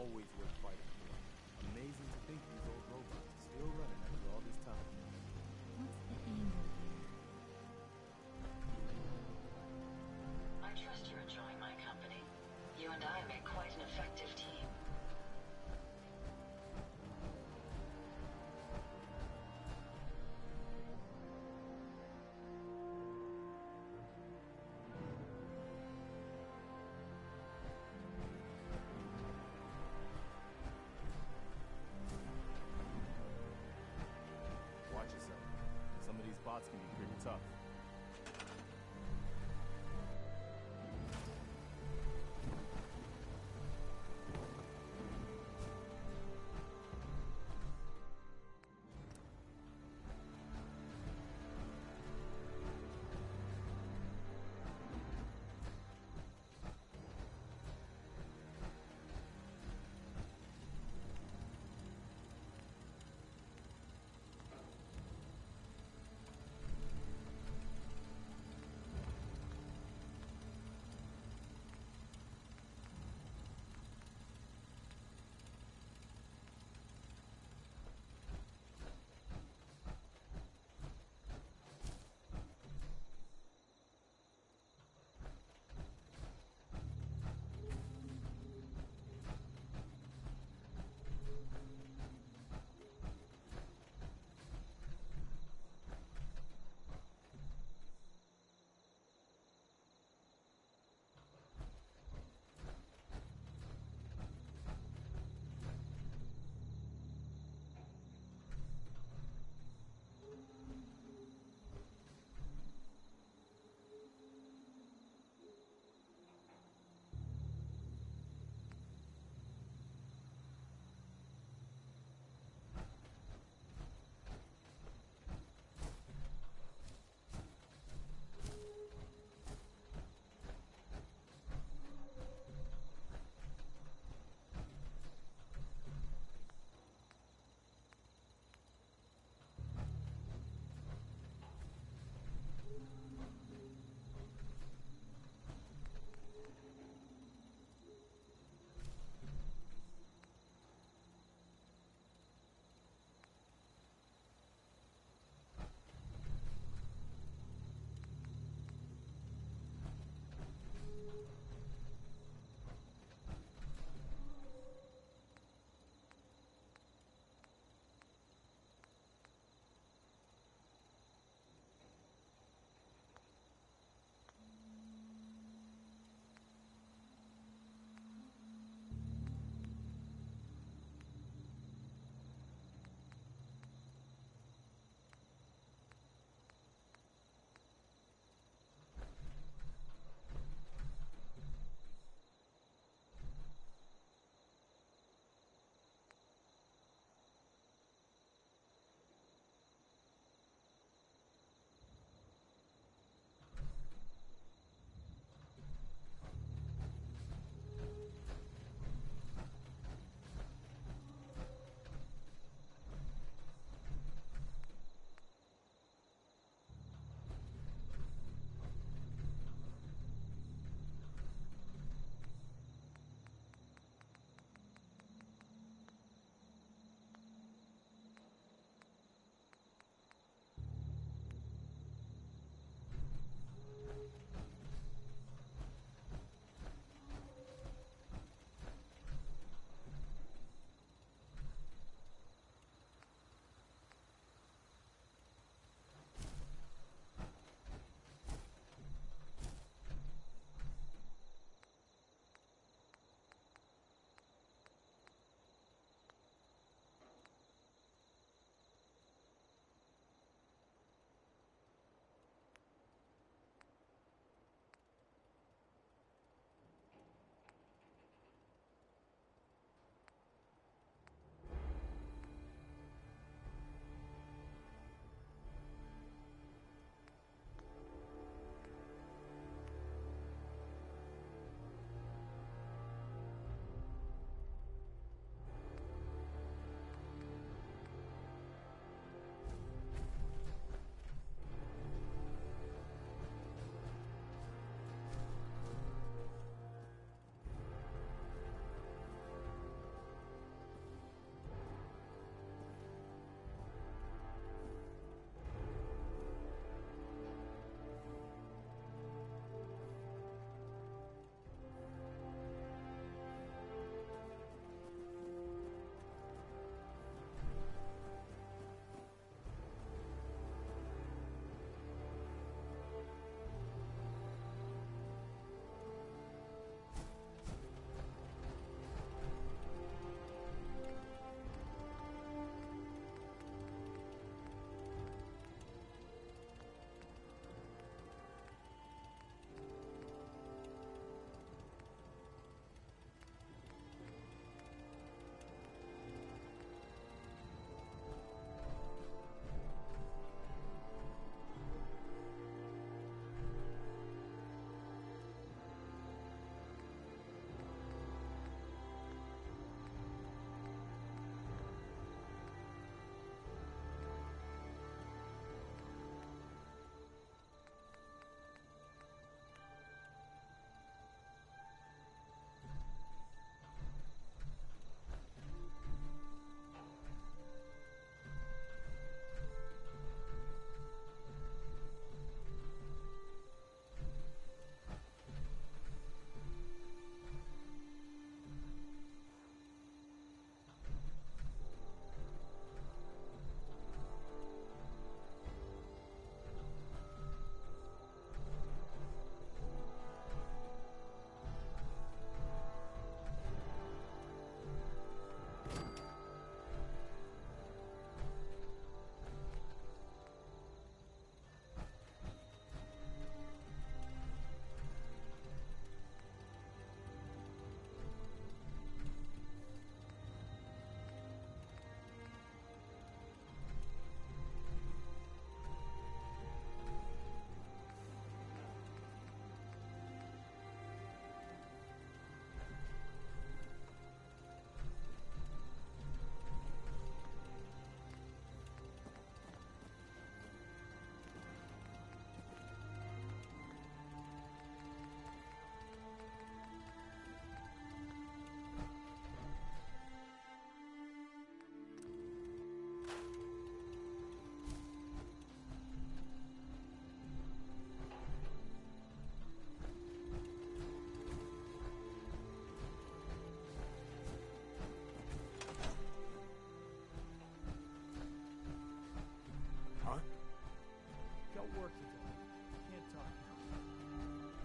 always worth fighting for. Amazing to think these old robots are still running after all this time. What's the angle here? I trust you're enjoying my company. You and I make quite an effective team. Watch yourself. Some of these bots can be pretty tough.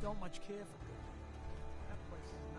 don't much care for good. That place is